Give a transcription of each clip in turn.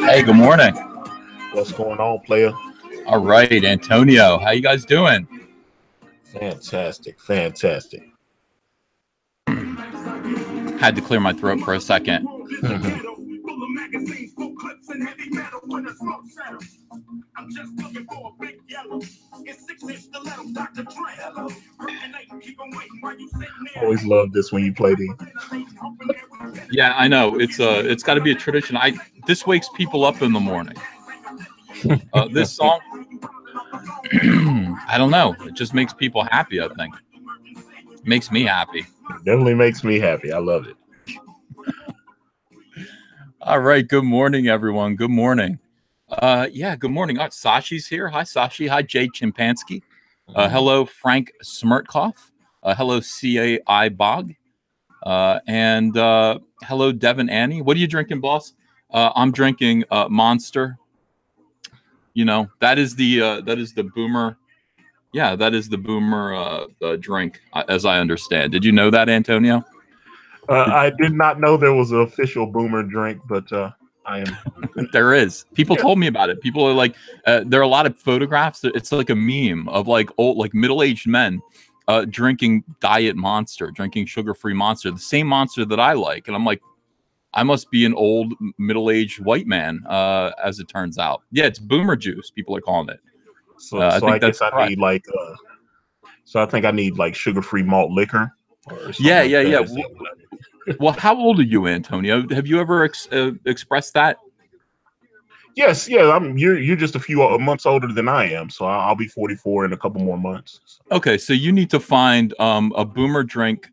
Hey, good morning. What's going on, player? All right, Antonio, how you guys doing? Fantastic. Had to clear my throat for a second. Always love this when you play these. Yeah, I know. It's got to be a tradition. This wakes people up in the morning. This song, I don't know. It just makes people happy, I think. It makes me happy. It definitely makes me happy. I love it. All right. Good morning, everyone. Good morning. Good morning. Sashi's here. Hi, Sashi. Hi, Jay Chimpansky. Hello, Frank Smirtkoff. Hello, CAI Bog. And hello, Devin Annie. What are you drinking, boss? I'm drinking Monster. You know, that is the boomer. Yeah, that is the boomer drink, as I understand. Did you know that, Antonio? I did not know there was an official boomer drink, but I am. There is. People told me about it. People are like, there are a lot of photographs. It's like a meme of like old, like middle-aged men drinking Diet Monster, drinking sugar-free Monster, the same Monster that I like. And I'm like, I must be an old middle-aged white man, as it turns out. Yeah, it's boomer juice. People are calling it. So I guess I need like. So I think I need like sugar-free malt liquor. Yeah. Well, how old are you, Antonio? Have you ever expressed that? Yes, yeah. You're just a few months older than I am, so I'll be 44 in a couple more months. Okay, so you need to find a boomer drink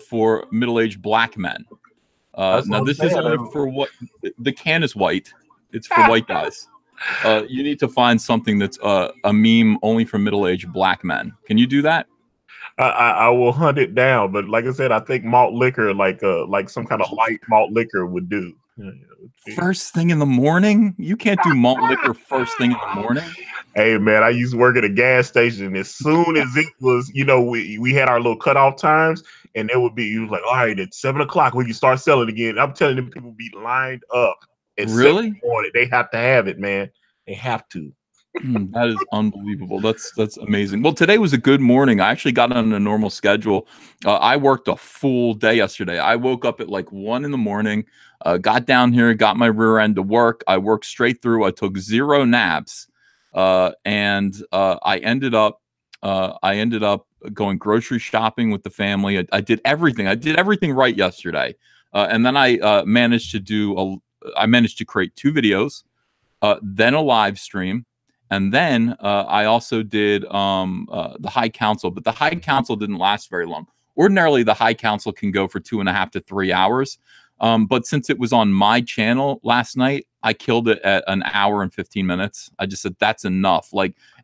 for middle-aged black men. Now this is only for what the can is white. It's for white guys. You need to find something that's a meme only for middle-aged black men. Can you do that? I will hunt it down, but like I said, I think malt liquor, like some kind of light malt liquor, would do. First thing in the morning? You can't do malt liquor first thing in the morning. Hey man, I used to work at a gas station. As soon as it was, we had our little cutoff times, and it would be, you was like, all right, at 7 o'clock when you start selling again. I'm telling them, people be lined up at 7 in the morning. They have to have it, man. They have to. That is unbelievable. That's amazing. Well, today was a good morning. I actually got on a normal schedule. I worked a full day yesterday. I woke up at like 1 in the morning, got down here, got my rear end to work. I worked straight through. I took 0 naps, and I ended up going grocery shopping with the family. I did everything. I did everything right yesterday, and then I managed to create 2 videos, then a live stream. And then I also did the High Council, but the High Council didn't last very long. Ordinarily, the High Council can go for 2.5 to 3 hours. But since it was on my channel last night, I killed it at 1 hour and 15 minutes. I just said, that's enough.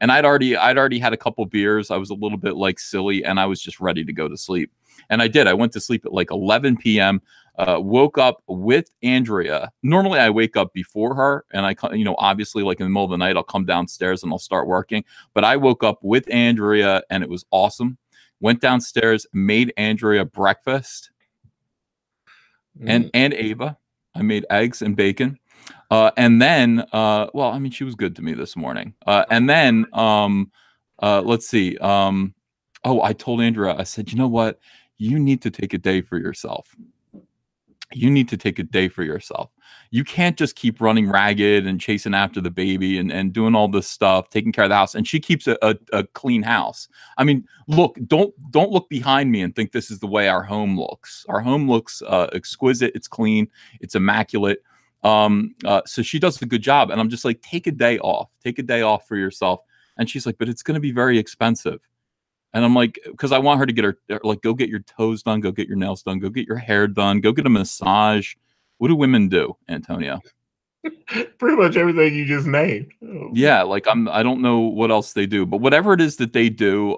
And I'd already had a couple beers. I was a little bit like silly, and I was just ready to go to sleep. And I did. I went to sleep at like 11 p.m. Woke up with Andrea. Normally I wake up before her, and I, obviously like in the middle of the night, I'll come downstairs and I'll start working. But I woke up with Andrea, and it was awesome. Went downstairs, made Andrea breakfast, and Ava. I made eggs and bacon. And then, she was good to me this morning. And then, let's see. I told Andrea, I said, you know what? You need to take a day for yourself. You need to take a day for yourself. You can't just keep running ragged and chasing after the baby and doing all this stuff, taking care of the house. And she keeps a clean house. I mean, look, don't look behind me and think this is the way our home looks. Our home looks exquisite. It's clean. It's immaculate. So she does a good job, and I'm just like, take a day off for yourself. And she's like, but it's going to be very expensive. And I'm like, because I want her to get her, like, go get your toes done, go get your nails done, go get your hair done, go get a massage. What do women do, Antonio? Pretty much everything you just named. Yeah, like I don't know what else they do, but whatever it is that they do,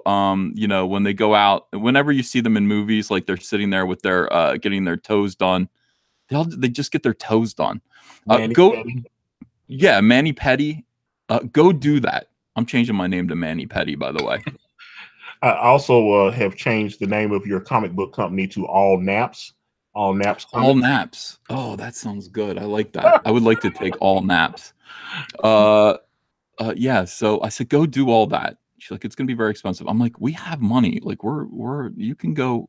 you know, when they go out, whenever you see them in movies, like they're sitting there with their getting their toes done, they just get their toes done. Go, yeah, Manny Petty, go do that. I'm changing my name to Manny Petty, by the way. I also have changed the name of your comic book company to All Naps. All Naps. All naps. Oh, that sounds good. I like that. I would like to take all naps. Yeah. So I said, go do all that. She's like, it's gonna be very expensive. I'm like, we have money. Like, you can go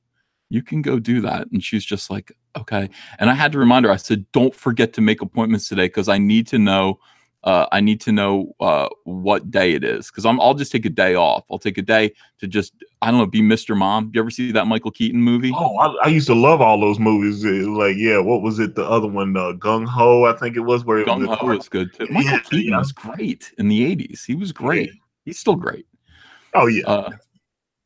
do that. And she's just like, okay. And I had to remind her. I said, don't forget to make appointments today because I need to know. What day it is because I'll just take a day off. I'll take a day to just, I don't know, be Mr. Mom. You ever see that Michael Keaton movie? Oh, I used to love all those movies. It was like, yeah, what was it? The other one, Gung Ho, I think it was. Where Gung Ho was good too. Michael Keaton was great in the 80s. He was great. Yeah. He's still great. Oh yeah.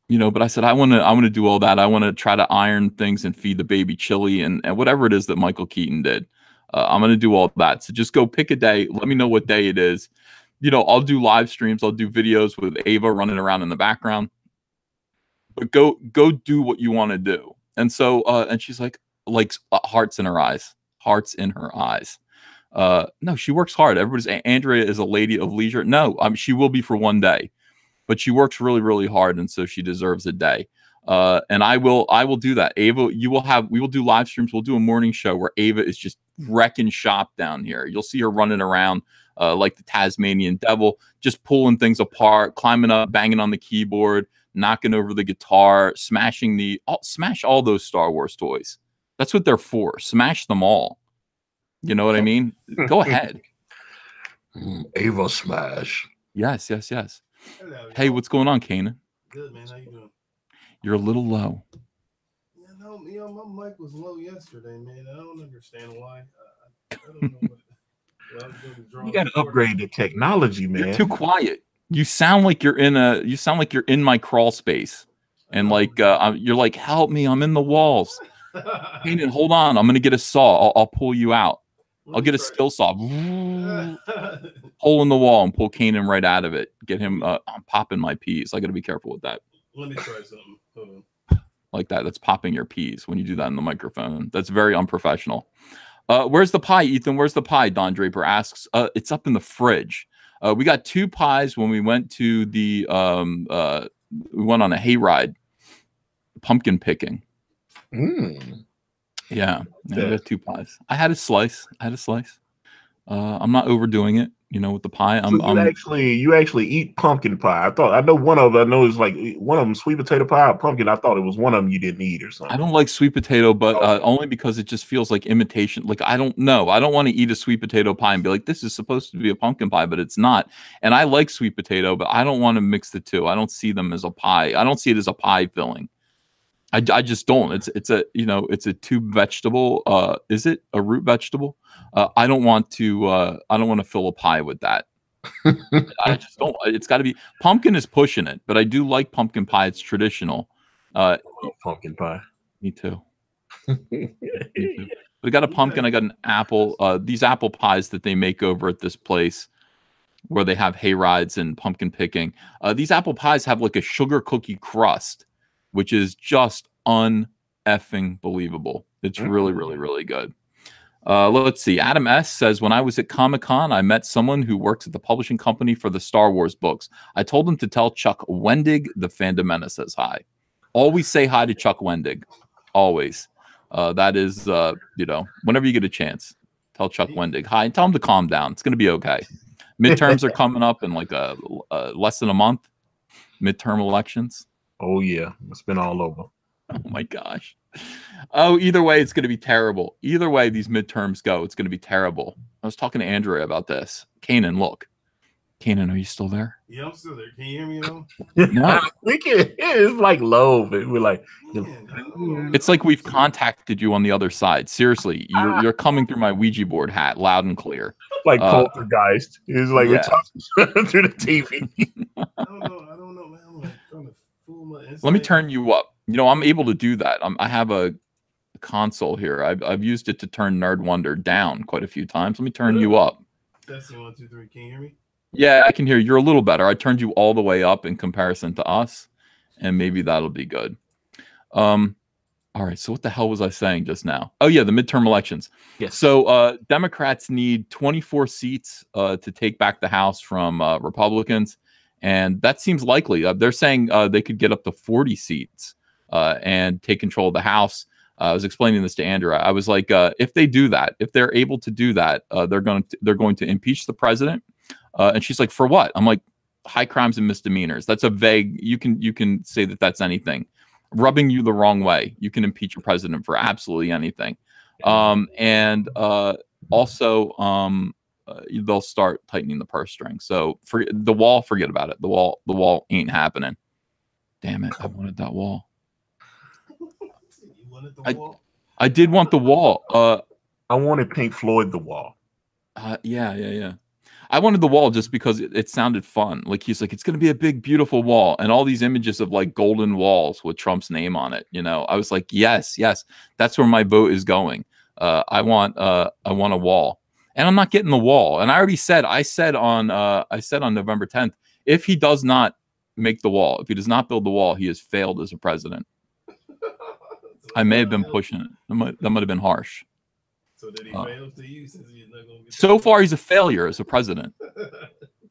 You know, but I said I want to do all that. I want to try to iron things and feed the baby chili and whatever it is that Michael Keaton did. I'm going to do all that. So just go pick a day. Let me know what day it is. You know, I'll do live streams. I'll do videos with Ava running around in the background. But go do what you want to do. And so, and she's like hearts in her eyes. Hearts in her eyes. No, she works hard. Andrea is a lady of leisure. No, she will be for one day. But she works really, really hard, and so she deserves a day. And I will do that. Ava, we will do live streams. We'll do a morning show where Ava is just wrecking shop down here. You'll see her running around like the Tasmanian devil, just pulling things apart, climbing up, banging on the keyboard, knocking over the guitar, smash all those Star Wars toys. That's what they're for. Smash them all. You know what I mean? Go ahead. Ava smash. Yes. Hello, hey, what's going on, Kanan? Good, man. How you doing? You're a little low. Yeah, no, my mic was low yesterday, man. I don't understand why. I don't know what. You got to upgrade the technology, man. You're too quiet. You sound like you're in my crawl space, and like you're like, help me, I'm in the walls. Kanan, hold on, I'm gonna get a saw. I'll pull you out. I'll get a skill saw. Hole in the wall and pull Kanan right out of it. Get him. I'm popping my peas. I got to be careful with that. Let me try something. Hold on. Like that. That's popping your peas when you do that in the microphone. That's very unprofessional. Where's the pie, Ethan? Where's the pie? Don Draper asks. It's up in the fridge. We got 2 pies when we went to the. We went on a hayride. Pumpkin picking. Yeah, we got 2 pies. I had a slice. I'm not overdoing it, you know, with the pie. You actually eat pumpkin pie. I know one of them. I know it's like one of them sweet potato pie or pumpkin. I thought it was one of them you didn't eat or something. I don't like sweet potato, but only because it just feels like imitation. Like I don't know. I don't want to eat a sweet potato pie and be like, this is supposed to be a pumpkin pie, but it's not. And I like sweet potato, but I don't want to mix the two. I don't see them as a pie. I don't see it as a pie filling. I just don't. It's a tube vegetable. Is it a root vegetable? I don't want to fill a pie with that. I just don't. It's got to be pumpkin is pushing it, but I do like pumpkin pie. It's traditional. Pumpkin pie. Me too. Me too. But I got a pumpkin. I got an apple. These apple pies that they make over at this place where they have hay rides and pumpkin picking. These apple pies have like a sugar cookie crust, which is just un-effing believable. It's really, really, really good. Let's see. Adam S. says, when I was at Comic-Con, I met someone who works at the publishing company for the Star Wars books. I told him to tell Chuck Wendig the Fandom Menace says hi. Always say hi to Chuck Wendig. Always. That is, whenever you get a chance, tell Chuck Wendig hi and tell him to calm down. It's going to be okay. Midterms are coming up in like less than a month. Midterm elections. Oh, yeah. It's been all over. Oh, my gosh. Oh, either way, it's going to be terrible. Either way these midterms go, it's going to be terrible. I was talking to Andrea about this. Kanan, look. Kanan, are you still there? Yeah, I'm still there. Can you hear me at all? No. We can. It's like low, but we're like, Man, I don't know. It's like we've contacted you on the other side. Seriously, you're coming through my Ouija board hat loud and clear. like poltergeist. It's like we're yeah. talking through the TV. I don't know, man. I'm like trying to fool my insight. Let me turn you up. You know, I'm able to do that. I have a console here. I've used it to turn Nerd Wonder down quite a few times. Let me turn you up. Testing 1, 2, 3. Can you hear me? Yeah, I can hear you. You're a little better. I turned you all the way up in comparison to us, and maybe that'll be good. All right. So what the hell was I saying just now? Oh yeah, the midterm elections. Yes. So Democrats need 24 seats to take back the House from Republicans, and that seems likely. They're saying they could get up to 40 seats and take control of the House. I was explaining this to Andrew. I was like, if they do that, if they're able to do that, they're going to impeach the president. And she's like, for what? I'm like, high crimes and misdemeanors. That's a vague. You can say that that's anything. Rubbing you the wrong way, you can impeach your president for absolutely anything. And also, they'll start tightening the purse string. So for the wall, forget about it. The wall ain't happening. Damn it! I wanted that wall. You wanted the wall? I did want the wall. I wanted Pink Floyd the wall. Yeah. I wanted the wall just because it sounded fun. Like he's like, it's going to be a big, beautiful wall, and all these images of like golden walls with Trump's name on it. You know, I was like, yes, that's where my vote is going. I want a wall, and I'm not getting the wall. And I already said, I said on November 10th, if he does not make the wall, if he does not build the wall, he has failed as a president. I may have been pushing it. That might have been harsh. So did he fail to you since he's not going to get so far he's a failure as a president.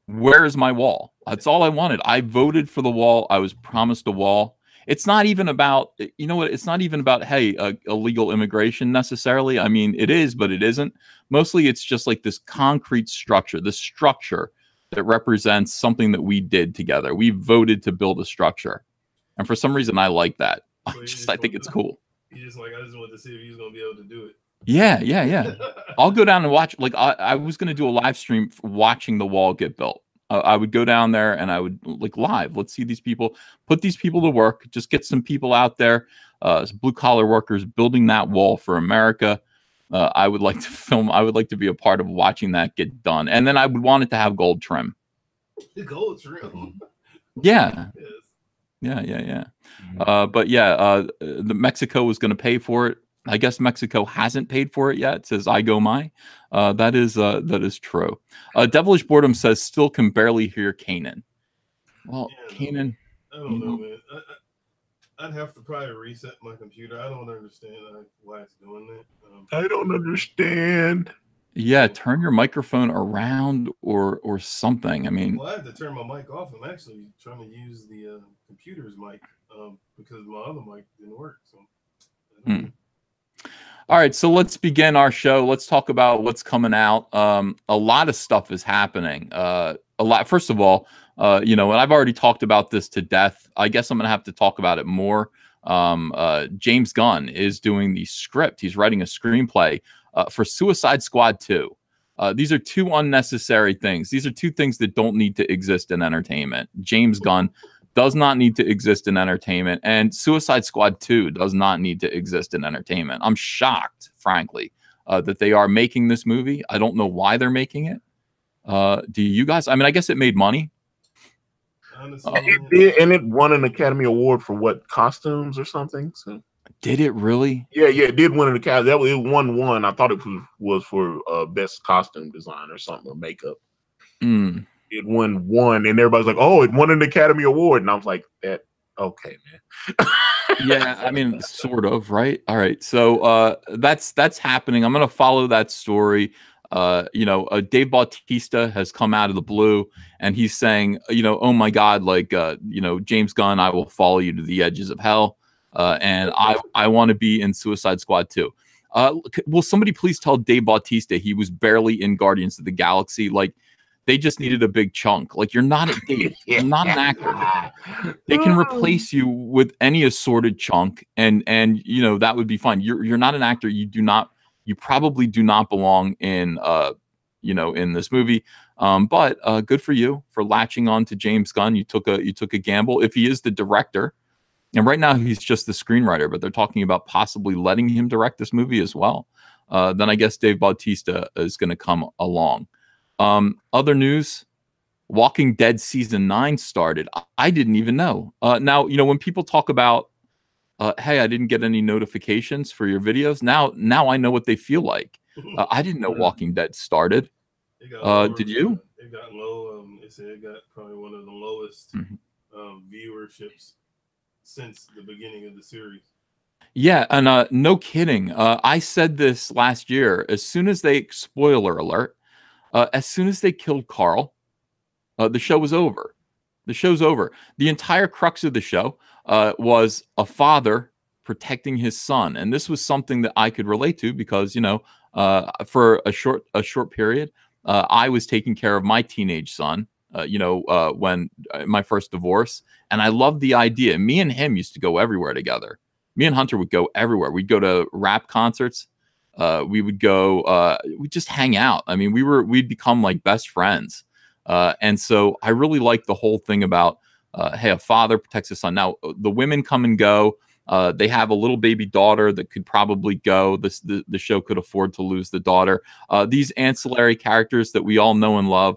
Where is my wall? That's all I wanted. I voted for the wall. I was promised a wall. It's not even about, you know what? It's not even about, hey, illegal immigration necessarily. I mean, it is, but it isn't. Mostly it's just like this concrete structure, this structure that represents something that we did together. We voted to build a structure. And for some reason, I like that. So I think it's cool. You just like, I just wanted to see if he was going to be able to do it. Yeah. I'll go down and watch. Like I was going to do a live stream watching the wall get built. I would go down there and I would like live. Let's see these people, put these people to work. Just get some people out there, blue collar workers building that wall for America. I would like to film. I would like to be a part of watching that get done. And then I would want it to have gold trim. Gold trim. Yeah. Yes. Yeah. But yeah, the Mexico was going to pay for it. I guess Mexico hasn't paid for it yet. It says I go my. That is true. Devilish Boredom says still can barely hear Kanan. Well, yeah, Kanan. I don't know, man. I'd have to probably reset my computer. I don't understand why it's doing that. I don't understand. Yeah, turn your microphone around or something. I mean, well, I had to turn my mic off. I'm actually trying to use the computer's mic because my other mic didn't work. So. All right, so let's begin our show. Let's talk about what's coming out. A lot of stuff is happening. A lot. First of all, and I've already talked about this to death. I guess I'm going to have to talk about it more. James Gunn is doing the script. He's writing a screenplay for Suicide Squad 2. These are two unnecessary things. These are two things that don't need to exist in entertainment. James Gunn does not need to exist in entertainment, and Suicide Squad 2 does not need to exist in entertainment. I'm shocked, frankly, that they are making this movie. I don't know why they're making it. Do you guys? I mean, I guess it made money. It did, and it won an Academy Award for what, costumes or something. So did it really? Yeah, it did win an Academy. It won one. I thought it was for best costume design or something, or makeup. It won one, and everybody's like, "Oh, it won an Academy Award," and I was like, "That okay, man." Yeah, I mean, sort of, right? All right, so that's happening. I'm gonna follow that story. Dave Bautista has come out of the blue, and he's saying, oh my God, like, James Gunn, I will follow you to the edges of hell, and I want to be in Suicide Squad 2. Will somebody please tell Dave Bautista he was barely in Guardians of the Galaxy? Like, they just needed a big chunk. Like, you're not a Dave. You're not an actor. They can replace you with any assorted chunk, and that would be fine. You're not an actor. You probably do not belong in you know, in this movie. But good for you for latching on to James Gunn. You took a gamble. If he is the director, and right now he's just the screenwriter, but they're talking about possibly letting him direct this movie as well. Then I guess Dave Bautista is going to come along. Other news. Walking Dead season 9 started. I didn't even know. Now, you know, when people talk about, hey, I didn't get any notifications for your videos. Now I know what they feel like. I didn't know Walking Dead started. Did you? It got low. It said it got probably one of the lowest viewerships since the beginning of the series. Yeah, and no kidding. I said this last year. As soon as they, spoiler alert, as soon as they killed Carl, the show was over. The show's over. The entire crux of the show was a father protecting his son, and this was something that I could relate to because, you know, for a short period, I was taking care of my teenage son. You know, when my first divorce, and I loved the idea. Me and him used to go everywhere together. Me and Hunter would go everywhere. We'd go to rap concerts. We would go. We'd just hang out. I mean, we'd become like best friends. And so I really like the whole thing about, hey, a father protects his son. Now, the women come and go. They have a little baby daughter that could probably go. The show could afford to lose the daughter. These ancillary characters that we all know and love,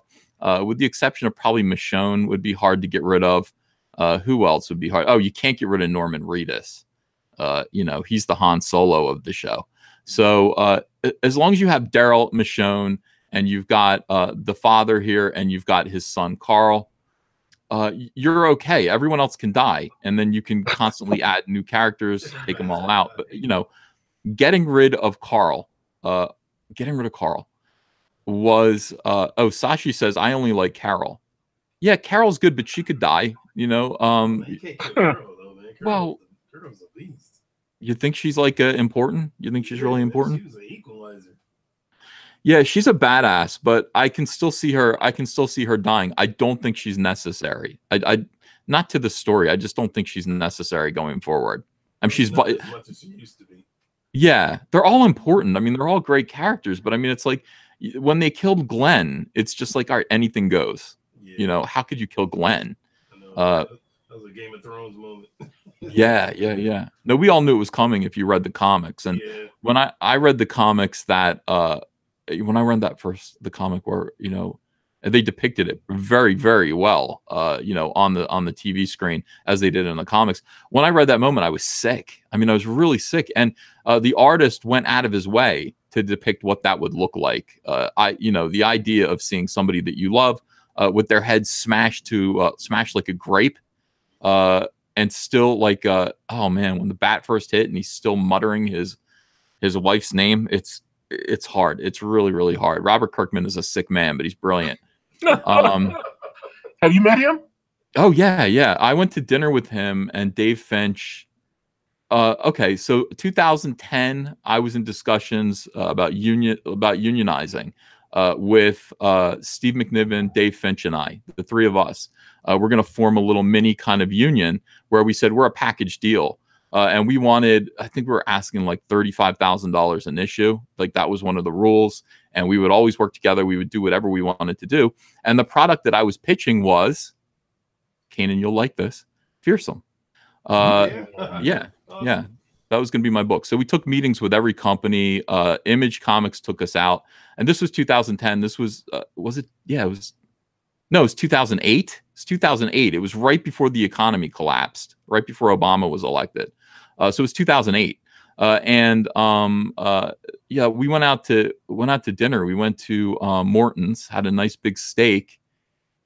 with the exception of probably Michonne, would be hard to get rid of. Who else would be hard? Oh, you can't get rid of Norman Reedus. You know, he's the Han Solo of the show. So as long as you have Daryl, Michonne, and you've got the father here, and you've got his son Carl, you're okay. Everyone else can die, and then you can constantly add new characters, take them all out. But you know, getting rid of Carl was Sashi says I only like Carol. Yeah, Carol's good, but she could die. You know, You can't kill Carol though, man. Well, Carol's a beast. You think she's like important? You think she's really important? She was an equalizer. Yeah, she's a badass, but I can still see her. I can still see her dying. I don't think she's necessary. I not to the story. I just don't think she's necessary going forward. I mean, she's not as much as she used to be. Yeah, they're all important. I mean, they're all great characters, but I mean, it's like when they killed Glenn, it's just like, all right, anything goes. Yeah. You know, how could you kill Glenn? I know. That was a Game of Thrones moment. Yeah. No, we all knew it was coming if you read the comics. And when I read the comics that when I read the comic where, you know, they depicted it very, very well, you know, on the TV screen as they did in the comics. When I read that moment, I was sick. I mean, I was really sick. And the artist went out of his way to depict what that would look like. You know, the idea of seeing somebody that you love with their head smashed like a grape, and still like, oh man, when the bat first hit and he's still muttering his wife's name, it's hard. It's really, really hard. Robert Kirkman is a sick man, but he's brilliant. Have you met him? Oh yeah. I went to dinner with him and Dave Finch. Okay, so 2010, I was in discussions about unionizing with Steve McNiven, Dave Finch, and I, the three of us. We're going to form a little mini kind of union where we said we're a package deal. And we wanted, I think we were asking like $35,000 an issue. Like that was one of the rules. And we would always work together. We would do whatever we wanted to do. And the product that I was pitching was, Kanan, you'll like this, Fearsome. Yeah. That was going to be my book. So we took meetings with every company. Image Comics took us out. And this was 2010. This was it? Yeah, it was 2008. It's 2008. It was right before the economy collapsed, right before Obama was elected. So it was 2008. Yeah, we went out to dinner. We went to Morton's, had a nice big steak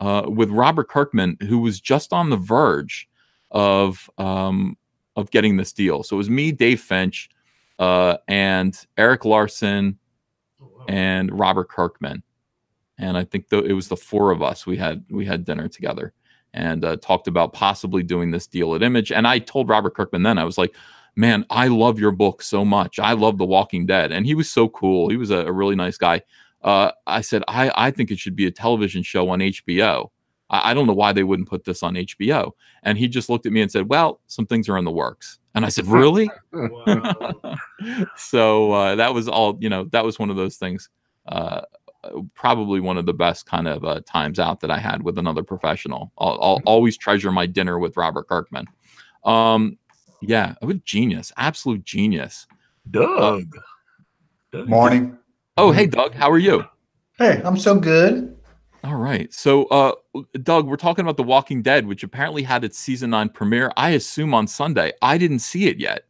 with Robert Kirkman, who was just on the verge of getting this deal. So it was me, Dave Finch, and Eric Larson, and Robert Kirkman. And I think it was the four of us. We had dinner together and talked about possibly doing this deal at Image. And I told Robert Kirkman then, I was like, man, I love your book so much. I love The Walking Dead. And he was so cool. He was a really nice guy. I said, I think it should be a television show on HBO. I don't know why they wouldn't put this on HBO. And he just looked at me and said, well, some things are in the works. And I said, really? Wow. So that was all, that was one of those things. probably one of the best kind of times out that I had with another professional. I'll always treasure my dinner with Robert Kirkman. Yeah, a genius, absolute genius. Doug. Morning. Oh, hey, Doug, how are you? Hey, I'm so good. All right. So, Doug, we're talking about The Walking Dead, which apparently had its season 9 premiere, I assume on Sunday. I didn't see it yet.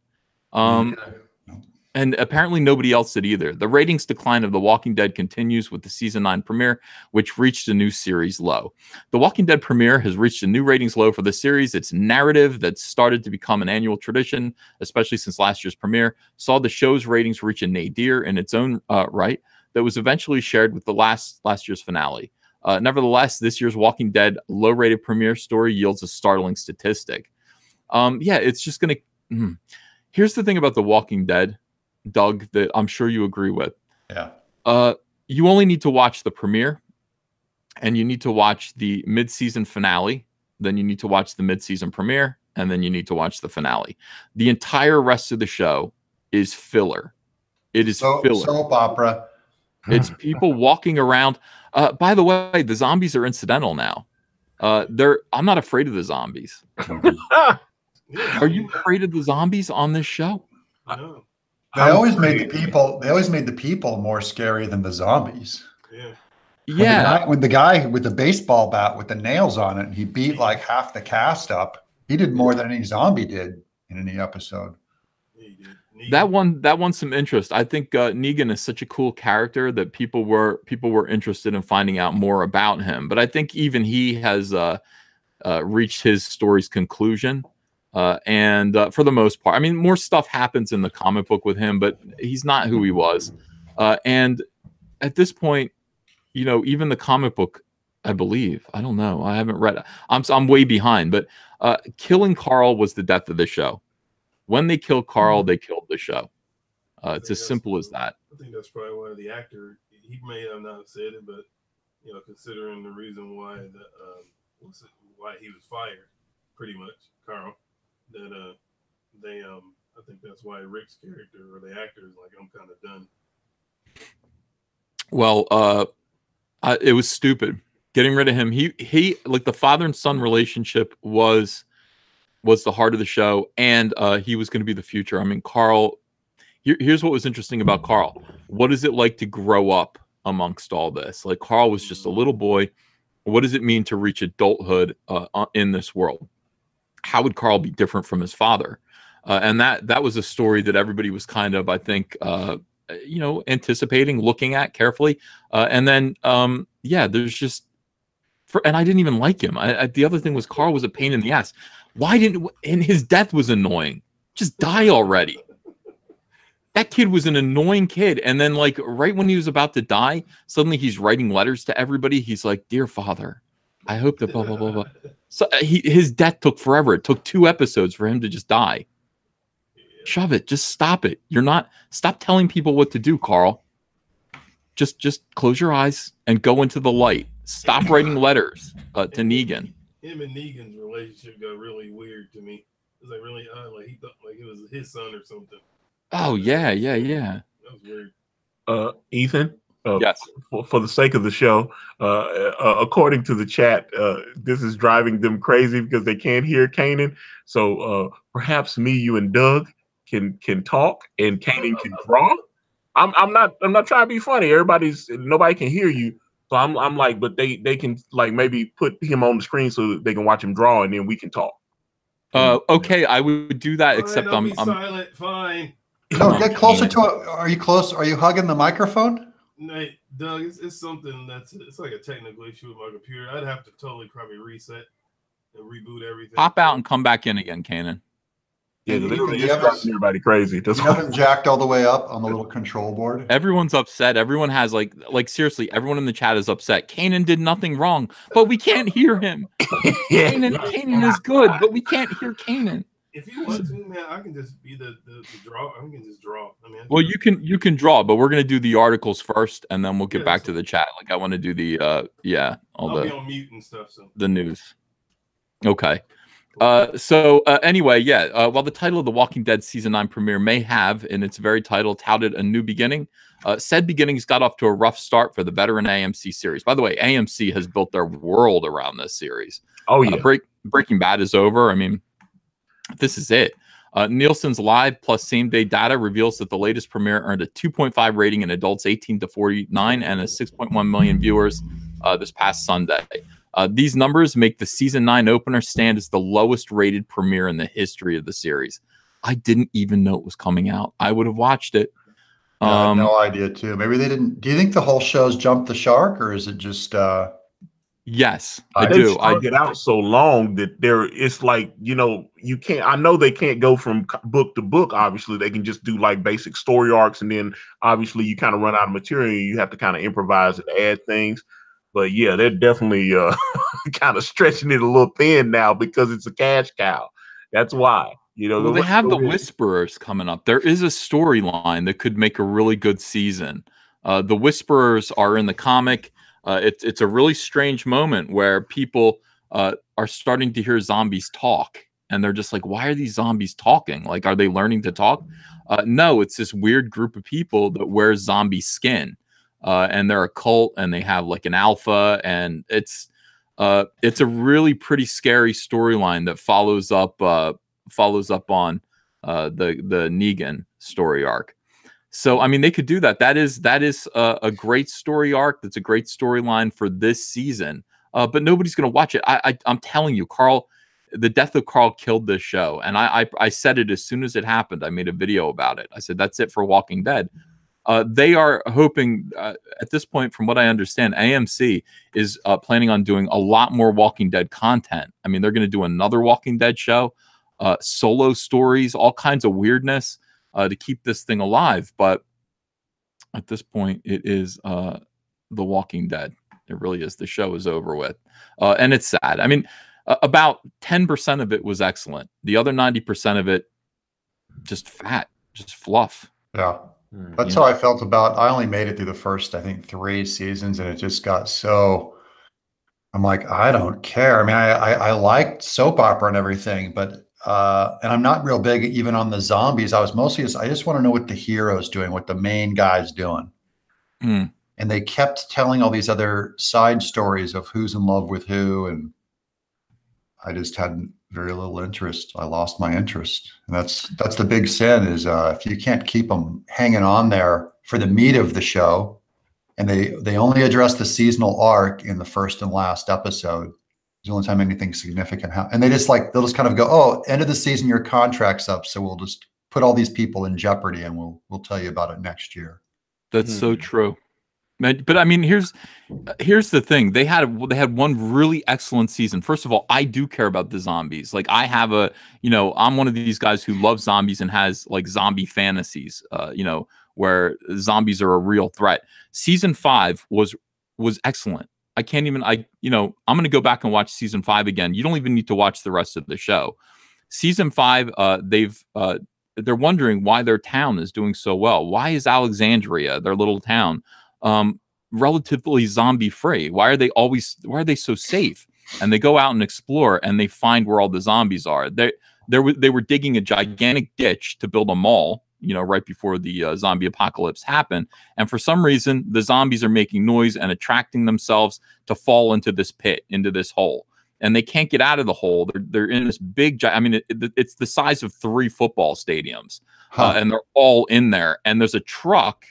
And apparently nobody else did either. The ratings decline of The Walking Dead continues with the season 9 premiere, which reached a new series low. The Walking Dead premiere has reached a new ratings low for the series. Its narrative that started to become an annual tradition, especially since last year's premiere, saw the show's ratings reach a nadir in its own right that was eventually shared with the last year's finale. Nevertheless, this year's Walking Dead low-rated premiere story yields a startling statistic. Yeah, it's just going to... Here's the thing about The Walking Dead, Doug, that I'm sure you agree with. Yeah. You only need to watch the premiere, and you need to watch the mid-season finale. Then you need to watch the mid-season premiere, and then you need to watch the finale. The entire rest of the show is filler. It is filler. Soap opera. It's people walking around. By the way, the zombies are incidental now. I'm not afraid of the zombies. Are you afraid of the zombies on this show? No. They always made the people more scary than the zombies. Yeah. Yeah. When the guy with the baseball bat with the nails on it, and he beat like half the cast up. He did more than any zombie did in any episode. Yeah, he did. That won some interest. I think Negan is such a cool character that people were interested in finding out more about him. But I think even he has reached his story's conclusion. And for the most part, I mean, more stuff happens in the comic book with him, but he's not who he was. And at this point, you know, even the comic book, I believe, I don't know, I haven't read it. I'm way behind, but killing Carl was the death of the show. When they killed Carl, they killed the show. It's as simple as that. I think that's probably why the actor, he may have not said it, but you know, considering the reason why why he was fired, pretty much, Carl, that I think that's why Rick's character or the actor is like, I'm kind of done. Well, it was stupid getting rid of him. He like the father and son relationship was the heart of the show, and he was going to be the future. I mean, Carl. Here's what was interesting about Carl. What is it like to grow up amongst all this? Like, Carl was just a little boy. What does it mean to reach adulthood in this world? How would Carl be different from his father? And that was a story that everybody was kind of, I think, you know, anticipating, looking at carefully. And then, yeah, there's just, and I didn't even like him. The other thing was Carl was a pain in the ass. And his death was annoying. Just die already. That kid was an annoying kid. And then, like, right when he was about to die, suddenly he's writing letters to everybody. He's like, "Dear Father, I hope that blah, blah, blah, blah." So his death took forever. It took 2 episodes for him to just die. Shove it. Just stop it. Stop telling people what to do, Carl. Just close your eyes and go into the light. Stop writing letters to Negan. Him and Negan's relationship got really weird to me. It was like really odd. Like he thought like it was his son or something. Oh, yeah. That was weird. Ethan? Yes. For the sake of the show, according to the chat, this is driving them crazy because they can't hear Kanan. So perhaps me, you, and Doug can talk, and Kanan can draw. I'm not trying to be funny. Nobody can hear you. So I'm like, but they can like maybe put him on the screen so that they can watch him draw, and then we can talk. Okay, I would do that, Fine, except I'll I'm be silent. Fine. No, get closer to it. Are you close? Are you hugging the microphone? No, Doug, it's something it's like a technical issue with my computer. I'd have to totally probably reset and reboot everything. Pop out and come back in again, Kanan. Yeah, literally, it's driving everybody crazy. You haven't jacked all the way up on the little control board. Everyone's upset. Everyone has like seriously, everyone in the chat is upset. Kanan did nothing wrong, but we can't hear him. Kanan is good, but we can't hear Kanan. If you want to, man, I can just be the draw. I can just draw. I mean, well, you can draw, but we're gonna do the articles first, and then we'll get back to the chat. Like, I want to do the I'll be on mute and stuff. So the news. Okay. Anyway, yeah. While the title of The Walking Dead season 9 premiere may have, in its very title, touted a new beginning, said beginnings got off to a rough start for the veteran AMC series. By the way, AMC has built their world around this series. Oh yeah. Breaking Bad is over. I mean, this is it. Nielsen's live plus same day data reveals that the latest premiere earned a 2.5 rating in adults 18 to 49 and a 6.1 million viewers this past Sunday. These numbers make the season 9 opener stand as the lowest rated premiere in the history of the series. I didn't even know it was coming out. I would have watched it. I had no idea too. Maybe they didn't. Do you think the whole show's jumped the shark, or is it just? Yes, I They do. strung it out so long that it's like, you can't. I know they can't go from book to book. Obviously, they can just do like basic story arcs, and then obviously you kind of run out of material. And you have to kind of improvise and add things. But yeah, they're definitely kind of stretching it a little thin now because it's a cash cow. That's why. Well, they have the Whisperers coming up. There is a storyline that could make a really good season. The Whisperers are in the comic. It's a really strange moment where people are starting to hear zombies talk, and they're just like, "Why are these zombies talking? Like, are they learning to talk?" No, it's this weird group of people that wears zombie skin, and they're a cult, and they have like an alpha, and it's a really pretty scary storyline that follows up on the Negan story arc. So, I mean, they could do that. That is a great story arc. That's a great storyline for this season. But nobody's going to watch it. I'm telling you, Carl, the death of Carl killed this show. And I said it as soon as it happened. I made a video about it. I said, that's it for Walking Dead. They are hoping, at this point, from what I understand, AMC is planning on doing a lot more Walking Dead content. I mean, they're going to do another Walking Dead show, solo stories, all kinds of weirdness. To keep this thing alive, but at this point, it is The Walking Dead. It really is. The show is over with, and it's sad. I mean, about 10% of it was excellent. The other 90% of it, just fat, just fluff. Yeah, that's how I felt about. I only made it through the first, I think, 3 seasons, and it just got so. I'm like, I don't care. I mean, I liked soap opera and everything, but. And I'm not real big even on the zombies. I just want to know what the hero's doing, what the main guy's doing. And they kept telling all these other side stories of who's in love with who. And I just had very little interest. I lost my interest. And that's the big sin is if you can't keep them hanging on there for the meat of the show, and they only address the seasonal arc in the first and last episode. The only time anything significant happens. And they'll just kind of go, oh, end of the season, your contract's up. So we'll just put all these people in jeopardy and we'll tell you about it next year. That's so true. But I mean, here's the thing. They had one really excellent season. First of all, I do care about the zombies. Like I have I'm one of these guys who loves zombies and has like zombie fantasies, where zombies are a real threat. Season 5 was excellent. I'm going to go back and watch season 5 again. You don't even need to watch the rest of the show. Season 5, they're wondering why their town is doing so well. Why is Alexandria, their little town, relatively zombie free? Why are they so safe? And they go out and explore and they find where all the zombies are. They were digging a gigantic ditch to build a mall, right before the zombie apocalypse happened. And for some reason, the zombies are making noise and attracting themselves to fall into this pit, into this hole. And they can't get out of the hole. They're in this big, it's the size of 3 football stadiums. And they're all in there. And there's a truck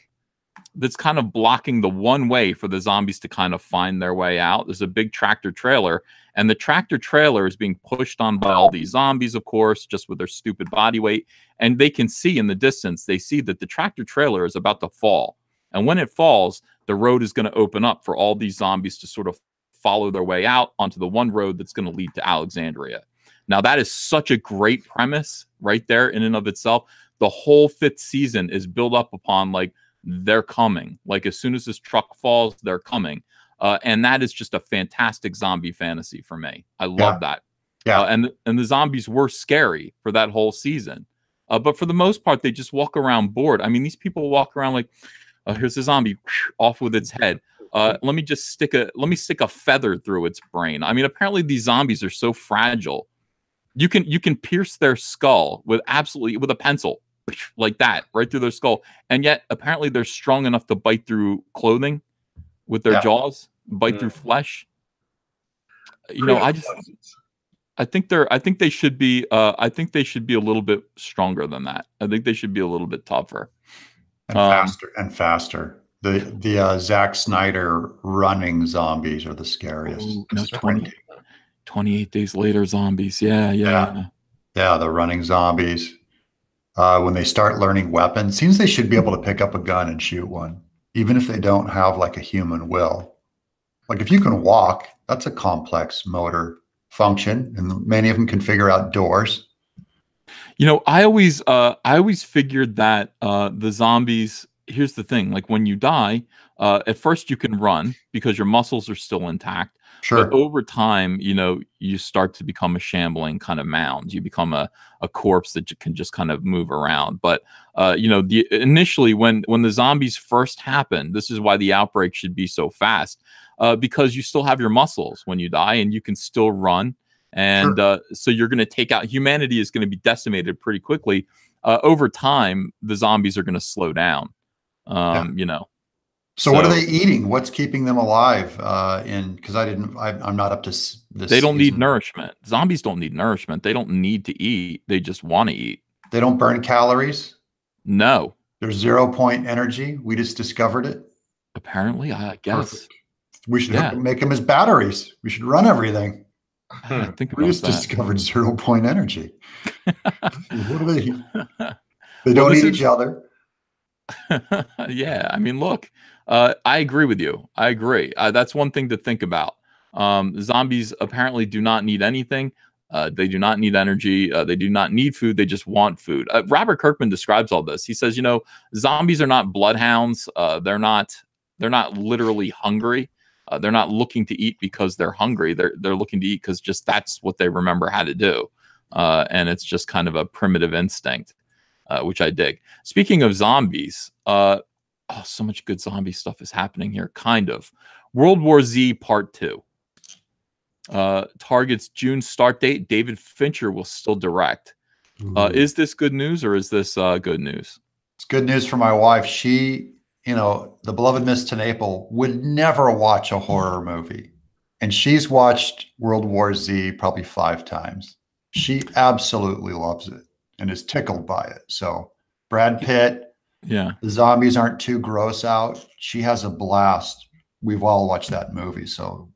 that's kind of blocking the one way for the zombies to kind of find their way out. There's a big tractor trailer, and the tractor trailer is being pushed on by all these zombies, of course, just with their stupid body weight. And they can see in the distance, they see that the tractor trailer is about to fall. And when it falls, the road is going to open up for all these zombies to sort of follow their way out onto the one road that's going to lead to Alexandria. Now, that is such a great premise right there in and of itself. The whole 5th season is built up upon like, they're coming. Like as soon as this truck falls, they're coming. And that is just a fantastic zombie fantasy for me. I love that. Yeah. And the zombies were scary for that whole season. But for the most part, they just walk around bored. I mean, these people walk around like, here's a zombie off with its head. Let me stick a feather through its brain. I mean, apparently these zombies are so fragile You can pierce their skull with a pencil like that right through their skull, and yet apparently they're strong enough to bite through clothing with their jaws, bite through flesh. You know, I think they should be I think they should be a little bit stronger than that. I think they should be a little bit tougher. And faster. The Zack Snyder running zombies are the scariest. Ooh, no, 28 days later zombies. Yeah. The running zombies. When they start learning weapons, seems they should be able to pick up a gun and shoot one, even if they don't have like a human will. Like if you can walk, that's a complex motor function, and many of them can figure out doors. You know, I always figured that the zombies. Here's the thing: like when you die, at first you can run because your muscles are still intact. Sure. But over time, you know, you start to become a shambling kind of mound. You become a corpse that you can just kind of move around. But you know, initially when the zombies first happened, this is why the outbreak should be so fast, because you still have your muscles when you die, and you can still run. And so you're going to take out humanity is going to be decimated pretty quickly. Over time, the zombies are going to slow down. You know. So what are they eating? What's keeping them alive? Because I'm not up to this. They don't need nourishment. Zombies don't need nourishment. They don't need to eat. They just want to eat. They don't burn calories. No. There's 0 point energy. We just discovered it. Apparently, I guess. Perfect. We should make them as batteries. We should run everything. Think we just discovered 0 point energy. What are they? They don't eat each other. Yeah, I mean, look, I agree with you. I agree. That's one thing to think about. Zombies apparently do not need anything. They do not need energy. They do not need food. They just want food. Robert Kirkman describes all this. He says, you know, zombies are not bloodhounds. They're not literally hungry. They're not looking to eat because they're hungry. They're looking to eat because just that's what they remember how to do. And it's just kind of a primitive instinct, which I dig. Speaking of zombies, so much good zombie stuff is happening here. Kind of. World War Z Part 2. Targets June start date. David Fincher will still direct. Is this good news or is this good news? It's good news for my wife. She, you know, the beloved Miss Tenaple would never watch a horror movie. And she's watched World War Z probably 5 times. She absolutely loves it and is tickled by it. So Brad Pitt, the zombies aren't too gross out. She has a blast. We've all watched that movie. So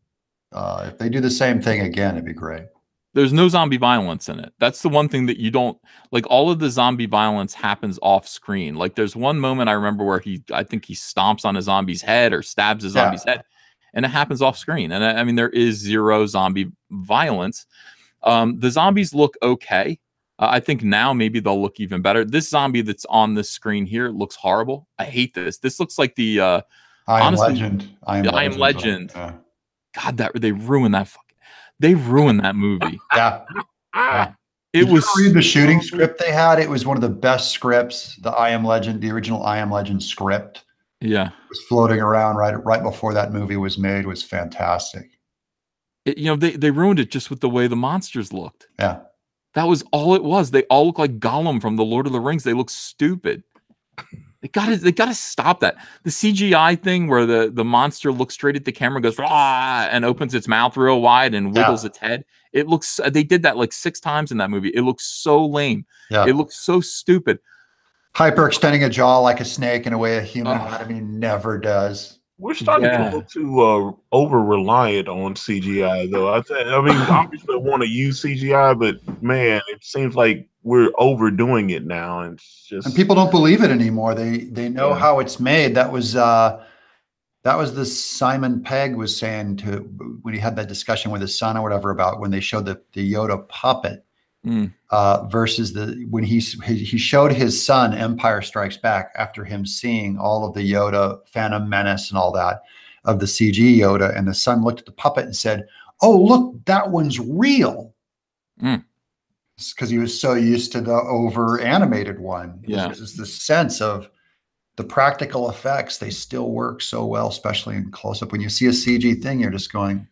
if they do the same thing again, it'd be great. There's no zombie violence in it. That's the one thing that you don't like. All of the zombie violence happens off screen. Like there's one moment I remember where I think he stomps on a zombie's head or stabs a zombie's head, and it happens off screen. And I mean, there is 0 zombie violence. The zombies look okay. I think now maybe they'll look even better. This zombie that's on this screen here looks horrible. I hate this. This looks like the I Am Legend. I Am Legend. God, they ruined that. They ruined that movie. It was. Read the shooting script they had. It was one of the best scripts. The I Am Legend, the original I Am Legend script. Yeah, it was floating around right before that movie was made. It was fantastic. You know, they ruined it just with the way the monsters looked. Yeah. That was all it was. They all look like Gollum from the Lord of the Rings. They look stupid. They gotta stop that. The CGI thing where the monster looks straight at the camera, goes and opens its mouth real wide and wiggles its head. It looks. They did that like 6 times in that movie. It looks so lame. Yeah. It looks so stupid. Hyperextending a jaw like a snake in a way a human anatomy never does. We're starting to get a little too over reliant on CGI, though. I mean, obviously, I want to use CGI, but man, it seems like we're overdoing it now, and it's just. And people don't believe it anymore. They know how it's made. That was the Simon Pegg was saying when he had that discussion with his son or whatever about when they showed the Yoda puppet versus when he showed his son Empire Strikes Back after him seeing all of the Yoda Phantom Menace and all that of the CG Yoda, and the son looked at the puppet and said, "Oh, look, that one's real." Because he was so used to the over animated one. There's just this sense of the practical effects. They still work so well, especially in close up. When you see a CG thing, you're just going,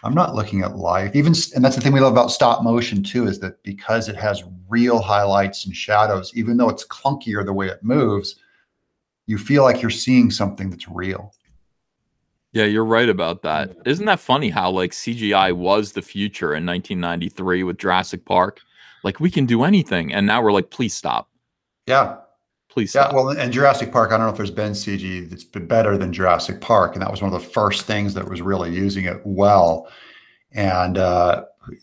I'm not looking at life. And that's the thing we love about stop motion too, is that because it has real highlights and shadows, even though it's clunkier the way it moves, you feel like you're seeing something that's real. Yeah, you're right about that. Isn't that funny how like CGI was the future in 1993 with Jurassic Park? Like we can do anything, and now we're like, please stop. Yeah. Please Yeah, stop. well, and Jurassic Park, I don't know if there's been CG that's been better than Jurassic Park, and that was one of the first things that was really using it well. And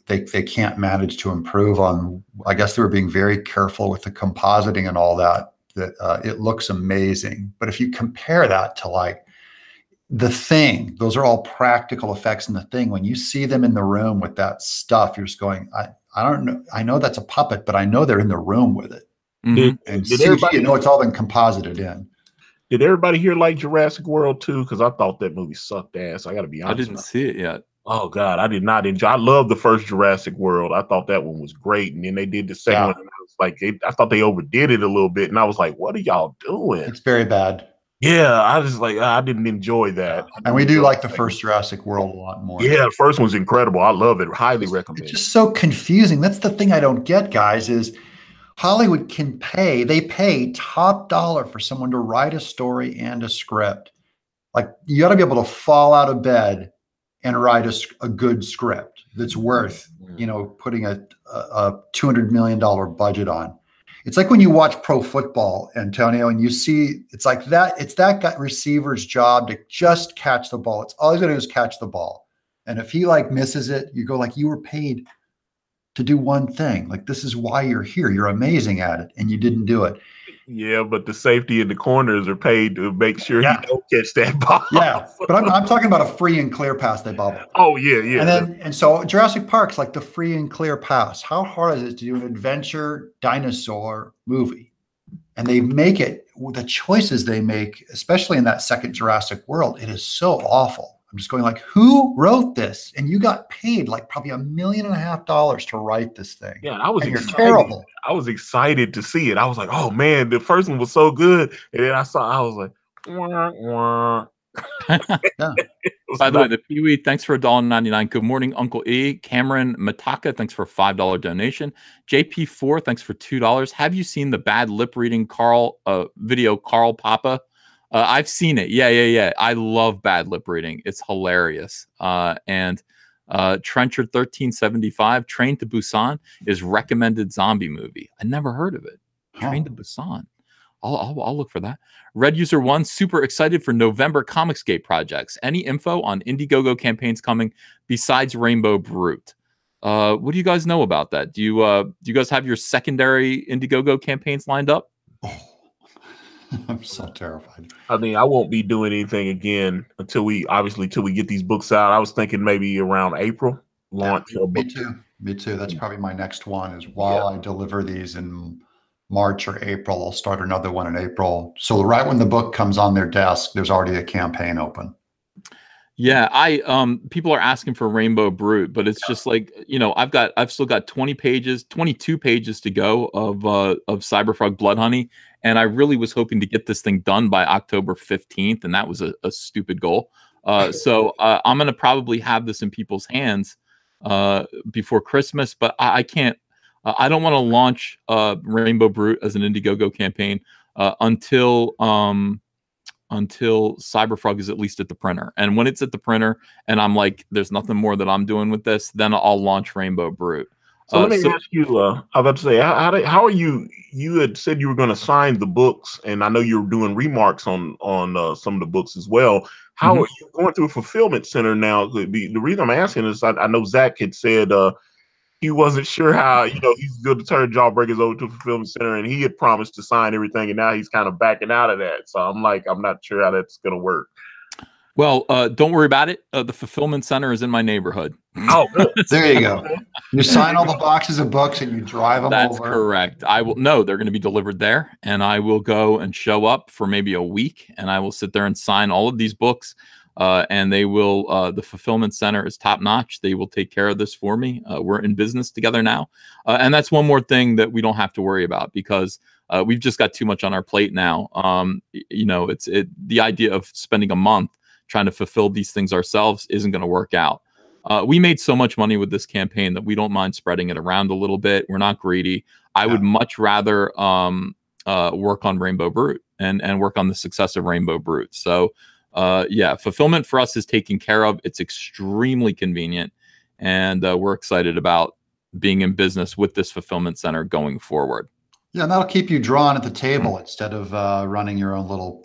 they can't manage to improve on. I guess they were being very careful with the compositing and all that. That it looks amazing, but if you compare that to like The Thing, those are all practical effects in The Thing. When you see them in the room with that stuff, you're just going, I don't know. I know that's a puppet, but I know they're in the room with it. Did, And did CG, everybody it's all been composited in. did everybody here like Jurassic World too? Because I thought that movie sucked ass. I got to be I honest. didn't see it yet. Oh God, I did not enjoy. I love the first Jurassic World. I thought that one was great, and then they did the second one. And I was like, I thought they overdid it a little bit, and I was like, what are y'all doing? It's very bad. Yeah, I was like, I didn't enjoy that. And we do like the first Jurassic World a lot more. Yeah, the first one's incredible. I love it. Highly recommend. It's just so confusing. That's the thing I don't get, guys, is Hollywood they pay top dollar for someone to write a story and a script. Like you got to be able to fall out of bed and write a good script that's worth, putting a $200 million budget on. It's like when you watch pro football, Antonio, and you see it's like that. It's that guy receiver's job to just catch the ball. It's all he's gonna do is catch the ball. And if he like misses it, you go like, you were paid to do one thing. Like, this is why you're here. You're amazing at it, and you didn't do it. Yeah, but the safety in the corners are paid to make sure he don't catch that ball. Yeah, but I'm talking about a free and clear pass they bubble. Oh yeah. And so Jurassic Park's like the free and clear pass. How hard is it to do an adventure dinosaur movie? And they make it, the choices they make, especially in that second Jurassic World, it is so awful. I'm just going like, who wrote this? And you got paid like probably $1.5 million to write this thing. Yeah, I was excited. Terrible. I was excited to see it. I was like, oh man, the first one was so good. And then I was like, wah, wah. Yeah. By the way, the Pee-wee, thanks for $1.99. Good morning, Uncle E. Cameron Mataka, thanks for a $5 donation. JP4, thanks for $2. Have you seen the bad lip reading video, Carl Papa? I've seen it. Yeah. I love bad lip reading. It's hilarious. And Trenchard 1375, Train to Busan is recommended zombie movie. I never heard of it. Train to Busan. I'll look for that. Red User 1, super excited for November Comicsgate projects. Any info on Indiegogo campaigns coming besides Rainbow Brute? What do you guys know about that? Do you guys have your secondary Indiegogo campaigns lined up? I'm so terrified. I mean, I won't be doing anything again until we get these books out. I was thinking maybe around April launch. Yeah, me too. That's probably my next one, is while I deliver these in March or April, I'll start another one in April. So right when the book comes on their desk, there's already a campaign open. Yeah, people are asking for Rainbow Brute, but it's just like, I've still got 22 pages to go of Cyberfrog Blood Honey, and I really was hoping to get this thing done by October 15th, and that was a stupid goal. So I'm going to probably have this in people's hands before Christmas, but I can't. I don't want to launch Rainbow Brute as an Indiegogo campaign until Cyberfrog is at least at the printer. And when it's at the printer and I'm like, there's nothing more that I'm doing with this, then I'll launch Rainbow Brute. So let me ask you, I was about to say, how are you? You had said you were going to sign the books, and I know you're doing remarks on some of the books as well. How are you going through a fulfillment center now? The reason I'm asking is I know Zach had said he wasn't sure how, he's going to turn Jawbreakers over to a fulfillment center, and he had promised to sign everything, and now he's kind of backing out of that. So I'm not sure how that's going to work. Well, don't worry about it. The fulfillment center is in my neighborhood. Oh, good. There you go. You sign all the boxes of books and you drive them over. That's correct. I will. No, they're going to be delivered there, and I will go and show up for maybe a week, and I will sit there and sign all of these books. And they will. The fulfillment center is top notch. They will take care of this for me. We're in business together now, and that's one more thing that we don't have to worry about because we've just got too much on our plate now. The idea of spending a month trying to fulfill these things ourselves isn't going to work out. We made so much money with this campaign that we don't mind spreading it around a little bit. We're not greedy. I would much rather work on Rainbow Brute and work on the success of Rainbow Brute. So yeah, fulfillment for us is taken care of. It's extremely convenient, and we're excited about being in business with this fulfillment center going forward. Yeah, and that'll keep you drawn at the table instead of running your own little,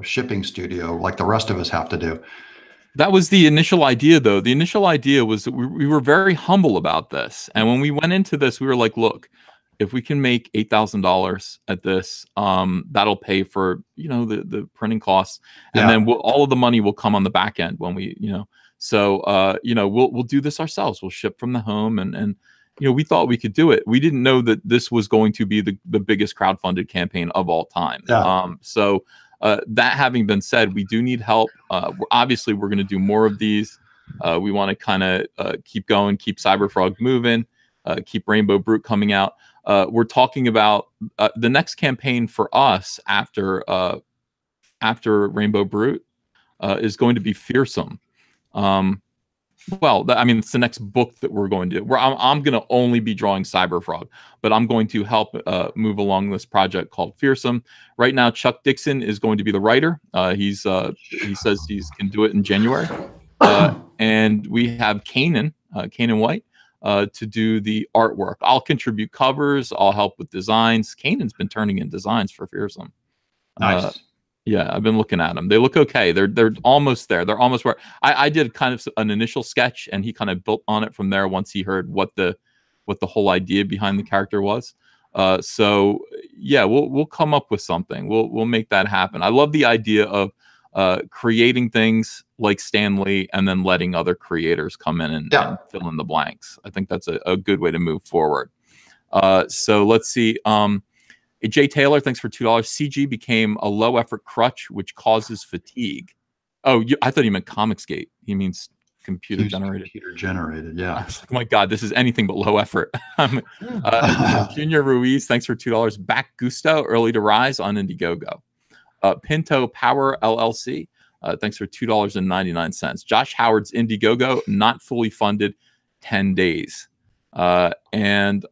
shipping studio like the rest of us have to do. That was the initial idea, though. The initial idea was that we were very humble about this. And when we went into this, we were like, look, if we can make $8,000 at this, that'll pay for, the printing costs. And then all of the money will come on the back end when we, so, we'll do this ourselves. We'll ship from the home. And we thought we could do it. We didn't know that this was going to be the biggest crowdfunded campaign of all time. Yeah. So that having been said, we do need help. Obviously, we're going to do more of these. We want to kind of keep going, keep Cyberfrog moving, keep Rainbow Brute coming out. We're talking about the next campaign for us after Rainbow Brute is going to be Fearsome. It's the next book that we're going to do. I'm going to only be drawing Cyberfrog, but I'm going to help move along this project called Fearsome. Right now, Chuck Dixon is going to be the writer. He says he can do it in January. And we have Kanan White, to do the artwork. I'll contribute covers. I'll help with designs. Kanan's been turning in designs for Fearsome. Nice. Yeah, I've been looking at them. They look okay. They're almost there. They're almost where I did kind of an initial sketch, and he kind of built on it from there once he heard what the whole idea behind the character was. So yeah, we'll come up with something. We'll make that happen. I love the idea of creating things like Stan Lee and then letting other creators come in and fill in the blanks. I think that's a good way to move forward. So let's see. Jay Taylor, thanks for $2. CG became a low effort crutch, which causes fatigue. Oh, I thought he meant Comicsgate. He means computer generated. Computer generated, yeah. I was like, oh my God, this is anything but low effort. Junior Ruiz, thanks for $2. Back Gusto, early to rise on Indiegogo. Pinto Power LLC, thanks for $2.99. Josh Howard's Indiegogo, not fully funded, 10 days. And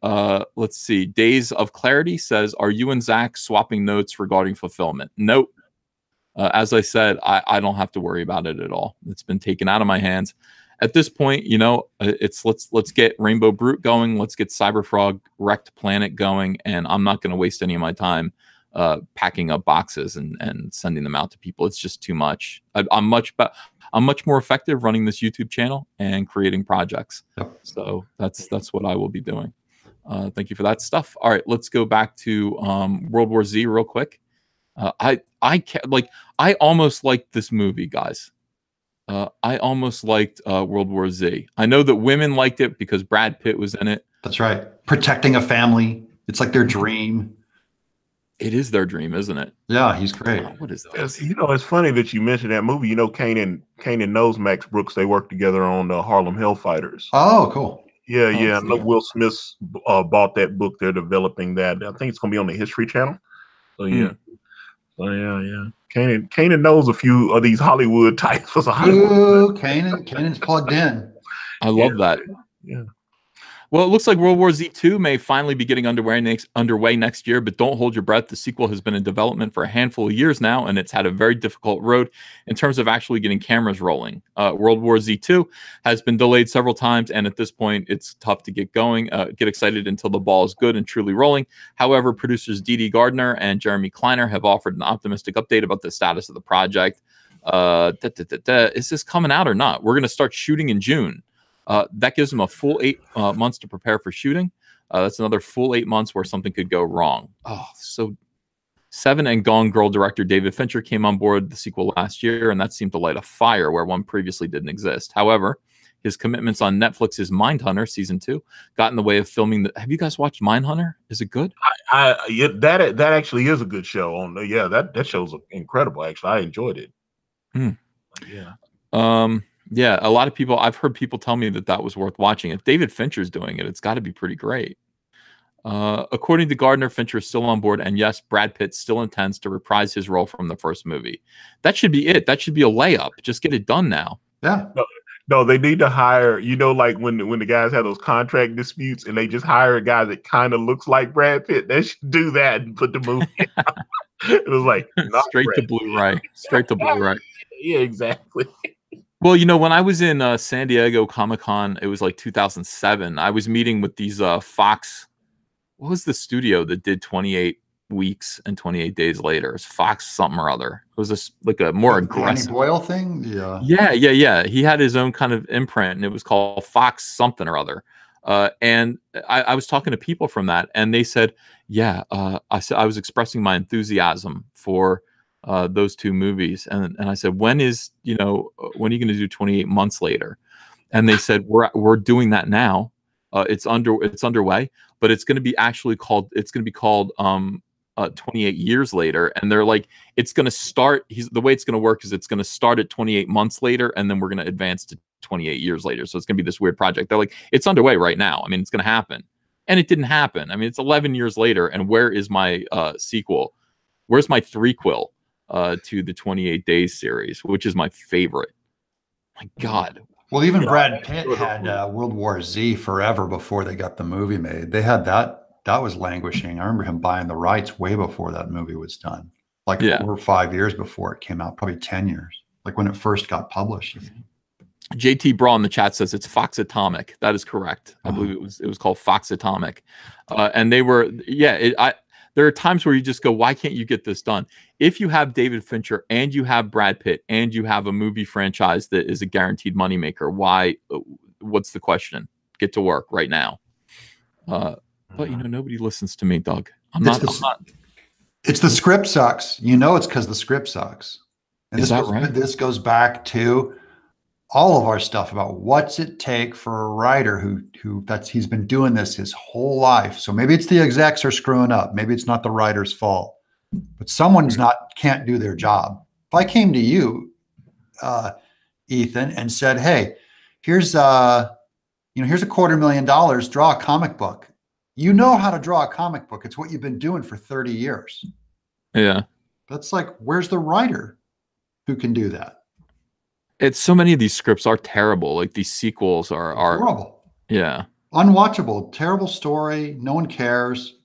let's see. Days of Clarity says, are you and Zach swapping notes regarding fulfillment? Nope. As I said, I don't have to worry about it at all. It's been taken out of my hands. At this point, it's let's get Rainbow Brute going. Let's get Cyberfrog Wrecked Planet going. And I'm not going to waste any of my time packing up boxes and sending them out to people. It's just too much. I'm much more effective running this YouTube channel and creating projects. Yep. So that's what I will be doing. Thank you for that stuff. All right, let's go back to World War Z real quick. I almost liked this movie, guys. I almost liked World War Z. I know that women liked it because Brad Pitt was in it. That's right. Protecting a family. It's like their dream. It is their dream, isn't it? Yeah, he's great. What is this? It's funny that you mentioned that movie. Kanan knows Max Brooks. They worked together on the Harlem Hellfighters. Oh, cool. Yeah. I know Will Smith bought that book. They're developing that. I think it's going to be on the History Channel. So yeah. Yeah. Kanan knows a few of these Hollywood types. Ooh, Kanan's plugged in. I love that. Yeah. Well, it looks like World War Z 2 may finally be getting underway next year, but don't hold your breath. The sequel has been in development for a handful of years now, and it's had a very difficult road in terms of actually getting cameras rolling. World War Z 2 has been delayed several times, and at this point, it's tough to get going. Get excited until the ball is good and truly rolling. However, producers Dee Dee Gardner and Jeremy Kleiner have offered an optimistic update about the status of the project. Is this coming out or not? We're going to start shooting in June. That gives them a full 8 months to prepare for shooting. That's another full 8 months where something could go wrong. Oh, so Seven and Gone Girl director David Fincher came on board the sequel last year, and that seemed to light a fire where one previously didn't exist. However, his commitments on Netflix's Mindhunter season 2 got in the way of filming. Have you guys watched Mindhunter? Is it good? Yeah, that actually is a good show. That show's incredible. Actually, I enjoyed it. Yeah. Yeah, a lot of people, I've heard people tell me that was worth watching. If David Fincher's doing it, it's got to be pretty great. According to Gardner, Fincher is still on board, and yes, Brad Pitt still intends to reprise his role from the first movie. That should be it. That should be a layup. Just get it done now. Yeah. No, they need to hire, like when the guys have those contract disputes and they just hire a guy that kind of looks like Brad Pitt. They should do that and put the movie out. It was like not Straight to Brad Blu-ray. Straight to Blu-ray. Yeah, exactly. Well, when I was in San Diego Comic-Con, it was like 2007. I was meeting with these Fox. What was the studio that did 28 weeks and 28 days later? It's Fox something or other. It was just like a more aggressive Danny Boyle thing. Yeah. Yeah. He had his own kind of imprint, and it was called Fox something or other. And I was talking to people from that, and they said, "Yeah." I was expressing my enthusiasm for those two movies, and I said, when are you going to do 28 months later? And they said, we're doing that now. It's underway, but it's going to be called 28 years later. And they're like, it's going to start. The way it's going to work is it's going to start at 28 months later, and then we're going to advance to 28 years later. So it's going to be this weird project. They're like, it's underway right now. I mean, it's going to happen, and it didn't happen. I mean, it's 11 years later, and where is my sequel? Where's my threequel to the 28 Days series, which is my favorite? My God. Well, even Brad Pitt had World War Z forever before they got the movie made. They had that was languishing. I remember him buying the rights way before that movie was done, like 4 or 5 years before it came out, probably 10 years, like when it first got published. JT Brawl in the chat says it's Fox Atomic. That is correct. I believe it was called Fox Atomic, and they were there are times where you just go, why can't you get this done? If you have David Fincher and you have Brad Pitt and you have a movie franchise that is a guaranteed moneymaker, why? What's the question? Get to work right now. But nobody listens to me, Doug. I'm not. It's the script sucks. It's because the script sucks. And this goes back to all of our stuff about what's it take for a writer he's been doing this his whole life. So maybe it's the execs are screwing up. Maybe it's not the writer's fault, but someone's can't do their job. If I came to you, Ethan, and said, "Hey, here's here's $250,000, draw a comic book." You know how to draw a comic book. It's what you've been doing for 30 years. Yeah. That's like, where's the writer who can do that? It's so many of these scripts are terrible. Like these sequels are horrible. Yeah. Unwatchable. Terrible story. No one cares.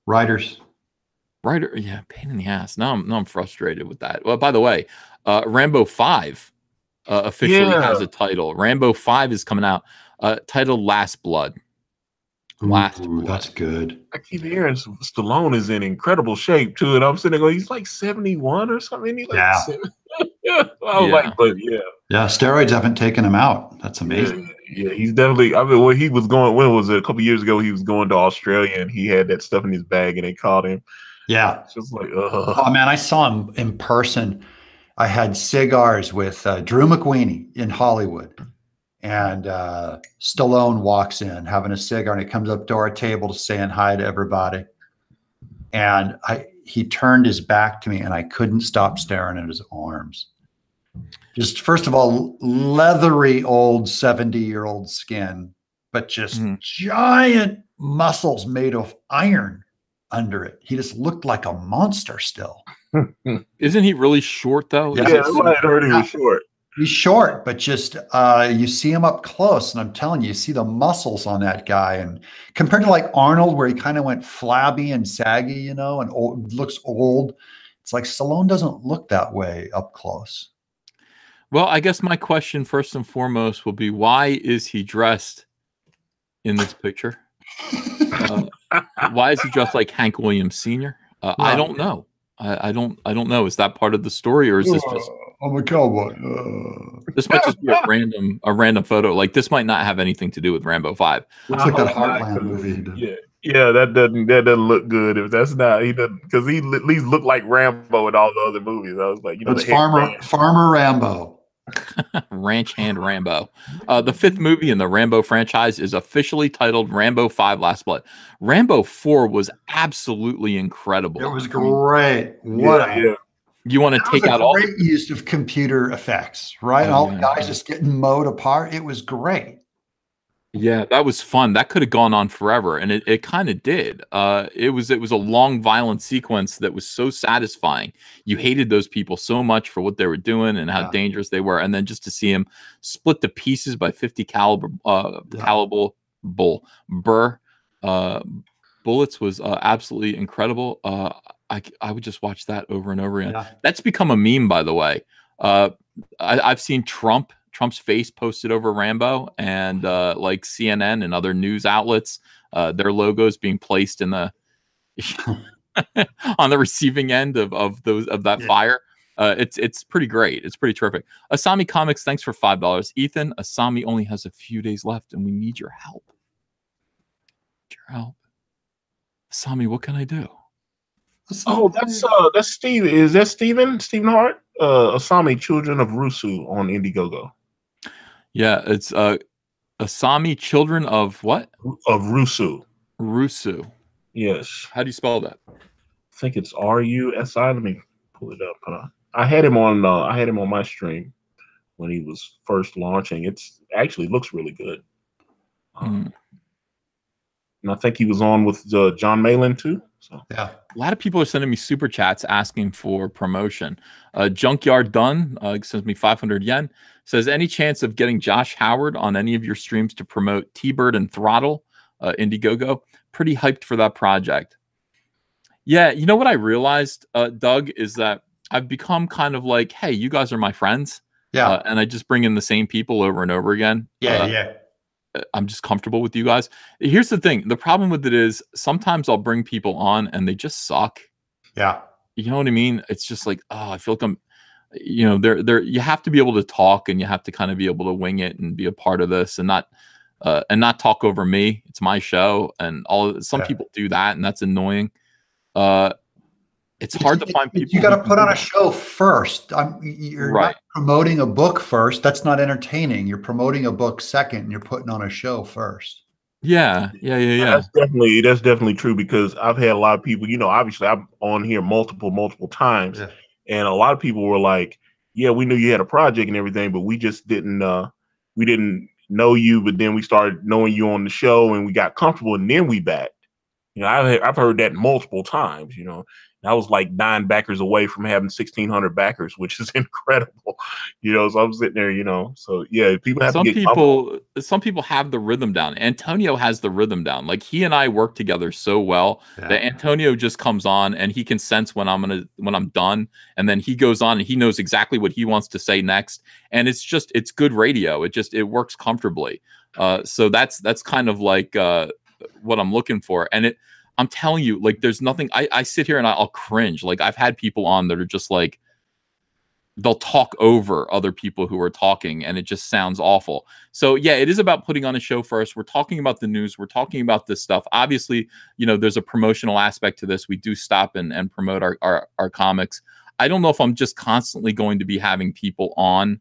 Writers. Yeah, pain in the ass. Now I'm frustrated with that. Well, by the way, Rambo 5 officially has a title. Rambo 5 is coming out, titled Last Blood. Blood. That's good. I keep hearing Stallone is in incredible shape too, and I'm sitting there going, he's like 71 or something. He's like steroids haven't taken him out. That's amazing. Yeah, he's definitely. I mean, he was going. When was it? A couple years ago, he was going to Australia, and he had that stuff in his bag, and they caught him. Yeah, it's just like, oh man, I saw him in person. I had cigars with Drew McWeeny in Hollywood. And Stallone walks in having a cigar, and he comes up to our table saying hi to everybody. And he turned his back to me, and I couldn't stop staring at his arms. Just first of all, leathery old 70-year-old skin, but just giant muscles made of iron under it. He just looked like a monster still. Isn't he really short though? Yeah, I heard he was short. He's short, but just you see him up close, and I'm telling you, you see the muscles on that guy. And compared to like Arnold, where he kind of went flabby and saggy, and looks old, it's like Stallone doesn't look that way up close. Well, I guess my question first and foremost will be, why is he dressed in this picture? Why is he dressed like Hank Williams Sr.? I don't know. I don't know. Is that part of the story, or is this just? I'm a cowboy. This might just be a random photo. Like this might not have anything to do with Rambo 5. Looks like that Heartland movie. Yeah, that doesn't look good. If that's not, he doesn't, because he at least looked like Rambo in all the other movies. I was like, it's Farmer Rambo. Ranch Hand Rambo. The 5th movie in the Rambo franchise is officially titled Rambo 5 Last Blood. Rambo 4 was absolutely incredible. It was great. You want to take out all great use of computer effects, right? All the guys just getting mowed apart. It was great. Yeah, that was fun. That could have gone on forever, and it kind of did. It was a long, violent sequence that was so satisfying. You hated those people so much for what they were doing and how dangerous they were, and then just to see him split to pieces by 50 caliber burr bullets was absolutely incredible. I would just watch that over and over again. That's become a meme, by the way. I've seen Trump's face posted over Rambo, and like CNN and other news outlets, their logos being placed in the on the receiving end of that fire. It's pretty great. It's pretty terrific. Asami Comics, thanks for $5. Ethan, Asami only has a few days left, and we need your help. Asami, what can I do? Oh, that's Steve. Is that Steven Hart? Asami Children of Rusu on Indiegogo. Yeah, it's Asami Children of what? Of Rusu. Rusu. Yes. How do you spell that? I think it's R-U-S-I. Let me pull it up. I had him on my stream when he was first launching. It's actually looks really good. And I think he was on with John Malin too. So yeah, a lot of people are sending me super chats asking for promotion. Junkyard Dunn sends me 500 yen. Says, any chance of getting Josh Howard on any of your streams to promote T-Bird and Throttle, Indiegogo? Pretty hyped for that project. Yeah, you know what I realized, Doug, is that I've become kind of like, hey, you guys are my friends. Yeah. And I just bring in the same people over and over again. Yeah. I'm just comfortable with you guys. Here's the thing. The problem with it is sometimes I'll bring people on and they just suck. Yeah. You know what I mean? It's just like, oh, I feel like I'm, you know, you have to be able to talk, and you have to kind of be able to wing it and be a part of this, and not talk over me. It's my show, and some people do that, and that's annoying. It's hard to find people. You got to put on a show first. You're not promoting a book first. That's not entertaining. You're promoting a book second, and you're putting on a show first. Yeah. That's definitely true, because I've had a lot of people, obviously I'm on here multiple times, and a lot of people were like, yeah, we knew you had a project and everything, but we just didn't know you, but then we started knowing you on the show and we got comfortable, and then we backed. I've heard that multiple times, I was like 9 backers away from having 1,600 backers, which is incredible. So I'm sitting there, so yeah, people have some people have the rhythm down. Antonio has the rhythm down. Like, he and I work together so well that Antonio just comes on and he can sense when I'm done. And then he goes on and he knows exactly what he wants to say next. And it's good radio. It works comfortably. So that's kind of like, what I'm looking for. And I'm telling you, like, there's nothing. I sit here and I'll cringe. Like, I've had people on that are just like, they'll talk over other people who are talking, and it just sounds awful. So yeah, it is about putting on a show first. We're talking about the news. We're talking about this stuff. Obviously, there's a promotional aspect to this. We do stop and promote our comics. I don't know if I'm just constantly going to be having people on,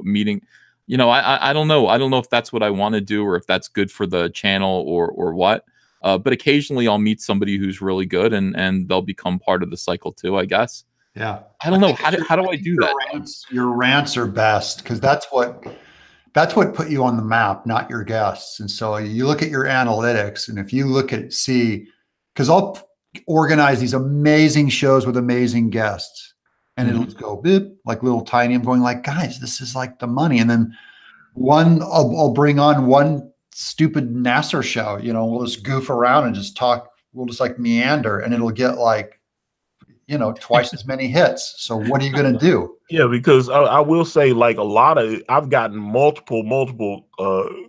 meeting. I don't know. I don't know if that's what I want to do, or if that's good for the channel, or what. But occasionally I'll meet somebody who's really good, and they'll become part of the cycle too, I guess. Yeah. I don't know. How do I do that? Your rants are best, because that's what put you on the map, not your guests. And so you look at your analytics, and if you look at, because I'll organize these amazing shows with amazing guests, and it'll just go beep, like little tiny. I'm going like, guys, this is like the money. And then I'll bring on one stupid Nasser show, we'll just goof around and just talk. We'll just like meander, and it'll get like, twice as many hits. So what are you going to do? Yeah, because I will say, like, I've gotten multiple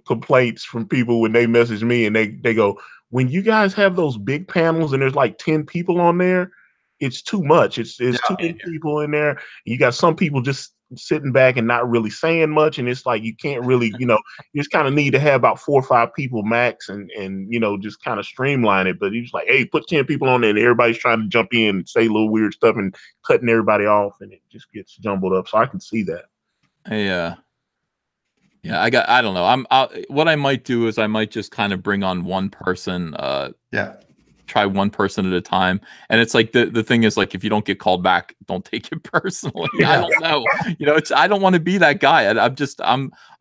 complaints from people when they message me, and they go, when you guys have those big panels and there's like 10 people on there, it's too much. It's too many people in there. You got some people just sitting back and not really saying much, and it's like you can't really, you just kind of need to have about 4 or 5 people max, and just kind of streamline it. But he's like, hey, put 10 people on there, and everybody's trying to jump in and say little weird stuff and cutting everybody off, and it just gets jumbled up. So I can see that. I don't know. What I might do is I might just kind of bring on one person. try one person at a time. And it's like the thing is, like, if you don't get called back, don't take it personally. I don't know. I don't want to be that guy.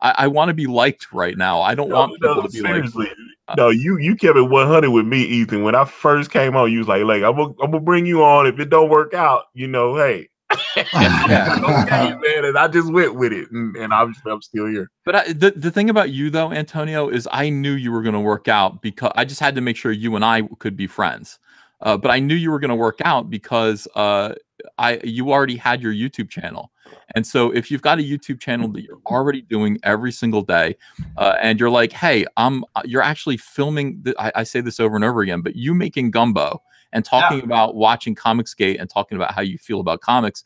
I want to be liked right now. I don't want people to be seriously. like, No, you kept it 100 with me, Ethan. When I first came on, you was like, I'm gonna bring you on. If it don't work out, hey. Okay, man, and I just went with it, and obviously I'm still here. But the thing about you though, Antonio, is I knew you were going to work out because I just had to make sure you and I could be friends. But I knew you were going to work out because you already had your YouTube channel, and so if you've got a YouTube channel that you're already doing every single day, and you're like, hey, you're actually filming. I say this over and over again, but you making gumbo and talking about watching Comicsgate and talking about how you feel about comics.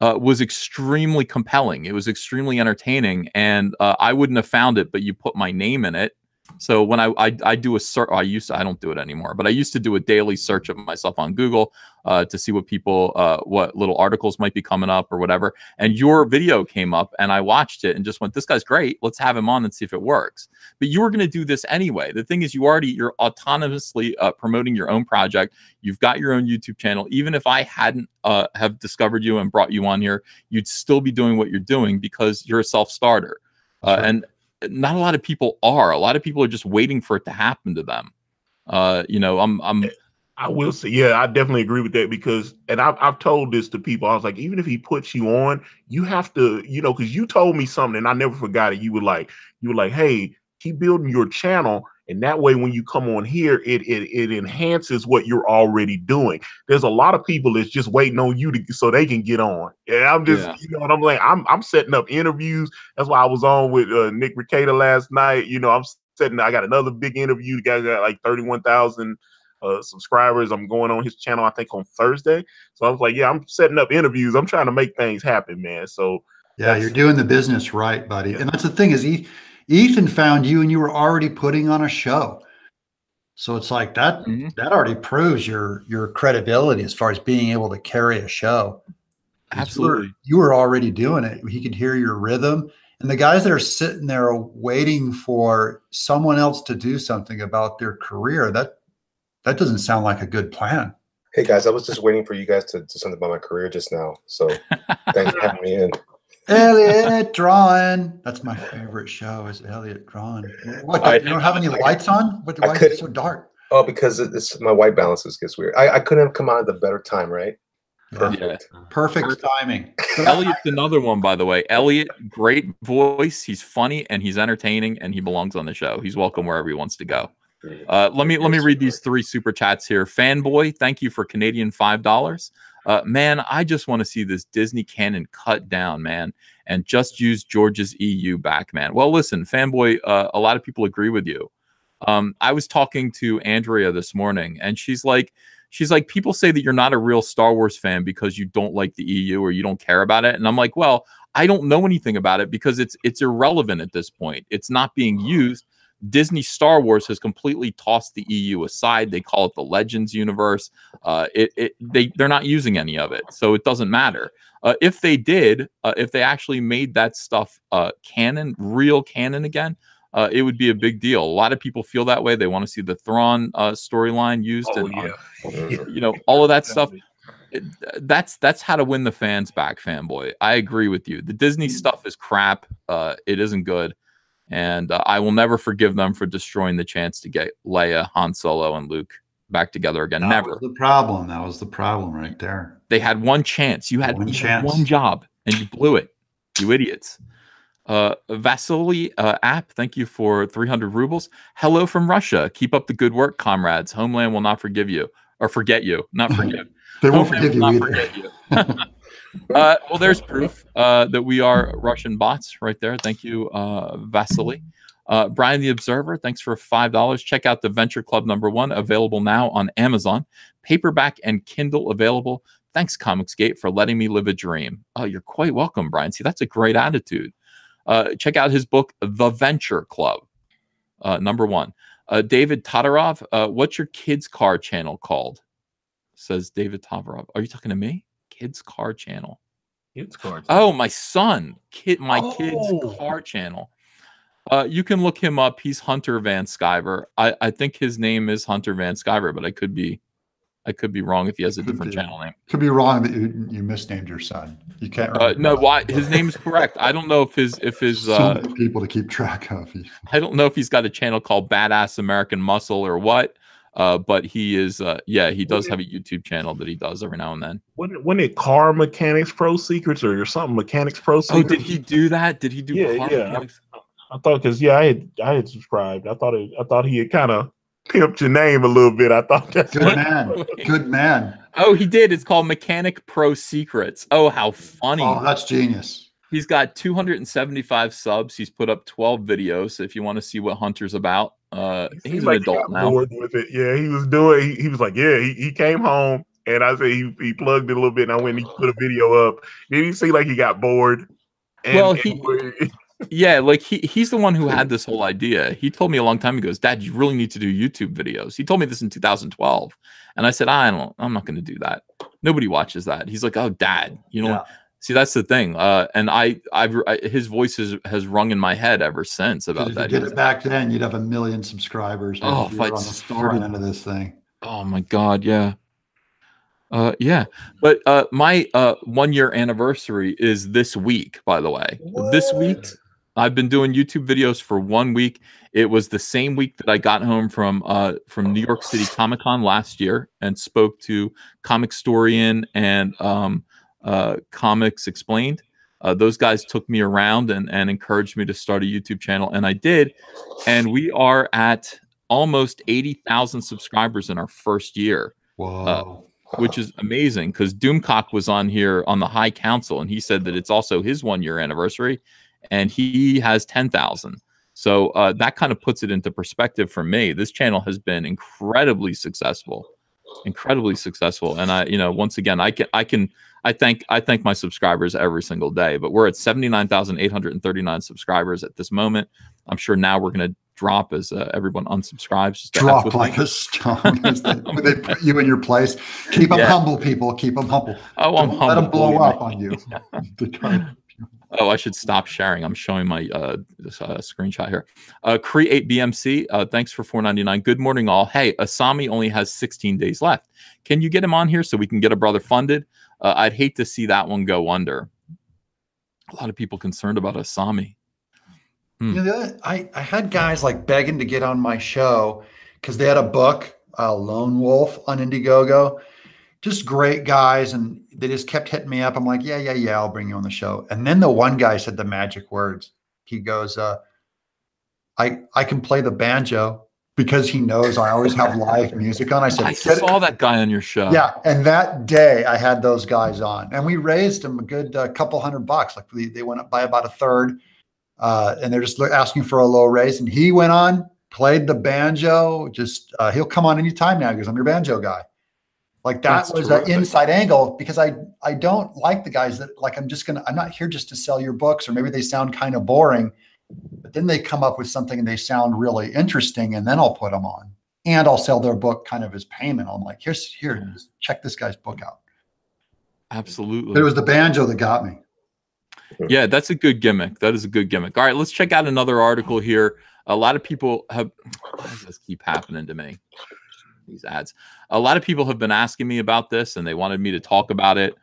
Was extremely compelling. It was extremely entertaining, and I wouldn't have found it, but you put my name in it. So when I do a search, I don't do it anymore, but I used to do a daily search of myself on Google to see what little articles might be coming up or whatever. And your video came up, and I watched it and just went, "This guy's great. Let's have him on and see if it works." But you were going to do this anyway. The thing is, you're autonomously promoting your own project. You've got your own YouTube channel. Even if I hadn't have discovered you and brought you on here, you'd still be doing what you're doing because you're a self-starter. And not a lot of people are. A lot of people are just waiting for it to happen to them. I will say, yeah, I definitely agree with that because, and I've told this to people. I was like, even if he puts you on, you have to, because you told me something, and I never forgot it. You were like, hey, keep building your channel, and that way, when you come on here, it enhances what you're already doing. There's a lot of people that's just waiting on you so they can get on. Yeah, I'm just, you know what I'm like. I'm setting up interviews. That's why I was on with Nick Ricada last night. I got another big interview. The guy got like 31,000 subscribers. I'm going on his channel, I think, on Thursday. So I was like, yeah, I'm setting up interviews. I'm trying to make things happen, man. So yeah, you're doing the business right, buddy. And that's the thing is, Ethan found you, and you were already putting on a show. So it's like that. That already proves your credibility as far as being able to carry a show. Absolutely, you were already doing it. He could hear your rhythm. And the guys that are sitting there waiting for someone else to do something about their career, that doesn't sound like a good plan. Hey guys, I was just waiting for you guys to do something about my career just now. So thanks for having me in. Elliot Drawing. That's my favorite show is Elliot Drawing. What, you don't have any lights on? Why is it so dark? Oh, because it's my white balances gets weird. I couldn't have come on at a better time, right? Perfect. Yeah. Perfect timing. Elliot's another one, by the way. Elliot, great voice. He's funny and he's entertaining, and he belongs on the show. He's welcome wherever he wants to go. Let me read these 3 super chats here. Fanboy, thank you for Canadian $5. Man, I just want to see this Disney canon cut down, man, and just use George's EU back, man. Well, listen, Fanboy, a lot of people agree with you. I was talking to Andrea this morning, and she's like, people say that you're not a real Star Wars fan because you don't like the EU or you don't care about it. And I'm like, well, I don't know anything about it because it's irrelevant at this point. It's not being used. Disney Star Wars has completely tossed the EU aside. They call it the Legends universe. They're not using any of it, so it doesn't matter. If they did, if they actually made that stuff canon, real canon again, it would be a big deal. A lot of people feel that way. They want to see the Thrawn storyline used, all of that stuff. That's how to win the fans back, Fanboy. I agree with you. The Disney stuff is crap. It isn't good. And I will never forgive them for destroying the chance to get Leia, Han Solo, and Luke back together again. Never. That was the problem right there. They had one chance. You had one job, and you blew it. You idiots. Vasily app, thank you for 300 rubles. Hello from Russia. Keep up the good work, comrades. Homeland will not forgive you. Or forget you. Not forgive. They won't forgive you either. Well, there's proof that we are Russian bots right there. Thank you, Vasily. Brian the Observer, thanks for $5. Check out the Venture Club #1, available now on Amazon. Paperback and Kindle available. Thanks, Comicsgate, for letting me live a dream. Oh, you're quite welcome, Brian. See, that's a great attitude. Check out his book, The Venture Club, #1. David Todorov, what's your kids' car channel called? Says David Todorov. Are you talking to me? Kids car channel. Kids car channel. Oh, my son. Kids car channel. You can look him up. He's Hunter Van Sciver. I think his name is Hunter Van Sciver, but I could be wrong if he has a different channel name. Could be wrong that you misnamed your son. You can't remember. No, why his name is correct. I don't know if his so many people to keep track of. I don't know if he's got a channel called Badass American Muscle or what. But he is he does have a YouTube channel that he does every now and then. When it Car Mechanics Pro Secrets or something Mechanics Pro Secrets? Oh, did he do that? Did he do Car Mechanics? I thought because I had subscribed. I thought he had kind of pimped your name a little bit. I thought that's good man. Good man. Oh, he did. It's called Mechanic Pro Secrets. Oh, how funny. Oh, that's genius. He's got 275 subs. He's put up 12 videos. So if you want to see what Hunter's about, he's an adult now. With it. Yeah, he was doing. He was like, yeah, he came home and I said he plugged it a little bit. And I went and he put a video up. Then he seemed like he got bored. Yeah, like he's the one who had this whole idea. He told me a long time ago, Dad, you really need to do YouTube videos. He told me this in 2012. And I said, I'm not going to do that. Nobody watches that. He's like, oh, Dad, you know, see, that's the thing. And his voice has rung in my head ever since about that. If you did it back then, you'd have 1 million subscribers. Oh, if I started into this thing. Oh my God. Yeah. Yeah. But my 1 year anniversary is this week, by the way. What? This week, I've been doing YouTube videos for 1 week. It was the same week that I got home from New York City Comic-Con last year and spoke to Comicstorian and Comics Explained. Those guys took me around and encouraged me to start a YouTube channel, and I did. And we are at almost 80,000 subscribers in our first year. Whoa. Which is amazing because Doomcock was on here on the High Council, and he said that it's also his 1 year anniversary, and he has 10,000. So that kind of puts it into perspective for me. This channel has been incredibly successful, and once again, I thank my subscribers every single day. But we're at 79,839 subscribers at this moment. I'm sure now we're going to drop as everyone unsubscribes. Just drop like a stone. They put you in your place. Keep them humble, people. Keep them humble. Oh, I'm humble. Let them blow up on you. Oh, I should stop sharing. I'm showing my screenshot here. Create BMC. Thanks for $4.99. Good morning, all. Hey, Asami only has 16 days left. Can you get him on here so we can get a brother funded? I'd hate to see that one go under. A lot of people concerned about Asami. You know, I had guys like begging to get on my show because they had a book, Lone Wolf, on Indiegogo. Just great guys, and they just kept hitting me up. I'm like, yeah, I'll bring you on the show. And then the one guy said the magic words. He goes, I can play the banjo, because he knows I always have live music on. I said, I saw that guy on your show. Yeah, and that day I had those guys on, and we raised them a good couple $100. Like they went up by about a third, and they're just asking for a low raise. And he went on, played the banjo. Just he'll come on anytime now because I'm your banjo guy. Like that was an inside angle, because I don't like the guys that like, I'm not here just to sell your books, or maybe they sound kind of boring, but then they come up with something and they sound really interesting, and then I'll put them on and I'll sell their book kind of as payment. I'm like, here, check this guy's book out. Absolutely. But it was the banjo that got me. Yeah, that's a good gimmick. That is a good gimmick. All right, let's check out another article here. A lot of people have, why does this keep happening to me? These ads. A lot of people have been asking me about this, and they wanted me to talk about it.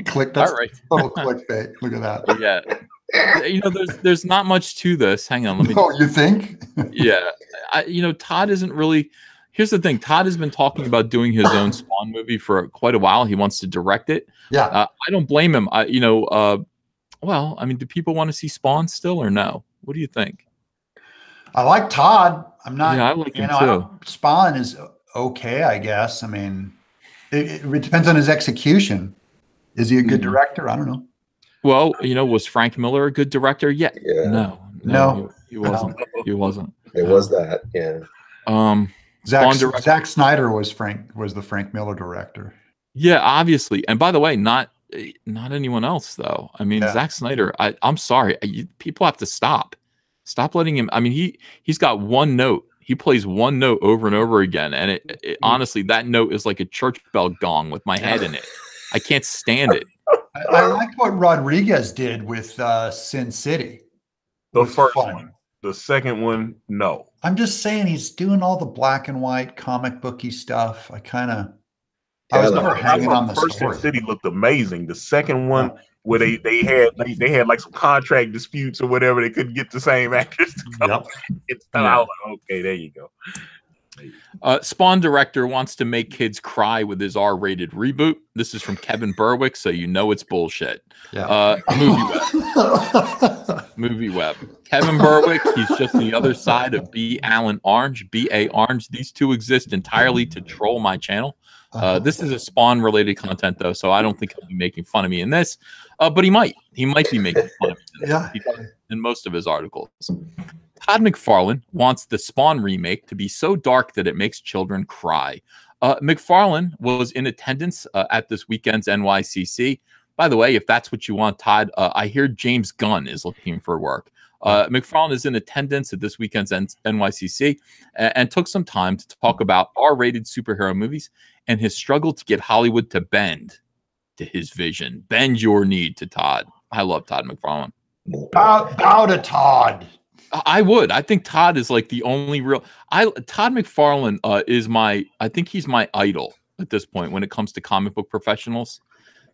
Click. That's all right. Total clickbait. Look at that. Yeah. You know, there's not much to this. Hang on. Let me. Oh, you think? Yeah. Todd isn't really. Here's the thing. Todd has been talking about doing his own Spawn movie for quite a while. He wants to direct it. Yeah. I don't blame him. Well, I mean, do people want to see Spawn still or no? What do you think? I like Todd. I'm not. Yeah, I like him too. Spawn is okay, I guess. I mean, it depends on his execution. Is he a good director? I don't know. Well, was Frank Miller a good director? Yeah. No, he wasn't. No. He wasn't. It was that. Yeah. Zack Snyder was the Frank Miller director. Yeah, obviously. And by the way, not anyone else though. I mean, Zack Snyder. I'm sorry. People have to stop. Stop letting him. I mean, he's got one note. He plays one note over and over again, and it honestly, that note is like a church bell gong with my head in it. I can't stand it. I like what Rodriguez did with Sin City. The was first fun. one. The second one, no. I'm just saying he's doing all the black and white comic booky stuff. I Yeah, was I like never that. hanging on the First Sin story. City looked amazing. The second one, Yeah. where they had like some contract disputes or whatever, they couldn't get the same actors to come. Yep. I was like, okay, there you go. Spawn director wants to make kids cry with his R-rated reboot. This is from Kevin Berwick, so you know it's bullshit. Yeah. Movie Web. Kevin Berwick, he's just the other side of B. Allen Orange, B.A. Orange. These two exist entirely to troll my channel. This is a Spawn-related content, though, so I don't think he'll be making fun of me in this. But he might. He might be making fun of me in most of his articles. Todd McFarlane wants the Spawn remake to be so dark that it makes children cry. McFarlane was in attendance at this weekend's NYCC. By the way, if that's what you want, Todd, I hear James Gunn is looking for work. McFarlane is in attendance at this weekend's NYCC and took some time to talk about R-rated superhero movies and his struggle to get Hollywood to bend to his vision. Bend your knee to Todd. I love Todd McFarlane. Bow to Todd. I would. I think Todd is like the only real. Todd McFarlane is I think he's my idol at this point when it comes to comic book professionals.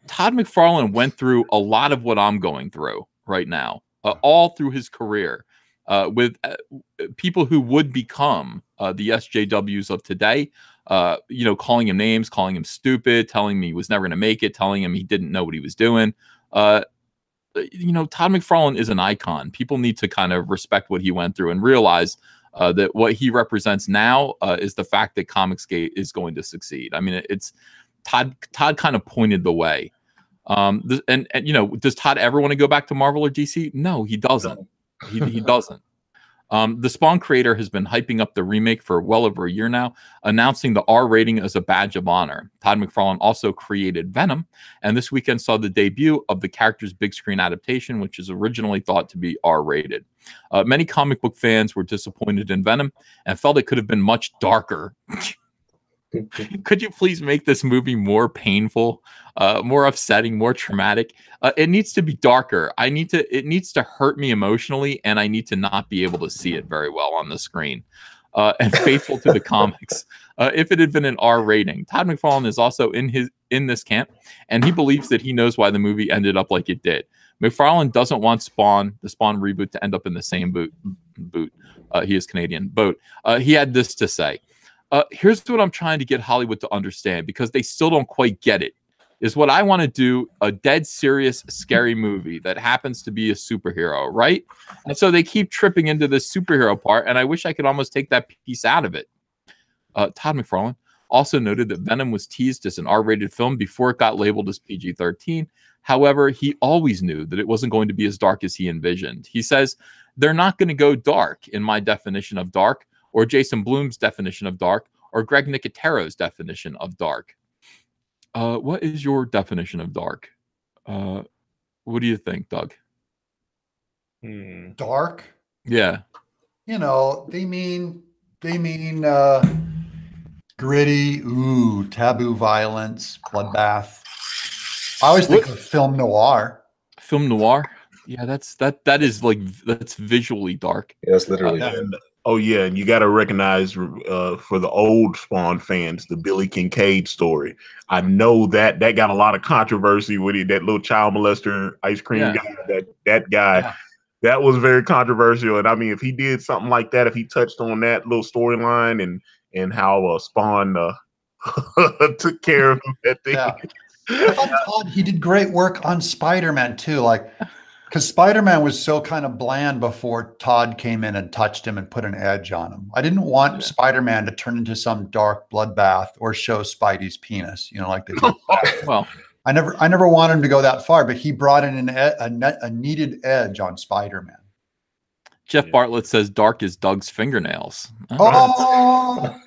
Todd McFarlane went through a lot of what I'm going through right now, all through his career, with people who would become the SJWs of today. Calling him names, calling him stupid, telling me he was never going to make it, telling him he didn't know what he was doing. Todd McFarlane is an icon. People need to kind of respect what he went through and realize that what he represents now is the fact that Comicsgate is going to succeed. I mean, it's Todd kind of pointed the way. Does Todd ever want to go back to Marvel or DC? No, he doesn't. He doesn't. The Spawn creator has been hyping up the remake for well over a year now, announcing the R rating as a badge of honor. Todd McFarlane also created Venom, and this weekend saw the debut of the character's big screen adaptation, which is originally thought to be R rated. Many comic book fans were disappointed in Venom and felt it could have been much darker. Could you please make this movie more painful, more upsetting, more traumatic? It needs to be darker. It needs to hurt me emotionally, and I need to not be able to see it very well on the screen. And faithful to the comics. If it had been an R rating, Todd McFarlane is also in this camp, and he believes that he knows why the movie ended up like it did. McFarlane doesn't want the Spawn reboot to end up in the same boat. He is Canadian. Boat. He had this to say. Here's what I'm trying to get Hollywood to understand, because they still don't quite get it, is what I want to do, a dead serious, scary movie that happens to be a superhero, right? And so they keep tripping into this superhero part, and I wish I could almost take that piece out of it. Todd McFarlane also noted that Venom was teased as an R-rated film before it got labeled as PG-13. However, he always knew that it wasn't going to be as dark as he envisioned. He says, they're not going to go dark in my definition of dark, or Jason Blum's definition of dark, or Greg Nicotero's definition of dark. What is your definition of dark? What do you think, Doug? Dark? Yeah. They mean gritty, taboo violence, bloodbath. I always think of film noir. Film noir? Yeah, that's visually dark. Yeah, that's literally. And you got to recognize for the old Spawn fans, the Billy Kincaid story. I know that got a lot of controversy with it. That little child molester ice cream guy, that guy, that was very controversial. And I mean, if he did something like that, if he touched on that little storyline and how Spawn took care of that thing. Yeah. I thought Todd, he did great work on Spider-Man too. Because Spider-Man was so kind of bland before Todd came in and touched him and put an edge on him. I didn't want Spider-Man to turn into some dark bloodbath or show Spidey's penis, like they did. Well, I never wanted him to go that far, but he brought in a needed edge on Spider-Man. Jeff Bartlett says dark is Doug's fingernails. Oh,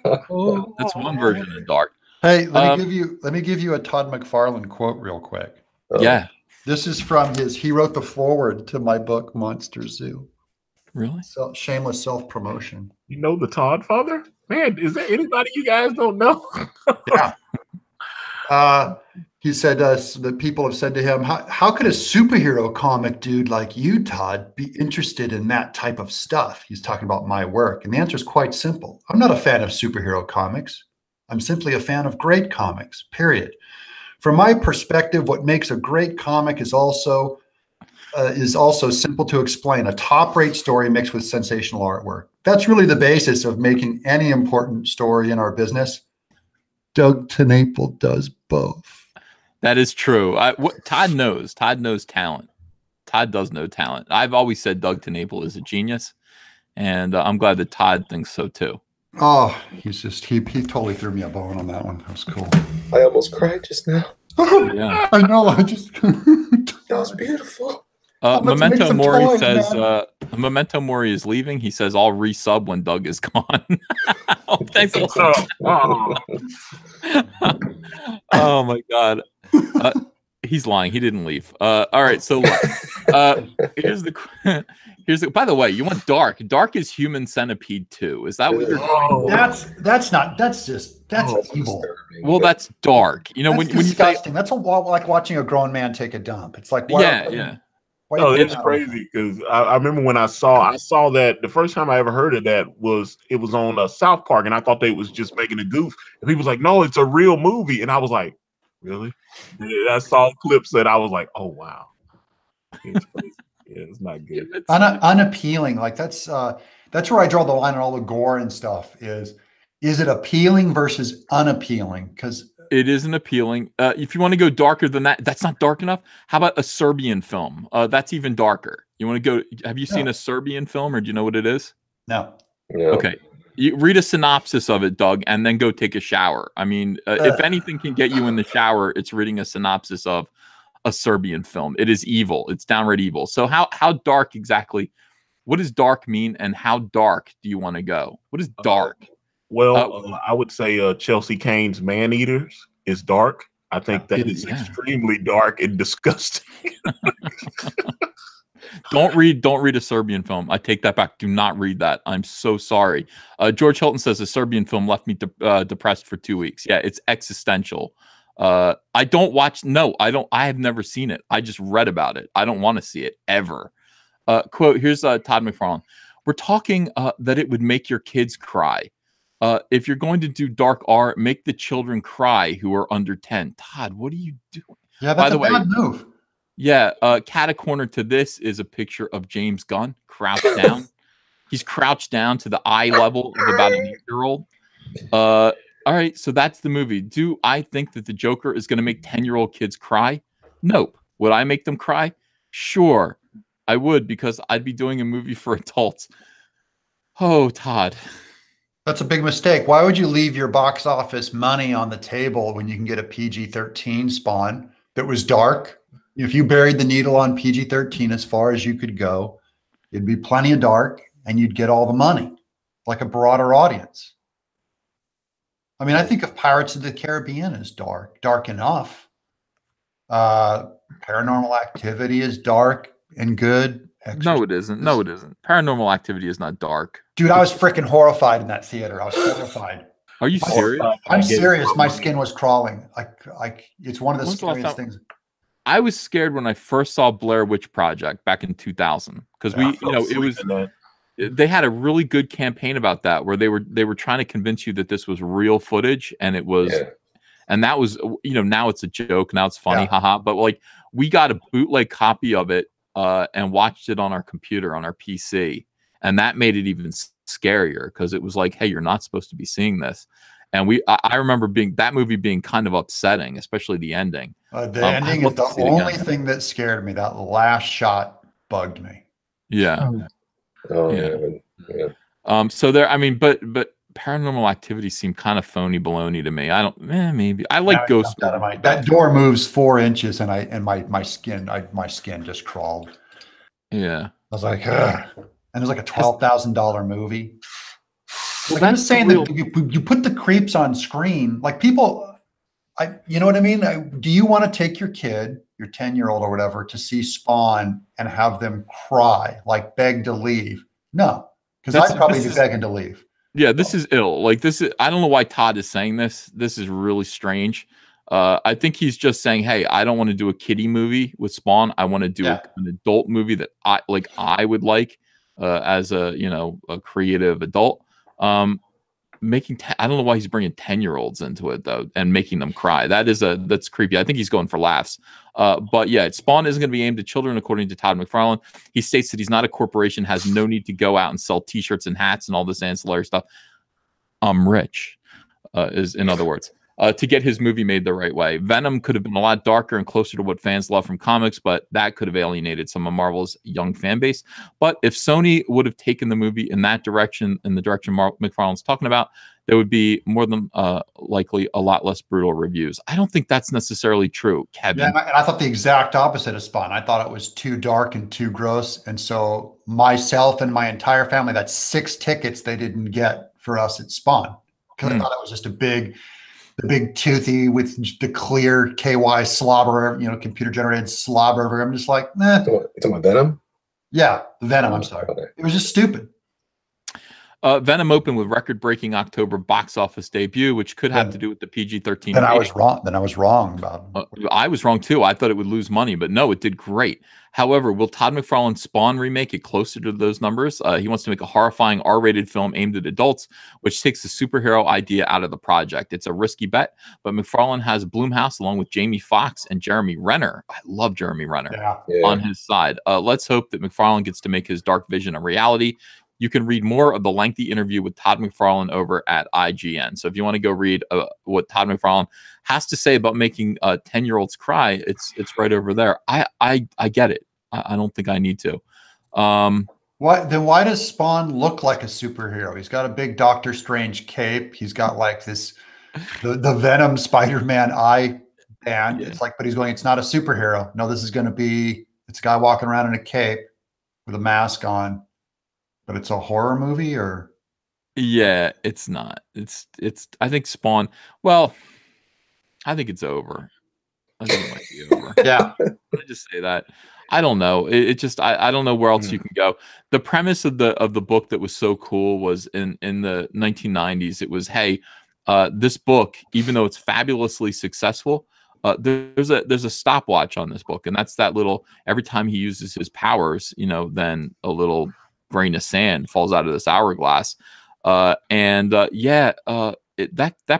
that's one version of dark. Hey, let me give you a Todd McFarlane quote real quick. Yeah. This is from he wrote the foreword to my book, Monster Zoo. Really? So shameless self-promotion. You know the Todd father? Man, is there anybody you guys don't know? Yeah. he said that people have said to him, how could a superhero comic dude like you, Todd, be interested in that type of stuff? He's talking about my work. And the answer is quite simple. I'm not a fan of superhero comics. I'm simply a fan of great comics, period. From my perspective, what makes a great comic is also simple to explain. A top-rate story mixed with sensational artwork. That's really the basis of making any important story in our business. Doug TenNapel does both. That is true. Todd knows. Todd knows talent. Todd does know talent. I've always said Doug TenNapel is a genius, and I'm glad that Todd thinks so too. Oh, he totally threw me a bone on that one. That was cool. I almost cried just now. Yeah. I know. That was beautiful. Memento Mori says Memento Mori is leaving. He says I'll resub when Doug is gone. Oh, thanks. Oh my God. He's lying. He didn't leave. All right. So here's the. By the way, you want Dark? Dark is Human Centipede 2. Is that what you're? That's evil. Well, that's dark. You know, that's when disgusting. That's like watching a grown man take a dump. It's like yeah. No, it's crazy because I remember when I saw that the first time I ever heard of that was on South Park, and I thought they was just making a goof. And people was like, "No, it's a real movie," and I was like, "Really?" And I saw clips that I was like, "Oh wow, it's crazy." Yeah, it's not good. Unappealing. Like that's where I draw the line on all the gore and stuff. Is it appealing versus unappealing? Because it isn't appealing. If you want to go darker than that, that's not dark enough. How about a Serbian film? That's even darker. You want to go? Have you seen a Serbian film, or do you know what it is? No. Okay. You read a synopsis of it, Doug, and then go take a shower. I mean, if anything can get you in the shower, it's reading a synopsis of a Serbian film. It is evil. It's downright evil. So how dark exactly? What does dark mean, and how dark do you want to go? What is dark? I would say Chelsea Kane's Man Eaters is dark. I think that is extremely dark and disgusting. Don't read a Serbian film. I take that back. Do not read that. I'm so sorry. George Hilton says a Serbian film left me depressed for 2 weeks. Yeah, it's existential. I don't watch. No, I don't. I have never seen it. I just read about it. I don't want to see it ever. Quote, here's Todd McFarlane. We're talking that it would make your kids cry. If you're going to do dark art, make the children cry who are under 10. Todd, what are you doing? Yeah, that's a bad move. Yeah, cat corner to this is a picture of James Gunn crouched down. He's crouched down to the eye level of about an 8-year-old. All right, so that's the movie. Do I think that the Joker is going to make 10-year-old kids cry? Nope. Would I make them cry? Sure, I would, because I'd be doing a movie for adults. Oh, Todd. That's a big mistake. Why would you leave your box office money on the table when you can get a PG-13 Spawn that was dark? If you buried the needle on PG-13 as far as you could go, it'd be plenty of dark and you'd get all the money, like a broader audience. I mean, I think of Pirates of the Caribbean as dark enough. Paranormal Activity is dark and good. No, it isn't. No, it isn't. Paranormal Activity is not dark. Dude, I was freaking horrified in that theater. I was horrified. Are you serious? I'm serious. My skin was crawling. Like it's one of the scariest things. I was scared when I first saw Blair Witch Project back in 2000 because they had a really good campaign about that where they were trying to convince you that this was real footage, and it was, and that was, now it's a joke, now it's funny, haha. But like we got a bootleg copy of it and watched it on our computer on our PC, and that made it even scarier because it was like, hey, you're not supposed to be seeing this. And I remember that movie being kind of upsetting, especially the ending. The ending is the only thing that scared me. That last shot bugged me. Yeah. Oh yeah. So there, I mean, but Paranormal Activity seemed kind of phony baloney to me. I don't, maybe I like Ghost. That door moves 4 inches, and my skin just crawled. Yeah. I was like, ugh. And it was like a $12,000 movie. Well, like I'm just saying that you put the creeps on screen, like people, you know what I mean? Do you want to take your kid, your 10-year-old or whatever, to see Spawn and have them cry, like beg to leave? No, because I'd probably be begging to leave. Yeah, this is ill. Like this is, I don't know why Todd is saying this. This is really strange. I think he's just saying, hey, I don't want to do a kiddie movie with Spawn. I want to do an adult movie that I would like as a a creative adult. I don't know why he's bringing 10-year-olds into it though and making them cry. That's creepy. I think he's going for laughs. But yeah, Spawn isn't going to be aimed at children, according to Todd McFarlane. He states that he's not a corporation, has no need to go out and sell T-shirts and hats and all this ancillary stuff. I'm rich, is in other words. To get his movie made the right way. Venom could have been a lot darker and closer to what fans love from comics, but that could have alienated some of Marvel's young fan base. But if Sony would have taken the movie in that direction, in the direction McFarlane's talking about, there would be more than likely a lot less brutal reviews. I don't think that's necessarily true, Kevin. Yeah, and I thought the exact opposite of Spawn. I thought it was too dark and too gross. And so myself and my entire family, that's 6 tickets they didn't get for us at Spawn. Because I thought it was just the big toothy with the clear KY slobber, computer generated slobber. I'm just like, nah. You talking about Venom? Yeah, Venom. I'm sorry. Okay. It was just stupid. Venom opened with record-breaking October box office debut, which could have to do with the PG-13. Then I was wrong. Then I was wrong about it. I was wrong too. I thought it would lose money, but no, it did great. However, will Todd McFarlane's Spawn remake get closer to those numbers? He wants to make a horrifying R-rated film aimed at adults, which takes the superhero idea out of the project. It's a risky bet, but McFarlane has Blumhouse along with Jamie Foxx and Jeremy Renner. I love Jeremy Renner on his side. Let's hope that McFarlane gets to make his dark vision a reality. You can read more of the lengthy interview with Todd McFarlane over at IGN. So if you want to go read what Todd McFarlane has to say about making 10-year-olds cry, it's right over there. I get it. I don't think I need to. Why does Spawn look like a superhero? He's got a big Doctor Strange cape. He's got like the Venom Spider-Man eye band. Yeah. It's like, but he's going, it's not a superhero. No, this is going to be, it's a guy walking around in a cape with a mask on. But it's a horror movie, or? Yeah, it's not. It's. I think Spawn. Well, I think it's over. I think it might be over. Yeah. I just say that. I don't know. It just. I don't know where else you can go. The premise of the book that was so cool was in the 1990s. It was, hey, this book, even though it's fabulously successful, there's a stopwatch on this book, and that's that little. Every time he uses his powers, then a little grain of sand falls out of this hourglass, that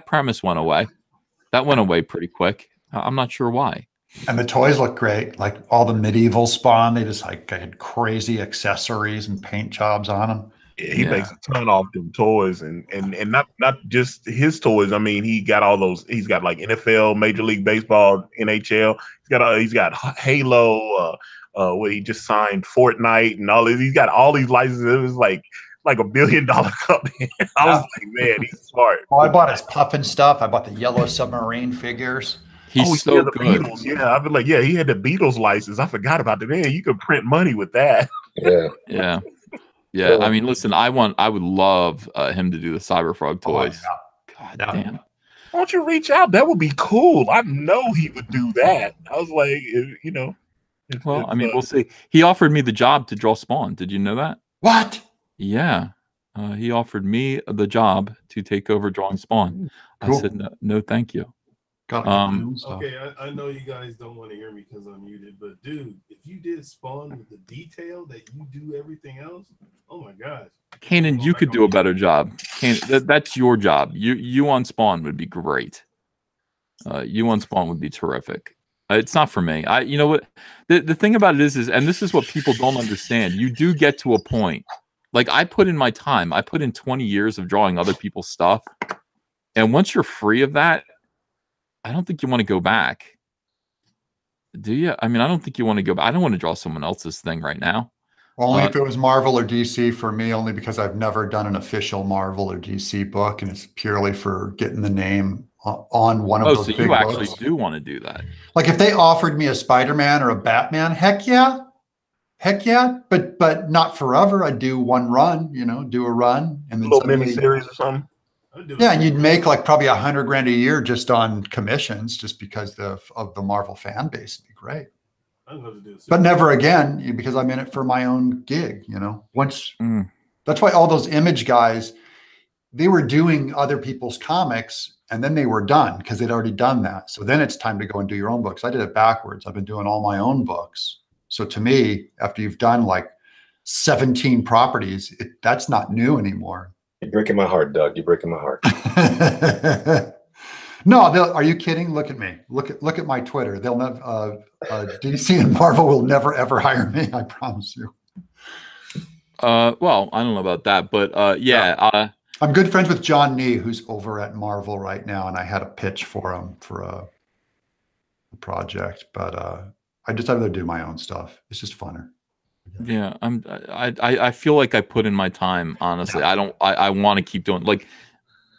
premise went away. That went away pretty quick. I'm not sure why. And the toys look great, like all the medieval Spawn. They just had crazy accessories and paint jobs on them. Yeah, he makes a ton off them toys, and not just his toys. I mean, he got all those. He's got like NFL, Major League Baseball, NHL. He's got Halo. Where he just signed Fortnite and all this. He's got all these licenses. It was like $1 billion company. I was like, man, he's smart. Oh, I bought his Puffin stuff. I bought the Yellow Submarine figures. He's so good. Beatles. Yeah, I've been like, yeah, he had the Beatles license. I forgot about that. Man, you could print money with that. Yeah. I mean, listen, I would love him to do the Cyberfrog toys. God damn. Why don't you reach out? That would be cool. I know he would do that. I was like, Well, I mean, we'll see. He offered me the job to draw Spawn. Did you know that? What? Yeah. He offered me the job to take over drawing Spawn. Cool. I said, no, thank you. Okay, I know you guys don't want to hear me because I'm muted, but dude, if you did Spawn with the detail that you do everything else, oh my gosh. Kanan, you could do a better job. That's your job. You on Spawn would be great. You on Spawn would be terrific. It's not for me. You know what? The thing about it is, and this is what people don't understand. You do get to a point. Like I put in my time. I put in 20 years of drawing other people's stuff. And once you're free of that, I don't think you want to go back. Do you? I mean, I don't think you want to go back. I don't want to draw someone else's thing right now. Only if it was Marvel or DC for me, only because I've never done an official Marvel or DC book, and it's purely for getting the name on one of those big books. So you actually do want to do that. Like if they offered me a Spider-Man or a Batman, heck yeah. But not forever. I'd do one run, do a run and then a little mini series or something. Yeah, and you'd make like probably $100,000 a year just on commissions, just because of the Marvel fan base. It'd be great. But never again, because I'm in it for my own gig. That's why all those Image guys, they were doing other people's comics and then they were done because they'd already done that. So then it's time to go and do your own books. I did it backwards. I've been doing all my own books. So to me, after you've done like 17 properties, that's not new anymore. You're breaking my heart, Doug. You're breaking my heart. No, are you kidding? Look at me. Look at my Twitter. They'll never. DC and Marvel will never ever hire me. I promise you. Well, I don't know about that, but yeah. I'm good friends with John Nee, who's over at Marvel right now, and I had a pitch for him for a project, but I'd rather do my own stuff. It's just funner. Yeah, I feel like I put in my time, honestly. Yeah. I want to keep doing, like,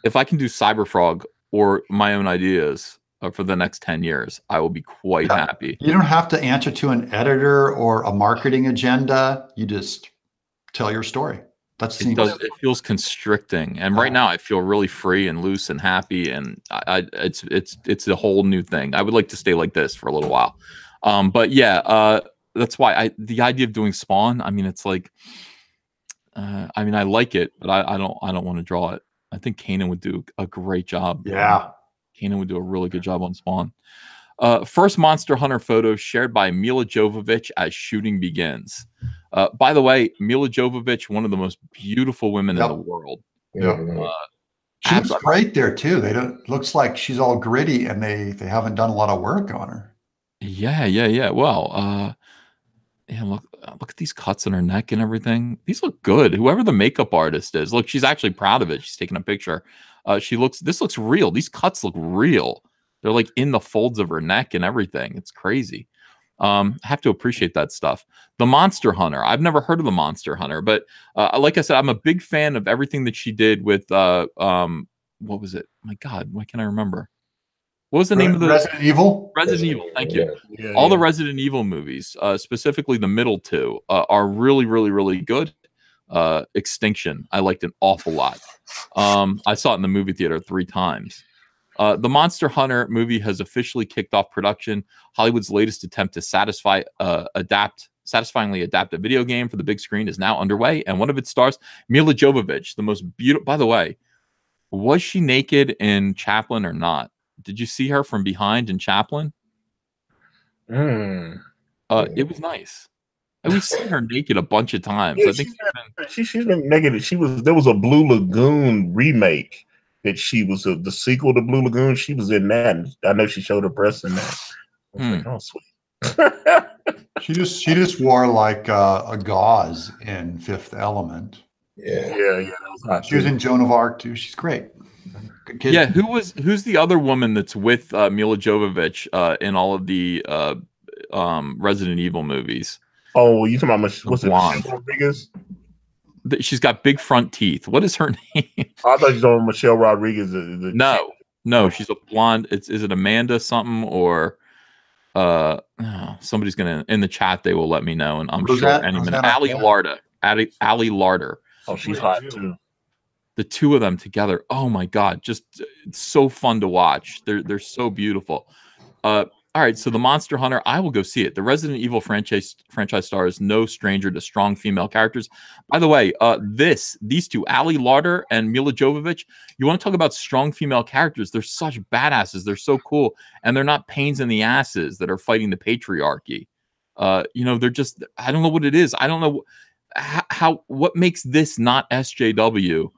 if I can do Cyberfrog or my own ideas for the next 10 years, I will be quite happy. You don't have to answer to an editor or a marketing agenda. You just tell your story. It feels constricting, and right now I feel really free and loose and happy, and it's a whole new thing. I would like to stay like this for a little while, but yeah, that's why the idea of doing Spawn. I mean, it's like, I mean, I like it, but I don't want to draw it. I think Kanan would do a great job. Yeah, Kanan would do a really good job on Spawn. First Monster Hunter photo shared by Milla Jovavich as shooting begins. By the way, Milla Jovavich, one of the most beautiful women in the world. Yeah, she looks great there too. Looks like she's all gritty, and they haven't done a lot of work on her. Yeah. Well, yeah, look at these cuts on her neck and everything. These look good. Whoever the makeup artist is, look, she's actually proud of it. She's taking a picture. This looks real. These cuts look real. They're like in the folds of her neck and everything. It's crazy. I have to appreciate that stuff. The Monster Hunter. I've never heard of the Monster Hunter, but like I said, I'm a big fan of everything that she did with what was it? My God, why can't I remember? What was the name of the Resident Evil? Resident Evil. Thank you. All the Resident Evil movies, specifically the middle two, are really, really, really good. Extinction, I liked an awful lot. I saw it in the movie theater 3 times. The Monster Hunter movie has officially kicked off production. Hollywood's latest attempt to satisfyingly adapt a video game for the big screen is now underway, and one of its stars, Milla Jovavich, the most beautiful. By the way, was she naked in Chaplin or not? Did you see her from behind in Chaplin? It was nice. We've seen her naked a bunch of times. Yeah, I think she's been naked. There was a Blue Lagoon remake that she was the sequel to Blue Lagoon. She was in that. And I know she showed her breasts in that. I was like, oh, sweet. She just wore like a gauze in Fifth Element. Yeah. That was hot. She was in Joan of Arc too. She's great. Good kid. Yeah, who's the other woman that's with Milla Jovavich in all of the Resident Evil movies? Oh, you talking about what's it? Blonde. Rodriguez? She's got big front teeth. What is her name? I thought you were talking Michelle Rodriguez. No, she's a blonde. Is it Amanda something or somebody's gonna in the chat? They will let me know, and I'm sure any minute. Ali Larder. Oh, she's hot too. The two of them together, oh my God, just it's so fun to watch. They're so beautiful. All right, so the Monster Hunter, I will go see it. The Resident Evil franchise star is no stranger to strong female characters. By the way, these two, Ali Larder and Milla Jovavich, you want to talk about strong female characters? They're such badasses. They're so cool, and they're not pains in the asses that are fighting the patriarchy. They're just, I don't know what it is. I don't know what makes this not SJW.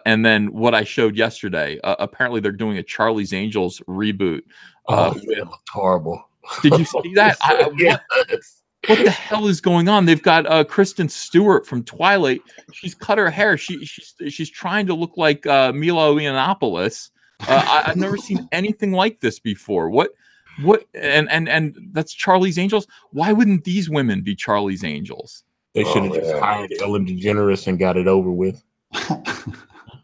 And then what I showed yesterday, apparently they're doing a Charlie's Angels reboot. It looked horrible. Did you see that? What the hell is going on? They've got Kristen Stewart from Twilight. She's cut her hair. She's trying to look like Milo Yiannopoulos. I've never seen anything like this before. What? And that's Charlie's Angels. Why wouldn't these women be Charlie's Angels? They should have just hired Ellen DeGeneres and got it over with.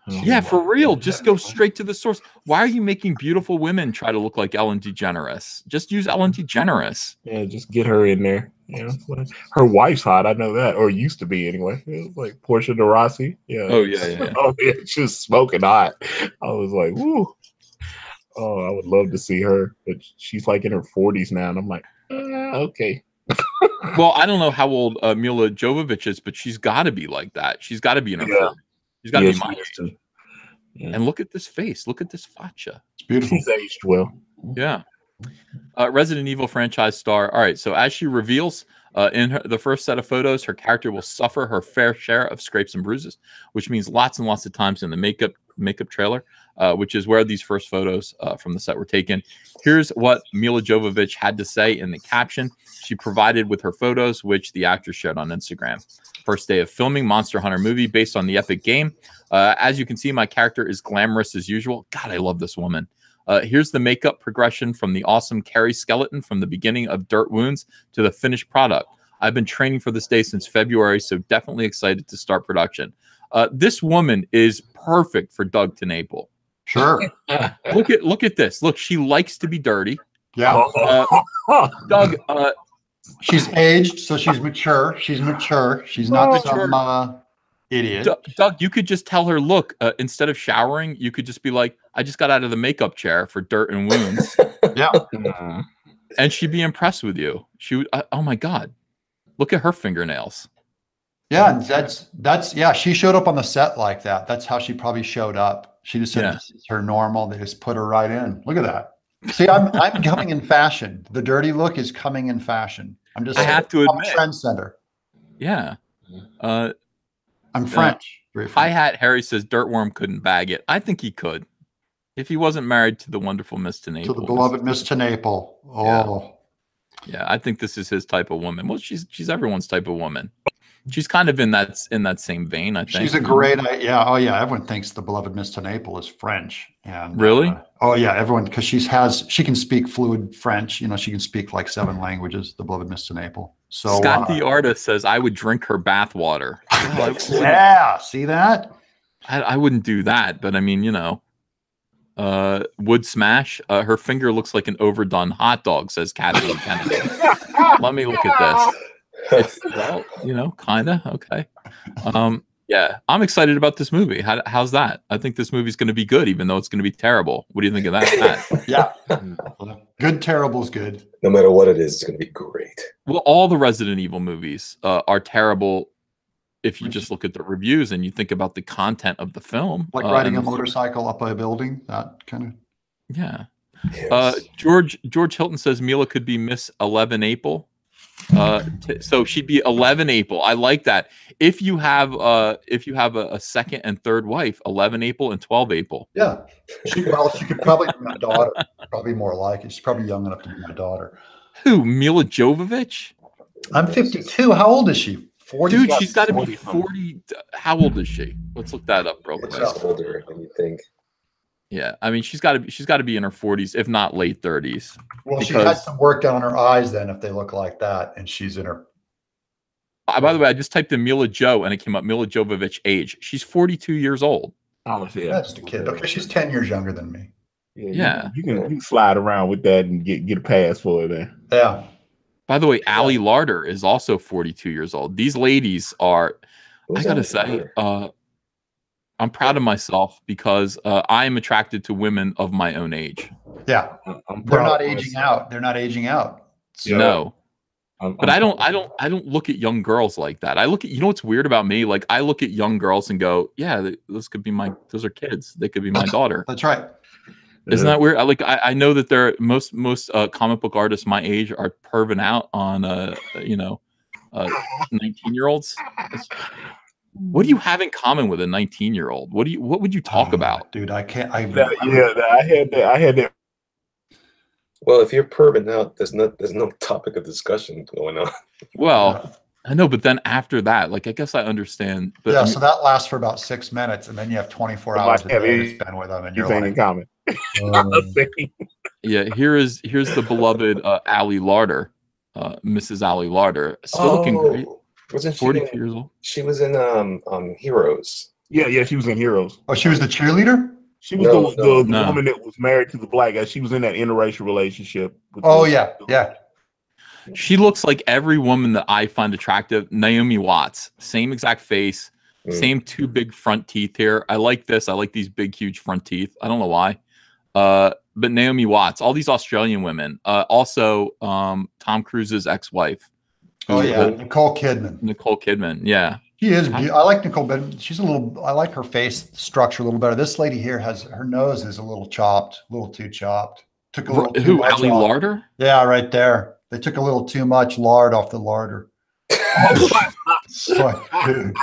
Yeah, for real. Just go straight to the source. Why are you making beautiful women try to look like Ellen DeGeneres? Just use Ellen DeGeneres. Yeah, just get her in there. Her wife's hot. I know that, or used to be anyway. It was like Portia de Rossi. Yeah. Oh yeah. Oh yeah, she was smoking hot. I was like, woo. Oh, I would love to see her, but she's like in her 40s now, and I'm like, okay. Well, I don't know how old Milla Jovavich is, but she's got to be like that. She's got to be in her 40s. She's got to be my age. And look at this face. Look at this facha. It's beautiful. She's aged well. Yeah. Resident Evil franchise star. All right. So as she reveals in the first set of photos, her character will suffer her fair share of scrapes and bruises, which means lots and lots of times in the makeup trailer, which is where these first photos from the set were taken. Here's what Milla Jovavich had to say in the caption she provided with her photos, which the actress shared on Instagram. First day of filming Monster Hunter movie based on the epic game. As you can see, my character is glamorous as usual. God, I love this woman. Here's the makeup progression from the awesome Carrie skeleton from the beginning of Dirt Wounds to the finished product. I've been training for this day since February, so definitely excited to start production. This woman is perfect for Doug TenNapel. Sure. Look at this. Look, she likes to be dirty. Yeah. Doug, she's aged, so she's mature. She's mature. She's not some idiot. Doug, you could just tell her, look, instead of showering, you could just be like, I just got out of the makeup chair for Dirt and Wounds. Yeah. And she'd be impressed with you. She would, oh my God, look at her fingernails. Yeah, that's yeah. She showed up on the set like that. That's how she probably showed up. She just said this is her normal. They just put her right in. Look at that. See, I'm coming in fashion. The dirty look is coming in fashion. I have to admit, I'm a trendsetter. Yeah. I'm French. Hi Hat Harry says Dirtworm couldn't bag it. I think he could. If he wasn't married to the wonderful Miss TenNapel. To the beloved Miss TenNapel. Oh. Yeah, I think this is his type of woman. Well, she's everyone's type of woman. She's kind of in that same vein, I think. She's a great, yeah. Oh yeah, everyone thinks the beloved Miss TenNapel is French. And really? Oh yeah, everyone, because she can speak fluid French. You know, she can speak like 7 languages. The beloved Miss TenNapel. So Scott the artist says I would drink her bath water. Yeah, see that? I wouldn't do that, but I mean, you know, would smash. Her finger looks like an overdone hot dog, says Kathleen Kennedy. Let me look at this. Well, you know, kind of okay. Yeah, I'm excited about this movie. How's that? I think this movie's going to be good, even though it's going to be terrible. What do you think of that? Yeah, good. Terrible is good. No matter what it is, it's going to be great. Well, all the Resident Evil movies are terrible if you just look at the reviews and you think about the content of the film. Like riding a motorcycle up a building, that kind of. Yeah. Yes. George Hilton says Milla could be Miss 11 April. So she'd be 11 April. I like that. If you have a second and third wife, 11 April and 12 April. Yeah. She could probably be my daughter. Probably more like it. She's probably young enough to be my daughter. Who? Milla Jovavich? I'm 52. How old is she? 40. Dude, she's got to be 40. How old is she? Let's look that up real quick. She's older than you think. Yeah, I mean she's got to be in her 40s, if not late 30s. Well, she had some work done on her eyes then, if they look like that, and she's in her. By the way, I just typed in Milla Jo, and it came up Milla Jovavich age. She's 42 years old. Oh, yeah. That's just a kid. Okay, she's 10 years younger than me. Yeah. You can slide around with that and get a pass for it there. Yeah. By the way, Allie Larder is also 42 years old. These ladies are, I gotta say, I'm proud of myself because I am attracted to women of my own age. Yeah, they're not aging out. They're not aging out. So, no, but I don't look at young girls like that. I look at, you know what's weird about me? Like I look at young girls and go, yeah, those are kids. They could be my daughter. That's right. Isn't that weird? I know that there most comic book artists my age are perving out on 19-year-olds. What do you have in common with a 19-year-old? What would you talk about? Dude, I can't. I had that. Well, if you're perving out, there's no topic of discussion going on. Well, I know, but then after that, like I guess I understand. But yeah, so that lasts for about 6 minutes, and then you have 24 hours a day to spend with them, and you're like, in common. Yeah, here's the beloved Allie Larder, Mrs. Allie Larder, still looking great. Wasn't she 42 years old? She was in Heroes. Yeah, she was in Heroes. Oh, she was the cheerleader? She was the woman that was married to the black guy. She was in that interracial relationship. Yeah. She looks like every woman that I find attractive. Naomi Watts, same exact face, same 2 big front teeth here. I like this. I like these big, huge front teeth. I don't know why. But Naomi Watts, all these Australian women. Also, Tom Cruise's ex-wife. Oh yeah, Nicole Kidman. Yeah. She is. I like Nicole Kidman. She's a little. I like her face structure a little better. This lady here has her nose is a little chopped, a little too chopped. Took a little too Who? much. Ali Larder? Yeah, right there. They took a little too much lard off the larder. So, dude.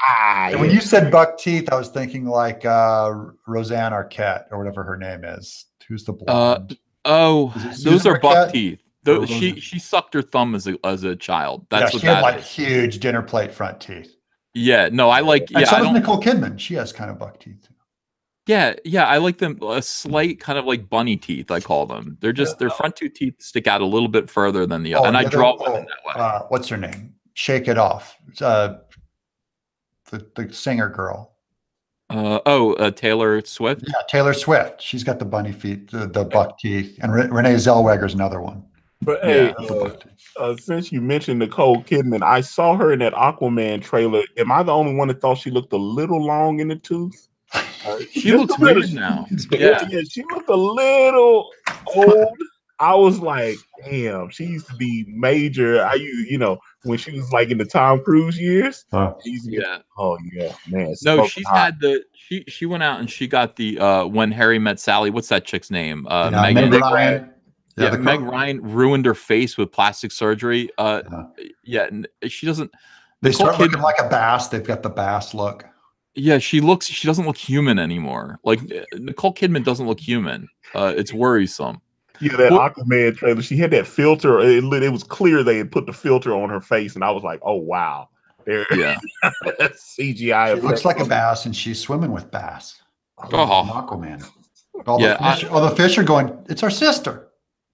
And when you said buck teeth, I was thinking like Roseanne Arquette or whatever her name is. Who's the blonde? Those are buck teeth. She sucked her thumb as a child. That's what she had like huge dinner plate front teeth. Yeah, no, I like. And so does Nicole Kidman. She has kind of buck teeth. Yeah, I like them a slight kind of like bunny teeth. I call them. They're just their front two teeth stick out a little bit further than the other. And I draw women that way. What's her name? Shake It Off. The singer girl. Taylor Swift. Yeah, Taylor Swift. She's got the bunny feet, the buck teeth, and Renee Zellweger's another one. But hey, since you mentioned Nicole Kidman, I saw her in that Aquaman trailer. Am I the only one that thought she looked a little long in the tooth? She looks weird now. Yeah, she looked a little old. I was like, damn, she used to be major. When she was like in the Tom Cruise years. Man. No, she's had she went out and she got the When Harry Met Sally. What's that chick's name? Meg Ryan. Yeah, Meg Ryan ruined her face with plastic surgery. She doesn't. They start looking like a bass. They've got the bass look. Yeah, she doesn't look human anymore. Like Nicole Kidman doesn't look human. It's worrisome. Yeah, that Aquaman trailer. She had that filter. It was clear they had put the filter on her face, and I was like, "Oh wow!" Yeah, CGI. She looks like a bass, and she's swimming with bass. Aquaman. The fish are going. It's our sister.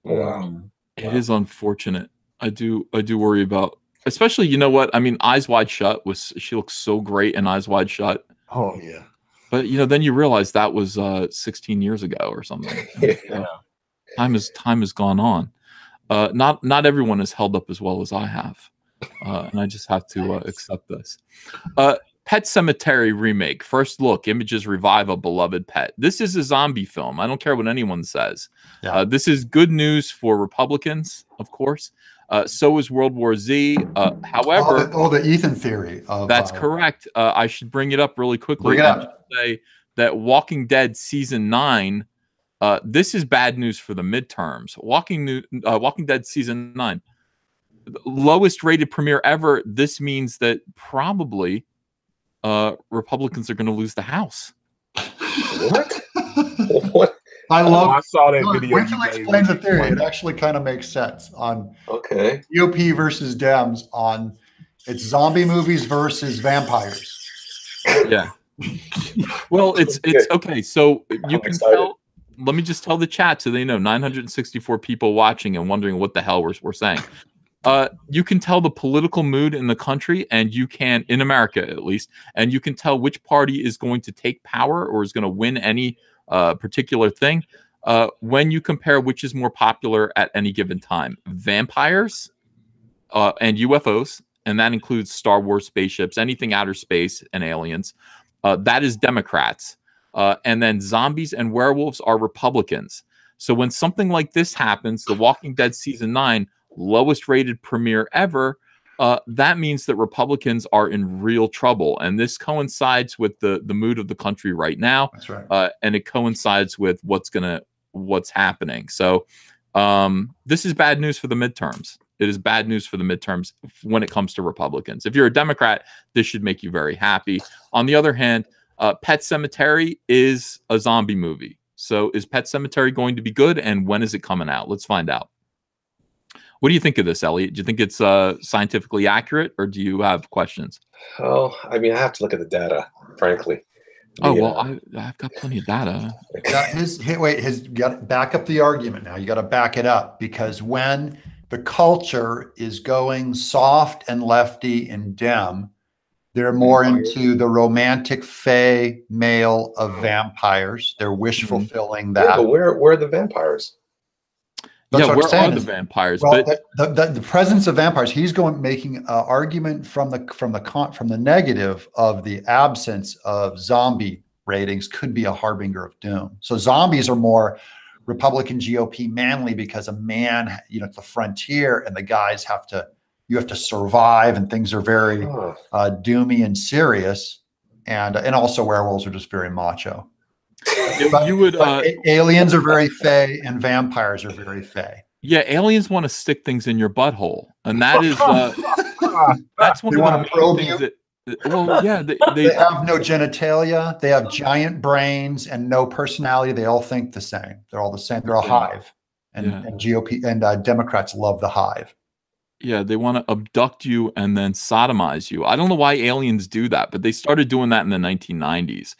Wow, it is unfortunate. I do worry about, especially. You know what? I mean, Eyes Wide Shut she looks so great in Eyes Wide Shut. Oh yeah. But then you realize that was 16 years ago or something. Yeah. Time has gone on. Not everyone is held up as well as I have, and I just have to accept this. Pet Sematary remake. First look, images revive a beloved pet. This is a zombie film. I don't care what anyone says. Yeah. This is good news for Republicans, of course. So is World War Z. However, the Ethan theory. That's correct. I should bring it up really quickly. And say that Walking Dead season 9. This is bad news for the midterms. Walking Dead season 9, lowest rated premiere ever. This means that probably Republicans are going to lose the House. What? What? I saw that video. Wait till I explain the theory. It actually kind of makes sense on GOP versus Dems on it's zombie movies versus vampires. Yeah. Well, it's okay. So you can tell. Let me just tell the chat so they know 964 people watching and wondering what the hell we're saying. You can tell the political mood in the country, and you can, in America at least, and you can tell which party is going to take power or is going to win any particular thing when you compare which is more popular at any given time. Vampires and UFOs, and that includes Star Wars spaceships, anything outer space and aliens. That is Democrats. And then zombies and werewolves are Republicans. So when something like this happens, The Walking Dead season 9, lowest rated premiere ever, that means that Republicans are in real trouble. And this coincides with the mood of the country right now. That's right. And it coincides with what's happening. So this is bad news for the midterms. It is bad news for the midterms when it comes to Republicans. If you're a Democrat, this should make you very happy. On the other hand, Pet Sematary is a zombie movie. So is Pet Sematary going to be good? And when is it coming out? Let's find out. What do you think of this, Elliot? Do you think it's scientifically accurate, or do you have questions? Oh, I mean, I have to look at the data, frankly. I've got plenty of data. You got to back up the argument now. You got to back it up, because when the culture is going soft and lefty and Dem, they're more into the romantic fae male of vampires. They're wish fulfilling that. Yeah, but where are the vampires? That's where are the vampires? Well, but the presence of vampires, he's making an argument from the negative of the absence of zombie ratings could be a harbinger of doom. So zombies are more Republican GOP manly because a man, it's the frontier, and the guys have to you have to survive, and things are very doomy and serious. And also werewolves are just very macho. But aliens are very fey, and vampires are very fey. Yeah, aliens want to stick things in your butthole, and that is that's one of the main things that. Well, yeah, they have no genitalia. They have giant brains and no personality. They all think the same. They're all the same. They're a hive, and GOP and Democrats love the hive. Yeah, they want to abduct you and then sodomize you. I don't know why aliens do that, but they started doing that in the 1990s.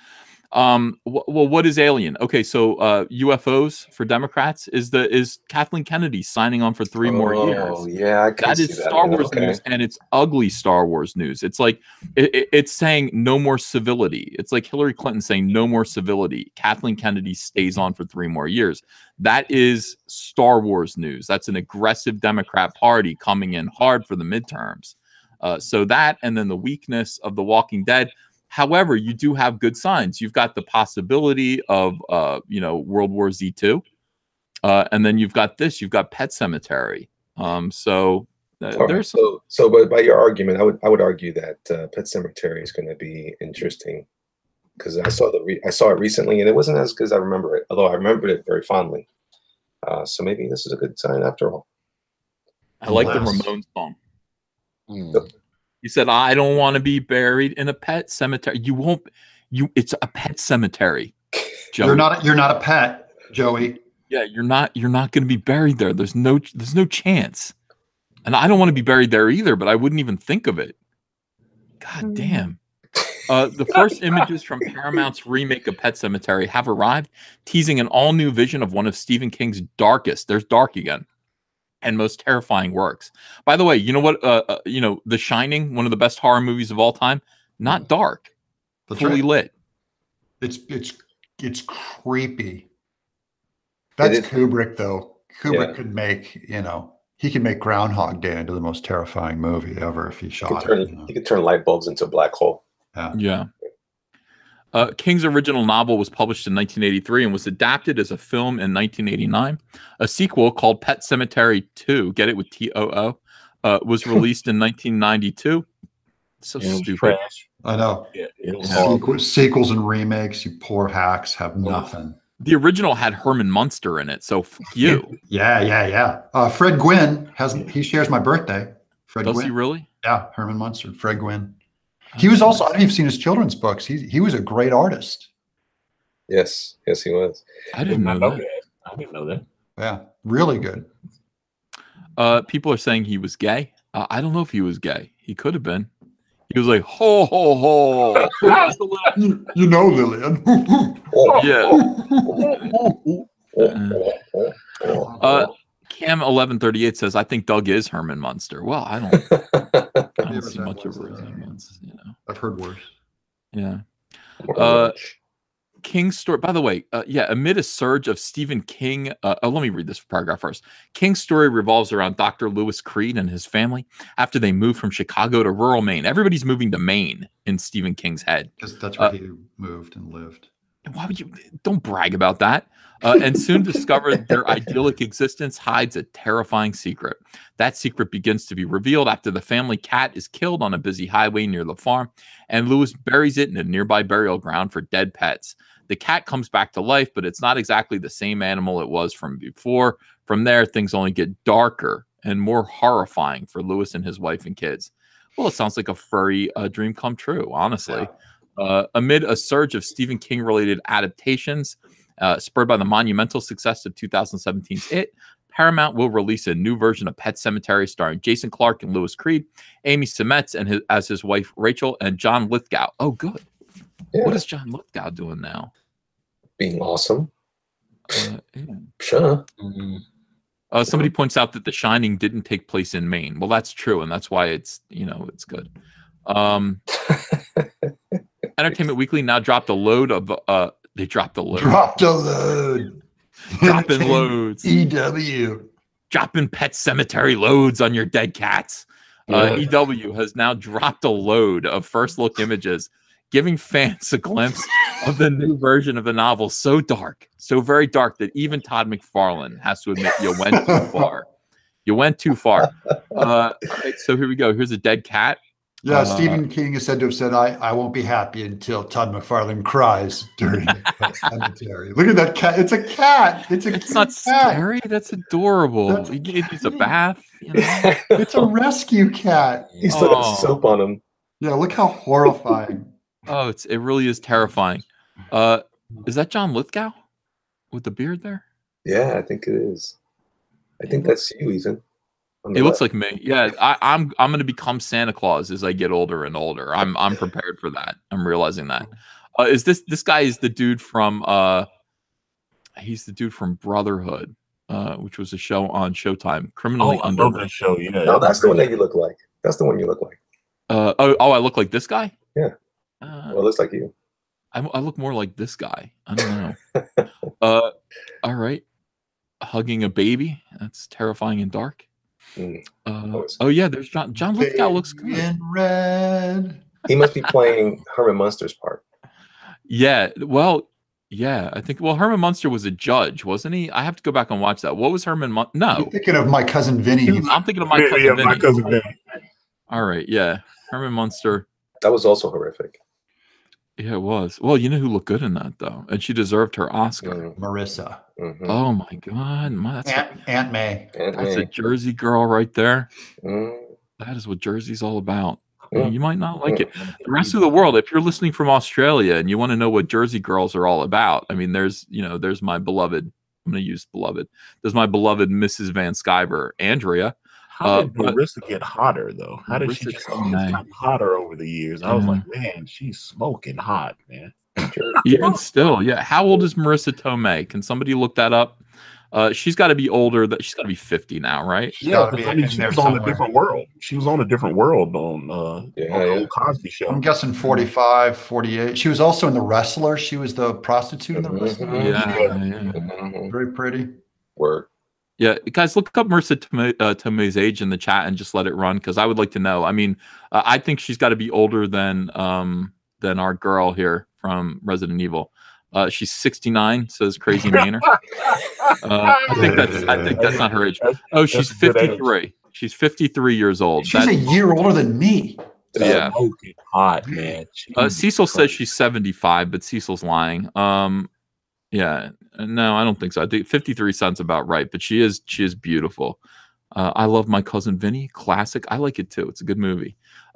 Well, what is alien? Okay, so UFOs for Democrats is Kathleen Kennedy signing on for 3 more years. Oh yeah, I can that see is that. Star Wars news, and it's ugly Star Wars news. It's like it's saying no more civility. It's like Hillary Clinton saying no more civility. Kathleen Kennedy stays on for 3 more years. That is Star Wars news. That's an aggressive Democrat Party coming in hard for the midterms. So that, and then the weakness of The Walking Dead. However, you do have good signs. You've got the possibility of, World War Z2. And then you've got this. You've got Pet Cemetery. So by your argument, I would argue that Pet Cemetery is going to be interesting because I saw it recently and it wasn't as good as I remember it. Although I remembered it very fondly. So maybe this is a good sign after all. I like the Ramones song. You said, I don't want to be buried in a pet cemetery. You won't. It's a pet cemetery. Joey. You're not a pet, Joey. Yeah, you're not going to be buried there. There's no chance. And I don't want to be buried there either, but I wouldn't even think of it. God damn. The first images from Paramount's remake of Pet Cemetery have arrived, teasing an all-new vision of one of Stephen King's darkest, there's dark again, and most terrifying works. By the way, you know what? The Shining, one of the best horror movies of all time, not dark, fully lit. It's creepy. That's Kubrick, though. Kubrick could make, he could make Groundhog Day into the most terrifying movie ever if he shot it. He could turn light bulbs into a black hole. Yeah. King's original novel was published in 1983 and was adapted as a film in 1989. A sequel called Pet Cemetery 2, get it with T-O-O, was released in 1992. So stupid. Trash. I know. Sequels and remakes, you poor hacks, have nothing. The original had Herman Munster in it, so fuck you. Yeah. Fred Gwynn he shares my birthday. Fred Does Gwynn. he really? Yeah, Herman Munster, Fred Gwynn. He was also, I don't know if you've seen his children's books. He was a great artist. Yes, he was. I didn't know that. I didn't know that. Yeah, really good. People are saying he was gay. I don't know if he was gay. He could have been. He was like, ho, ho, ho. You know, Lillian. Cam 1138 says, I think Doug is Herman Munster. Well, I don't see much of a resemblance. I've heard worse. Yeah. King's story, by the way, amid a surge of Stephen King, let me read this paragraph first. King's story revolves around Dr. Lewis Creed and his family after they moved from Chicago to rural Maine. Everybody's moving to Maine in Stephen King's head. Because that's where he moved and lived. Why would you? Don't brag about that. And soon discovered their idyllic existence hides a terrifying secret. That secret begins to be revealed after the family cat is killed on a busy highway near the farm, and Lewis buries it in a nearby burial ground for dead pets. The cat comes back to life, but it's not exactly the same animal it was from before. From there, things only get darker and more horrifying for Lewis and his wife and kids. Well, it sounds like a furry dream come true, honestly. Amid a surge of Stephen King-related adaptations, spurred by the monumental success of 2017's It, Paramount will release a new version of Pet Sematary starring Jason Clarke and Lewis Creed, Amy Seimetz as his wife Rachel, and John Lithgow. Oh, good. Yeah. What is John Lithgow doing now? Being awesome. Yeah. Sure. Somebody points out that The Shining didn't take place in Maine. Well, that's true, and that's why it's it's good. Entertainment Weekly now dropped a load of they dropped a load. Dropped a load. Dropping loads. EW. Dropping Pet Cemetery loads on your dead cats. EW has now dropped a load of first look images, giving fans a glimpse of the new version of the novel so dark, so very dark that even Todd McFarlane has to admit you went too far. You went too far. All right, so here we go. Here's a dead cat. Yeah, Stephen King is said to have said, I won't be happy until Todd McFarlane cries during Pet Cemetery. Look at that cat. It's a cat. It's not cat. scary. That's adorable. He needs a bath. You know? It's a rescue cat. He still got soap on him. Yeah, look how horrifying. Oh, it really is terrifying. Is that John Lithgow with the beard there? Yeah, I think it is. I think that's you, Ethan. It looks like me. Yeah, I'm going to become Santa Claus as I get older and older. I'm prepared for that. I'm realizing that. Is this guy is the dude from he's the dude from Brotherhood, which was a show on Showtime. Criminally I Under. love that show. Yeah. No, that's the one that you look like. That's the one you look like. I look like this guy? Yeah. Well, it looks like you. I look more like this guy. I don't know. All right. Hugging a baby. That's terrifying and dark. Oh yeah, there's John Lithgow looks good. In red. He must be playing Herman Munster's part. Yeah, well, yeah, I think. Well, Herman Munster was a judge, wasn't he? I have to go back and watch that. What was Herman Munster? No, You're thinking of My Cousin Vinny. I'm thinking of My Cousin Vinny. My Cousin Vinny. All right, yeah, Herman Munster. That was also horrific. Yeah, it was. Well, you know who looked good in that though, and she deserved her Oscar. Marissa. Mm-hmm. Oh my God, that's Aunt May. That's a Jersey girl right there. Mm. That is what Jersey's all about. You might not like it. The rest of the world, if you're listening from Australia and you want to know what Jersey girls are all about, I mean, there's my beloved. I'm going to use beloved. There's my beloved Mrs. Van Sciver, Andrea. How did Marissa get hotter though? How did she just got hotter over the years? I was like, man, she's smoking hot, man. Even still, yeah. How old is Marissa Tomei? Can somebody look that up? She's got to be older. She's got to be 50 now, right? Yeah, I mean, she was on a different world. She was on a different world on the old Cosby Show. I'm guessing 45, 48. She was also in The Wrestler. She was the prostitute in The Wrestler. Yeah. Very pretty. Word. Yeah, guys, look up Marissa Tomei's age in the chat and just let it run because I would like to know. I mean, I think she's got to be older than our girl here from Resident Evil. She's 69, says Crazy Manor. I think that's not her age. Oh, she's 53. She's 53 years old. She's a year older than me. Yeah, hot man. Cecil says she's 75, but Cecil's lying. Yeah, no, I don't think so. I think 53 sounds about right, but she is beautiful. I love My Cousin Vinny, classic. I like it too. It's a good movie.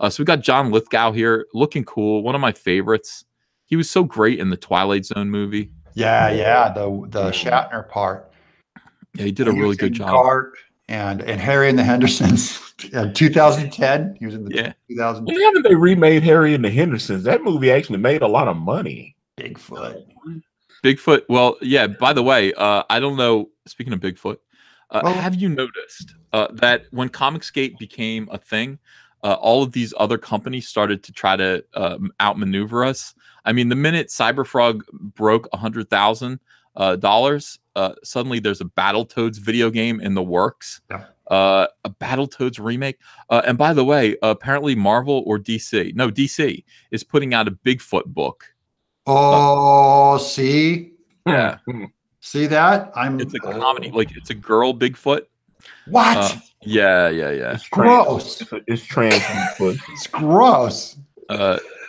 So we got John Lithgow here, looking cool. One of my favorites. He was so great in the Twilight Zone movie. Yeah, the Shatner part. Yeah, he did a really good job. And Harry and the Hendersons. 2010. He was in the 2010. Why haven't they remade Harry and the Hendersons? That movie actually made a lot of money. Bigfoot. Well, yeah. By the way, I don't know. Speaking of Bigfoot, have you noticed that when Comicsgate became a thing, all of these other companies started to try to outmaneuver us? I mean, the minute Cyberfrog broke $100,000, suddenly there's a Battletoads video game in the works. Yeah. A Battletoads remake. And by the way, apparently Marvel or DC, no, DC is putting out a Bigfoot book. Oh, see? Yeah. See that? It's a comedy. Like, it's a girl Bigfoot. What? Yeah. It's gross. It's trans Bigfoot. It's gross.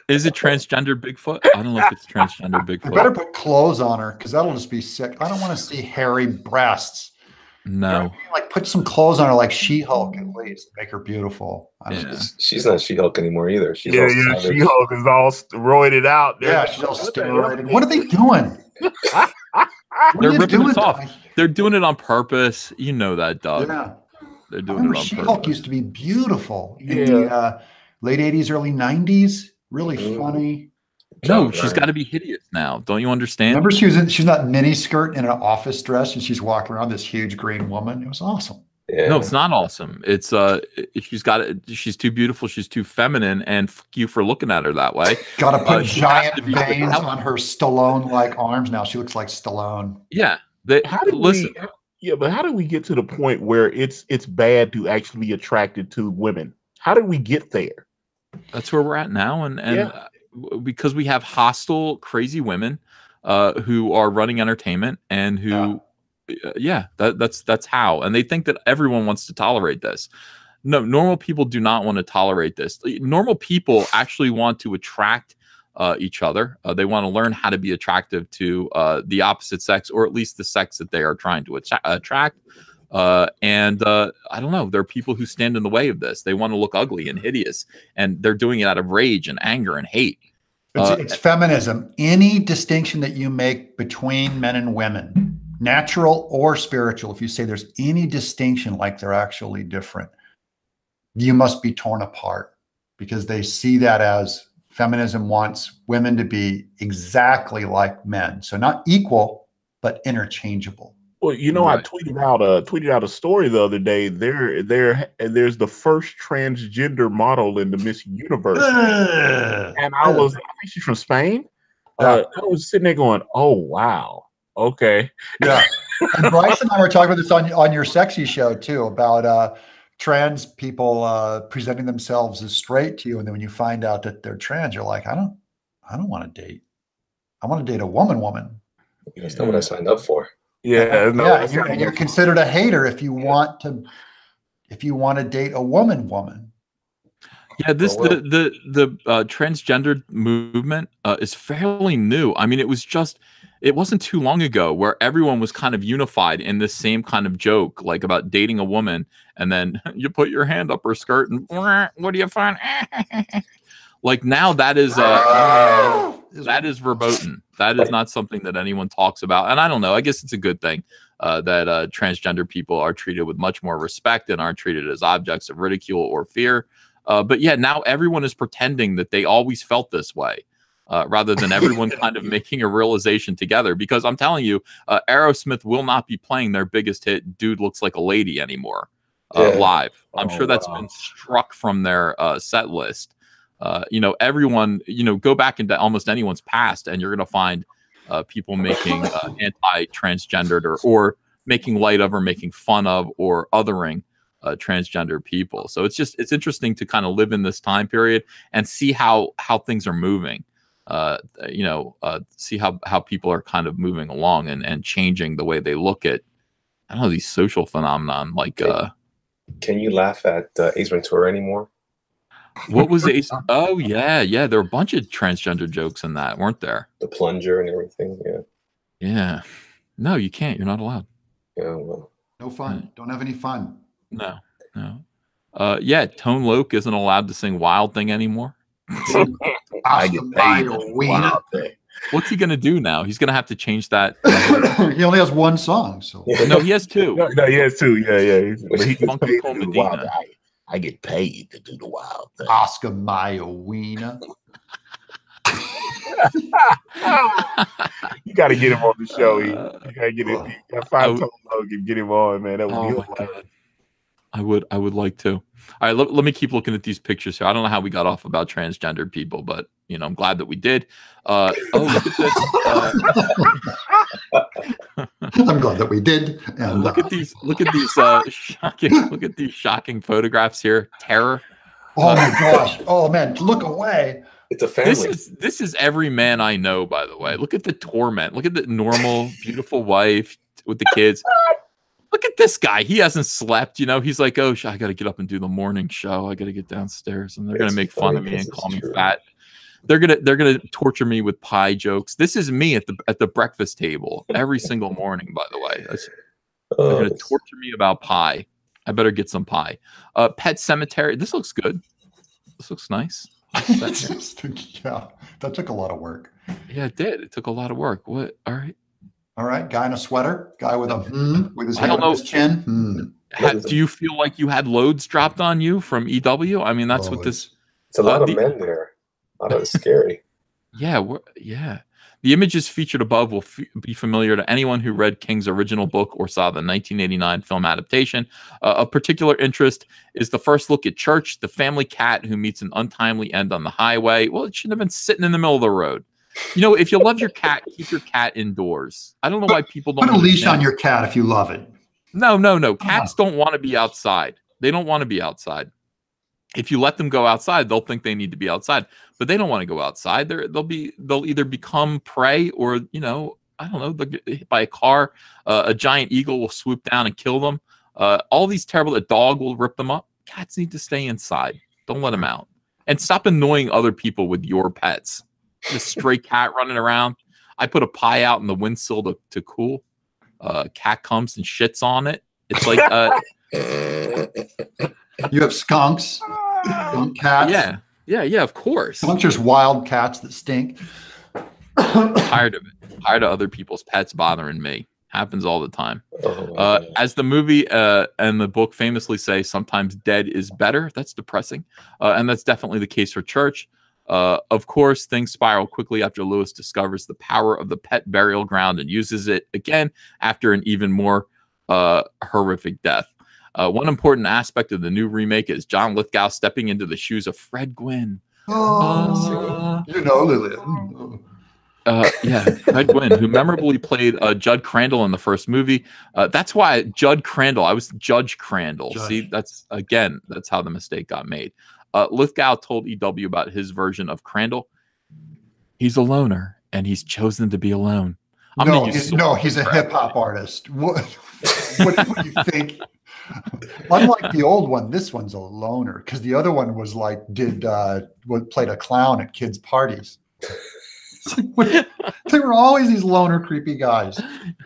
Is it transgender Bigfoot? I don't know if it's transgender Bigfoot. You better put clothes on her because that'll just be sick. I don't want to see hairy breasts. No. You know what I mean? Like, put some clothes on her like She-Hulk at least. Make her beautiful. She's not She-Hulk anymore either. She's She-Hulk is all roided out. Yeah, she's all steroided. What are they doing? They're ripping us off. They're doing it on purpose. You know that, Doug. Yeah. They're doing it on She-Hulk purpose. used to be beautiful in the late 80s, early 90s. Really funny. No, she's got to be hideous now. Don't you understand? Remember, she's not mini skirt in an office dress, and she's walking around this huge green woman. It was awesome. Yeah. No, it's not awesome. It's she's too beautiful. She's too feminine, and fuck you for looking at her that way. Got to put giant veins on her Stallone-like arms. Now she looks like Stallone. Yeah. But how do we get to the point where it's bad to actually be attracted to women? How did we get there? That's where we're at now, and because we have hostile, crazy women who are running entertainment and who Yeah, that's how. And they think that everyone wants to tolerate this. No, normal people do not want to tolerate this. Normal people actually want to attract each other. They want to learn how to be attractive to the opposite sex, or at least the sex that they are trying to attract. And I don't know. There are people who stand in the way of this. They want to look ugly and hideous, and they're doing it out of rage and anger and hate. It's feminism. Any distinction that you make between men and women, natural or spiritual, if you say there's any distinction like they're actually different, you must be torn apart, because they see that as feminism wants women to be exactly like men. So not equal, but interchangeable. Well, you know, right. I tweeted out a story the other day. There's the first transgender model in the Miss Universe, and I think she's from Spain. I was sitting there going, "Oh wow, okay." Yeah, and Bryce and I were talking about this on your sexy show too, about trans people presenting themselves as straight to you, and then when you find out that they're trans, you're like, I don't want to date. I want to date a woman. That's not what I signed up for. Yeah, and you're considered a hater if you want to date a woman. Yeah, the transgender movement is fairly new. I mean, it wasn't too long ago where everyone was kind of unified in this same kind of joke, like about dating a woman, and then you put your hand up her skirt and what do you find? Like now that is verboten. That is not something that anyone talks about. And I don't know, I guess it's a good thing that transgender people are treated with much more respect and aren't treated as objects of ridicule or fear. But yeah, now everyone is pretending that they always felt this way, rather than everyone kind of making a realization together. Because I'm telling you, Aerosmith will not be playing their biggest hit, Dude Looks Like a Lady, anymore live. I'm sure that's been struck from their set list. Everyone, go back into almost anyone's past and you're going to find people making anti-transgendered or making light of or making fun of or othering transgender people. So it's interesting to kind of live in this time period and see how things are moving. See how people are kind of moving along and changing the way they look at, I don't know, these social phenomenon. Like, can you laugh at Ace Ventura anymore? What was Ace? Oh yeah. There were a bunch of transgender jokes in that, weren't there? The plunger and everything. Yeah. No, you can't. You're not allowed. Yeah. Well, no fun. Don't have any fun. No. Tone Loc isn't allowed to sing Wild Thing anymore. I get paid. What's he gonna do now? He's gonna have to change that. He only has one song, so no, he has two. No, he has two. Yeah. But he's Funky Cole Medina. I get paid to do the Wild Thing. Oscar Mayer Wiener. You got to get him on the show. You got to get him. You got to find Tone Loc and get him on, man. That would be hilarious. I would like to. All right, let me keep looking at these pictures here. I don't know how we got off about transgender people, but I'm glad that we did. Look at this. I'm glad that we did. And look at these shocking photographs here. Terror. Oh my gosh. Oh man, look away. It's a family. This is every man I know, by the way. Look at the torment. Look at the normal, beautiful wife with the kids. Look at this guy. He hasn't slept. He's like, oh, I got to get up and do the morning show. I got to get downstairs, and they're going to make fun of me and call me fat. They're gonna torture me with pie jokes. This is me at the breakfast table every single morning. By the way, they're gonna torture me about pie. I better get some pie. Pet Cemetery. This looks good. This looks nice. Yeah, that took a lot of work. Yeah, it did. It took a lot of work. What? All right. Guy in a sweater. Guy with with his hand on his chin. Do you feel like you had loads dropped on you from EW? I mean, that's what this. It's a lot of men there. Oh, that's scary. Yeah. The images featured above will be familiar to anyone who read King's original book or saw the 1989 film adaptation. Of particular interest is the first look at Church, the family cat who meets an untimely end on the highway. Well, it shouldn't have been sitting in the middle of the road. If you love your cat, keep your cat indoors. I don't know why people don't put a leash on your cat if you love it. No. Cats don't want to be outside. They don't want to be outside. If you let them go outside, they'll think they need to be outside, but they don't want to go outside. They'll either become prey or I don't know, they'll get hit by a car. A giant eagle will swoop down and kill them. All these terrible. A dog will rip them up. Cats need to stay inside. Don't let them out. And stop annoying other people with your pets. This stray cat running around. I put a pie out in the windsill to cool. Cat comes and shits on it. It's like you have skunks, skunk cats. Yeah, of course. Skunks, there's wild cats that stink. Tired of it. Tired of other people's pets bothering me. Happens all the time. As the movie and the book famously say, sometimes dead is better. That's depressing. And that's definitely the case for Church. Of course, things spiral quickly after Lewis discovers the power of the pet burial ground and uses it again after an even more horrific death. One important aspect of the new remake is John Lithgow stepping into the shoes of Fred Gwynn. Lillian. Fred Gwynn, who memorably played Judd Crandall in the first movie. That's why Judd Crandall. I was Judge Crandall. Judge. See, that's how the mistake got made. Lithgow told EW about his version of Crandall. He's a loner, and he's chosen to be alone. He's a hip hop artist. What do you think? Unlike the old one, this one's a loner because the other one was like played a clown at kids' parties. They were always these loner, creepy guys,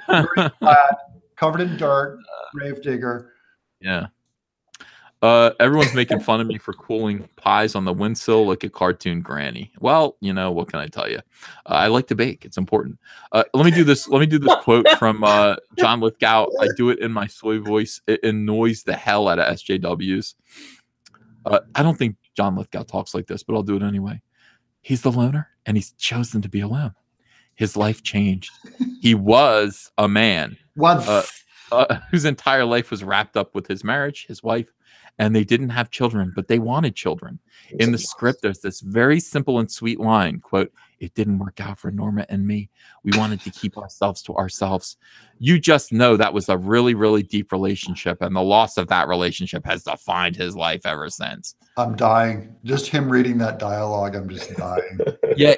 very flat, covered in dirt, grave digger. Yeah. Everyone's making fun of me for cooling pies on the windsill like a cartoon granny. Well, what can I tell you? I like to bake. It's important. Let me do this quote from John Lithgow. I do it in my soy voice. It annoys the hell out of SJWs. I don't think John Lithgow talks like this, but I'll do it anyway. He's the loner, and he's chosen to be alone. His life changed. He was a man whose entire life was wrapped up with his marriage, his wife, and they didn't have children, but they wanted children. In the script, there's this very simple and sweet line, quote, "It didn't work out for Norma and me. We wanted to keep ourselves to ourselves." You just know that was a really, really deep relationship, and the loss of that relationship has defined his life ever since. I'm dying. Just him reading that dialogue, I'm just dying. Yeah,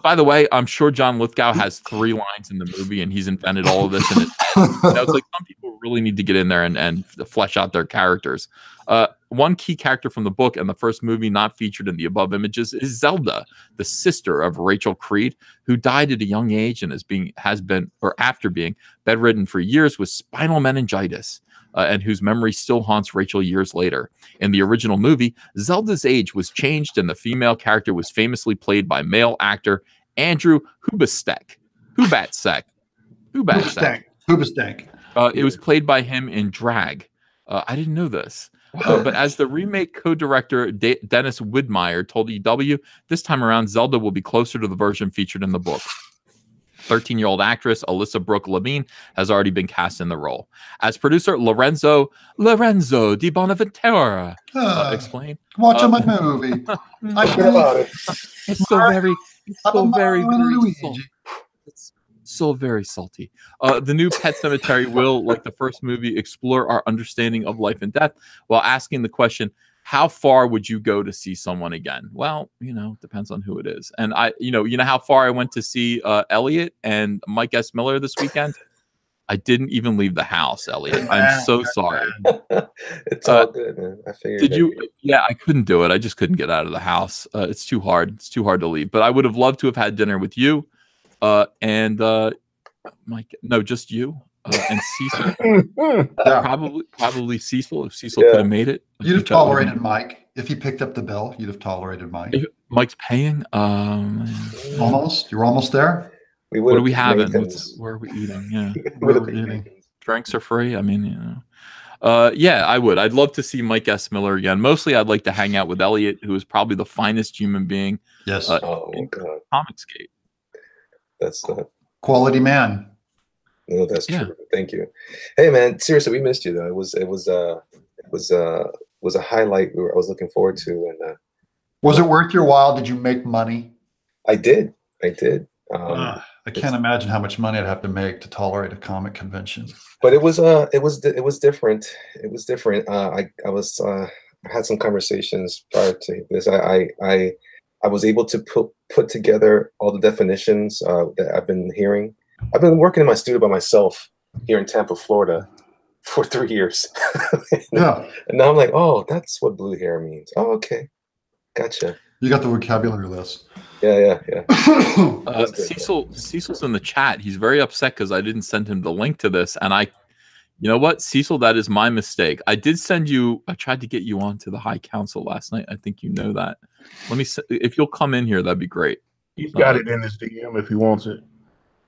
by the way, I'm sure John Lithgow has 3 lines in the movie, and he's invented all of this in his head. It's like some people really need to get in there and flesh out their characters. One key character from the book and the first movie not featured in the above images is Zelda, the sister of Rachel Creed, who died at a young age and after being bedridden for years with spinal meningitis, and whose memory still haunts Rachel years later. In the original movie, Zelda's age was changed, and the female character was famously played by male actor Andrew Hubastank. It was played by him in drag. I didn't know this. But as the remake co-director Dennis Widmeyer told EW, this time around, Zelda will be closer to the version featured in the book. 13-year-old actress Alyssa Brooke Levine has already been cast in the role. As producer Lorenzo di Bonaventura explained, watch my movie. I feel about it. It's so very salty. The new Pet Cemetery will, like the first movie, explore our understanding of life and death while asking the question, how far would you go to see someone again? Well, depends on who it is. And you know how far I went to see Elliot and Mike S. Miller this weekend? I didn't even leave the house, Elliot. I'm so sorry. It's all good, man. I figured. Did you? Yeah, I couldn't do it. I just couldn't get out of the house. It's too hard. It's too hard to leave. But I would have loved to have had dinner with you, and Mike. No, just you and Cecil. Probably Cecil. If Cecil could have made it, you'd have tolerated Mike. If he picked up the bill, you'd have tolerated Mike. If Mike's paying. Almost. You're almost there. What are we having? Where are we eating? Yeah, where are we eating? Drinks are free. I mean, yeah, I would. I'd love to see Mike S. Miller again. Mostly, I'd like to hang out with Elliot, who is probably the finest human being. Yes. In Comicsgate. That's not quality man. No, that's true. Thank you. Hey, man, seriously, we missed you though. It was a highlight I was looking forward to. And was it worth your while? Did you make money? I did. I can't imagine how much money I'd have to make to tolerate a comic convention. But it was different. It was different. I had some conversations prior to this. I was able to put together all the definitions that I've been hearing. I've been working in my studio by myself here in Tampa, Florida, for 3 years. Yeah. And now I'm like, oh, that's what blue hair means. Oh, okay. Gotcha. You got the vocabulary list. Yeah. Cecil's in the chat. He's very upset because I didn't send him the link to this. And you know what, Cecil, that is my mistake. I tried to get you onto the High Council last night. I think you know that. If you'll come in here, that'd be great. He's got it in his DM if he wants it.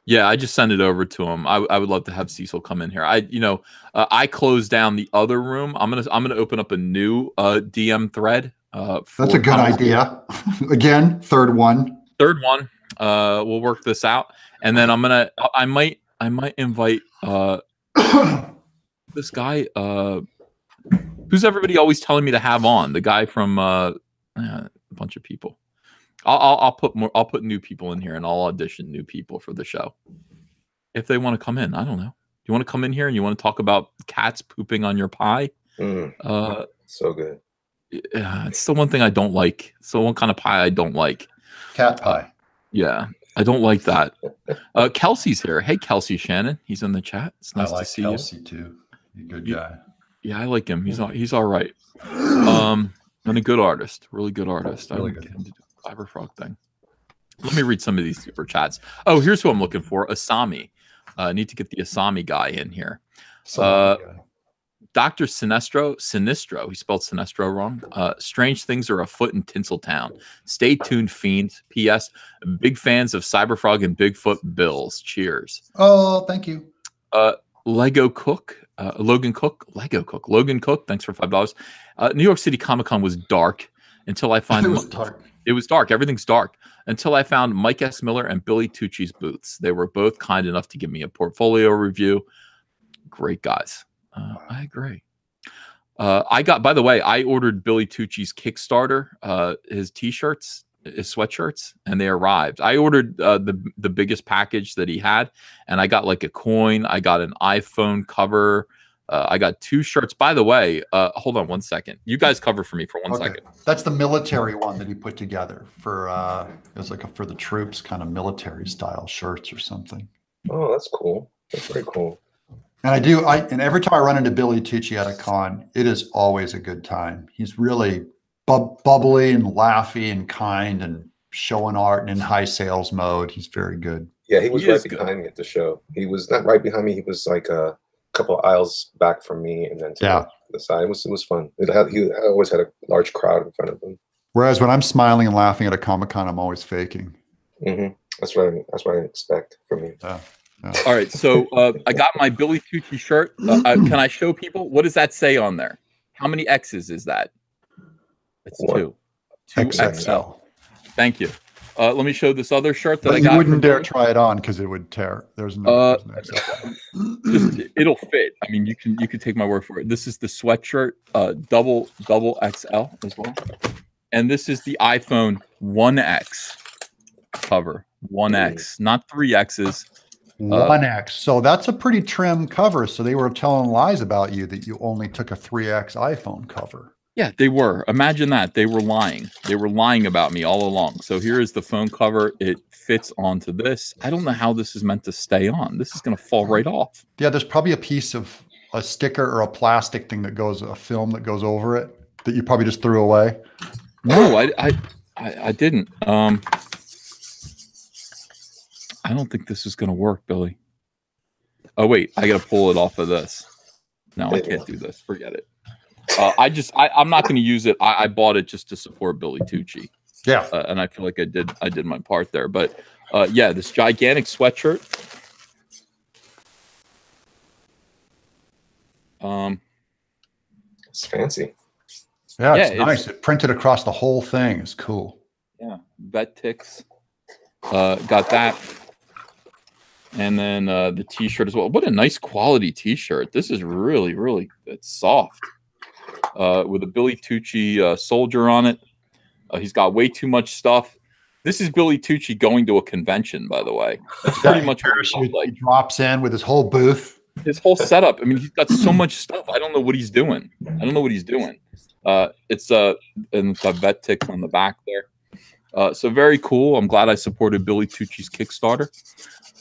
Yeah, I just sent it over to him. I would love to have Cecil come in here. I closed down the other room. I'm gonna open up a new DM thread. That's a good idea. Again, third one. We'll work this out, and then I might invite this guy who's everybody always telling me to have on, the guy from a bunch of people. I'll put new people in here, and I'll audition new people for the show if they want to come in. I don't know. You want to come in here and you want to talk about cats pooping on your pie? So good. It's the one thing I don't like. It's the one kind of pie I don't like. Cat pie. Yeah, I don't like that. Kelsey's here. Hey, Kelsey Shannon. He's in the chat. It's nice to see Kelsey you. Too. He's a good guy. Yeah, I like him. He's all right. And a good artist. Really good artist. Really I good. like him to do the Cyberfrog thing. Let me read some of these super chats. Oh, here's who I'm looking for. Asami. I need to get the Asami guy in here. Dr. Sinistro, he spelled Sinestro wrong. Strange things are afoot in Tinseltown. Stay tuned, fiends. P.S. Big fans of Cyberfrog and Bigfoot Bills. Cheers. Oh, thank you. Logan Cook. Logan Cook. Thanks for $5. New York City Comic Con was dark until I found it was dark. It was dark. Everything's dark until I found Mike S. Miller and Billy Tucci's booths. They were both kind enough to give me a portfolio review. Great guys. I agree. By the way, I ordered Billy Tucci's Kickstarter, his t-shirts, his sweatshirts, and they arrived. I ordered the biggest package that he had, and I got like a coin. I got an iPhone cover. I got 2 shirts. By the way, hold on one second. You guys cover for me for one second. That's the military one that he put together for it was like for the troops, kind of military style shirts or something. Oh, that's cool. That's very cool. And and every time I run into Billy Tucci at a con, it is always a good time. He's really bubbly and laughy and kind and showing art and in high sales mode. He's very good. Yeah, he was right behind me at the show. He was not right behind me. He was like a couple aisles back from me, and then to the side. It was fun. He always had a large crowd in front of him. Whereas when I'm smiling and laughing at a Comic-Con, I'm always faking. Mm-hmm. That's what I expect from you. Yeah. All right, so I got my Billy Tucci shirt. Can I show people? What does that say on there? How many X's is that? It's 2 XL. Thank you. Let me show this other shirt that I got. You wouldn't dare try it on because it would tear. There's no it'll fit. I mean, you can take my word for it. This is the sweatshirt, double XL as well, and this is the iPhone 1X cover. 1X, not 3 X's. 1X. So that's a pretty trim cover. So they were telling lies about you that you only took a 3X iPhone cover. Yeah, they were. Imagine that. They were lying. They were lying about me all along. So here is the phone cover. It fits onto this. I don't know how this is meant to stay on. This is going to fall right off. Yeah, there's probably a piece of a sticker or a plastic thing that goes, a film that goes over it that you probably just threw away. No, I didn't. I don't think this is going to work, Billy. Oh, wait. I got to pull it off of this. No, I can't do this. Forget it. I'm not going to use it. I bought it just to support Billy Tucci. Yeah. And I feel like I did my part there. But yeah, this gigantic sweatshirt. It's fancy. Yeah, it's nice. It printed across the whole thing. It's cool. Yeah. Vet Ticks. Got that. And then the t-shirt as well. What a nice quality t-shirt. This is really, really, it's soft. With a Billy Tucci soldier on it. He's got way too much stuff. This is Billy Tucci going to a convention, by the way. That's pretty much what it like. He drops in with his whole booth. His whole setup. I mean, he's got so much stuff. I don't know what he's doing. It's and it's got vet ticks on the back there. So very cool. I'm glad I supported Billy Tucci's Kickstarter.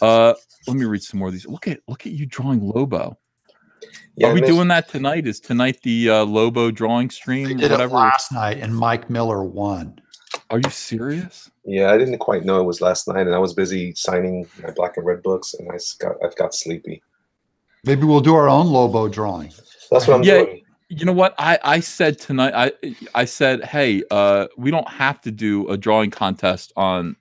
Let me read some more of these. Look at you drawing Lobo. Yeah, Are we doing that tonight? Is tonight the Lobo drawing stream? They did Whatever. it last night, and Mike Miller won. Are you serious? Yeah, I didn't quite know it was last night, and I was busy signing my black and red books, and I've got sleepy. Maybe we'll do our own Lobo drawing. That's what I'm doing. You know what? I said tonight. I said, hey, we don't have to do a drawing contest on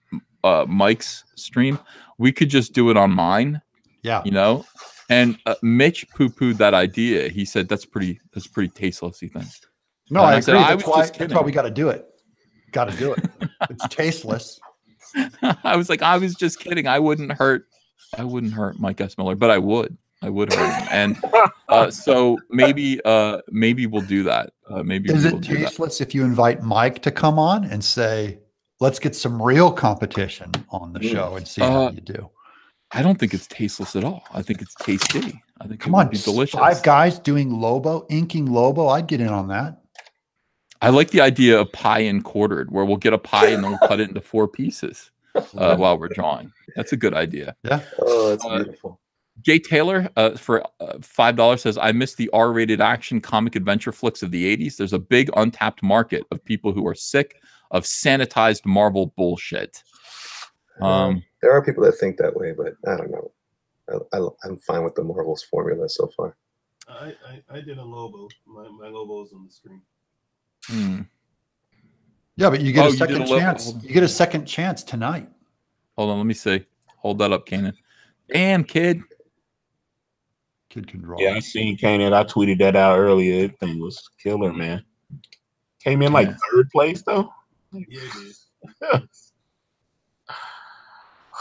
Mike's stream. We could just do it on mine. Yeah. You know. And Mitch poo-pooed that idea. He said that's pretty tasteless. He thinks. No, I agree. Said, that's why we got to do it. Got to do it. It's tasteless. I was like, I was just kidding. I wouldn't hurt Mike S. Miller, but I would hurt him. And so maybe we'll do that. Maybe is it tasteless if you invite Mike to come on and say, let's get some real competition on the show and see how you do? I don't think it's tasteless at all. I think it's tasty. I think come on, be delicious. 5 guys doing Lobo, inking Lobo. I'd get in on that. I like the idea of pie and quartered, where we'll get a pie and then we'll cut it into 4 pieces while we're drawing. That's a good idea. Yeah. Oh, that's beautiful. Jay Taylor for $5 says, I miss the R-rated action comic adventure flicks of the 80s. There's a big untapped market of people who are sick of sanitized Marvel bullshit. There are people that think that way, but I don't know. I'm fine with the Marvel's formula so far. I did a Lobo. My Lobo's on the screen. Yeah, but you get a second chance. You get a second chance tonight. Hold on, let me see. Hold that up, Kanan. Damn, kid. Kid can draw. Yeah, I seen Kanan. I tweeted that out earlier. That thing was killer, man. Came in like 3rd place though. Yeah, it did.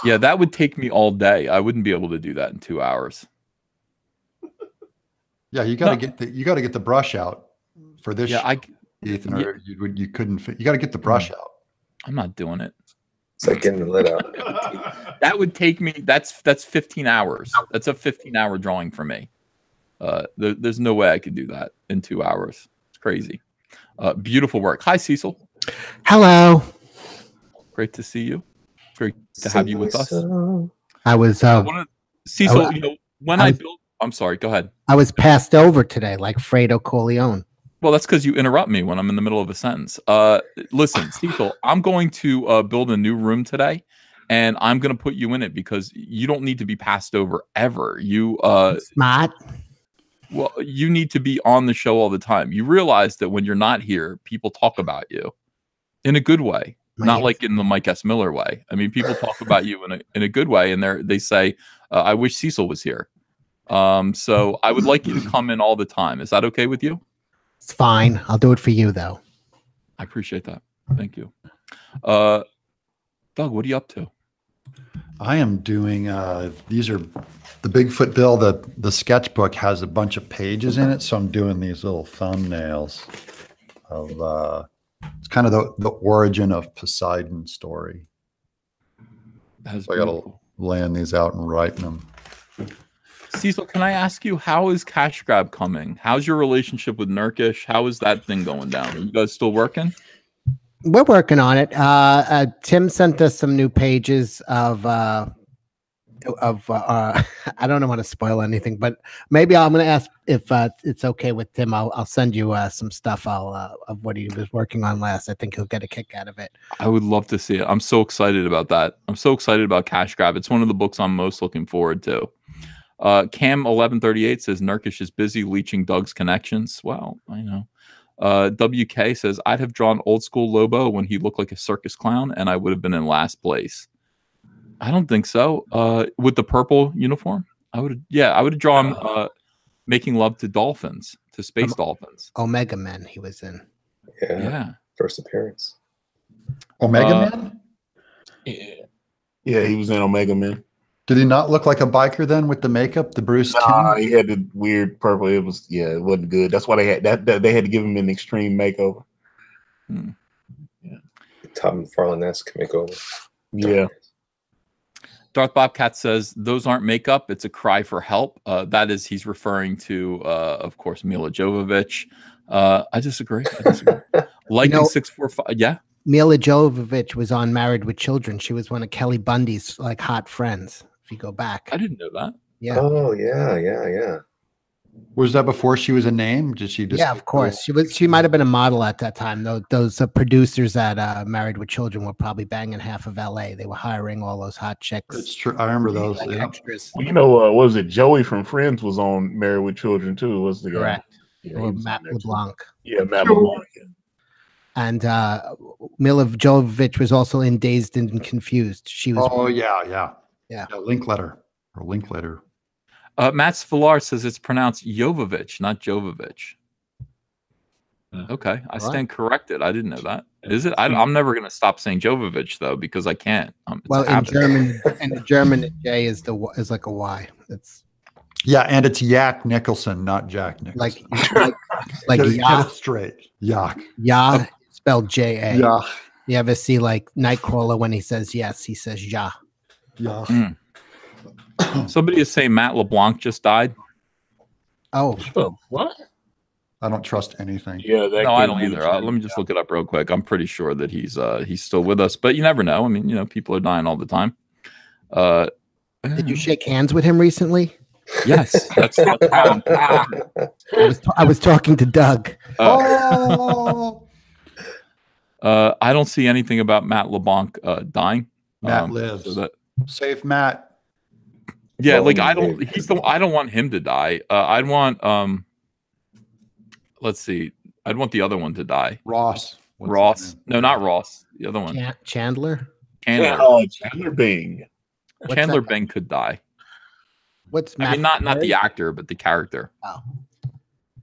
Yeah, that would take me all day. I wouldn't be able to do that in 2 hours. Yeah, you got to get the brush out for this. Yeah, Ethan, or you couldn't fit. You got to get the brush out. I'm not doing it. It's like getting the lid out. That would take me. That's 15 hours. That's a 15-hour drawing for me. There's no way I could do that in 2 hours. It's crazy. Beautiful work. Hi, Cecil. Hello. Great to see you. Great to have you with us. I was Cecil. I built. I'm sorry. Go ahead. I was passed over today, like Fredo Corleone. Well, that's because you interrupt me when I'm in the middle of a sentence. Listen, Cecil, I'm going to build a new room today, and I'm going to put you in it because you don't need to be passed over ever. You smart. Well, you need to be on the show all the time. You realize that when you're not here, people talk about you in a good way. Not like in the Mike S. Miller way. I mean, people talk about you in a good way, and they say, "I wish Cecil was here." So I would like you to come in all the time. Is that okay with you? It's fine. I'll do it for you, though. I appreciate that. Thank you, Doug. What are you up to? I am doing. These are the Bigfoot Bill. The sketchbook has a bunch of pages in it, so I'm doing these little thumbnails of. It's kind of the origin of Poseidon story. So I got to land these out and writing them. Cecil, can I ask you, how is Cash Grab coming? How's your relationship with Nurkish? How is that thing going down? Are you guys still working? We're working on it. Tim sent us some new pages of I don't want to spoil anything, but maybe I'm going to ask if it's okay with Tim. I'll send you some stuff of what he was working on last. I think he'll get a kick out of it. I would love to see it. I'm so excited about that. I'm so excited about Cash Grab. It's one of the books I'm most looking forward to. Cam 1138 says Nurkish is busy leeching Doug's connections. Well, I know. WK says I'd have drawn old school Lobo when he looked like a circus clown, and I would have been in last place. I don't think so. With the purple uniform, I would have drawn making love to dolphins, to space dolphins. Omega Men, he was in. Yeah. First appearance. Omega Man? Yeah, he was in Omega Man. Did he not look like a biker then with the makeup, the Bruce? Nah, he had the weird purple. It wasn't good. That's why they had they had to give him an extreme makeover. Yeah. Tom Farland-esque makeover. Yeah. Darth Bobcat says those aren't makeup. It's a cry for help. That is, he's referring to, of course, Milla Jovavich. I disagree. Like 645. Yeah. Milla Jovavich was on Married with Children. She was one of Kelly Bundy's like hot friends. If you go back, I didn't know that. yeah. Oh yeah. Was that before she was a name? Did she just? Yeah, of course. She might have been a model at that time. Those producers at Married with Children were probably banging half of LA. They were hiring all those hot chicks. It's true. I remember those. Like Yeah. extras. Well, you know, what was it? Joey from Friends was on Married with Children too. Was the guy? Correct. Yeah, Or he was Matt on there, too. LeBlanc. Yeah, Matt LeBlanc. And Milla Jovovich was also in Dazed and Confused. She was. Oh yeah. Yeah. Linkletter. Matt Svilar says it's pronounced Jovavich, not Jovavich. Okay, I stand corrected. I didn't know that. Is it? I'm never going to stop saying Jovavich though because I can't. It's Well, a in habit. German, the J is like a Y. It's Yeah, and it's Yak Nicholson, not Jack Nicholson. like Get Ya. it straight. Yak. Ya spelled J-A. Yeah. You ever see like Nightcrawler when he says yes, he says ya. Yeah. Somebody is saying Matt LeBlanc just died. Oh, What? I don't trust anything. Yeah, that. No, I can't don't be either. true. Let me just look it up real quick. I'm pretty sure that he's still with us, but you never know. I mean, people are dying all the time. did you shake hands with him recently? Yes, that's how. I was talking to Doug. Oh, I don't see anything about Matt LeBlanc dying. Matt lives. So that, Save Matt. yeah, Well, like I don't. I don't want him to die. I'd want. Let's see. I'd want the other one to die. Ross. What's his Ross. name? No, not Ross. The other one. Chandler. Chandler. Chandler Bing. What's Chandler that? Bing could die. What's I mean, not the actor, but the character. Oh.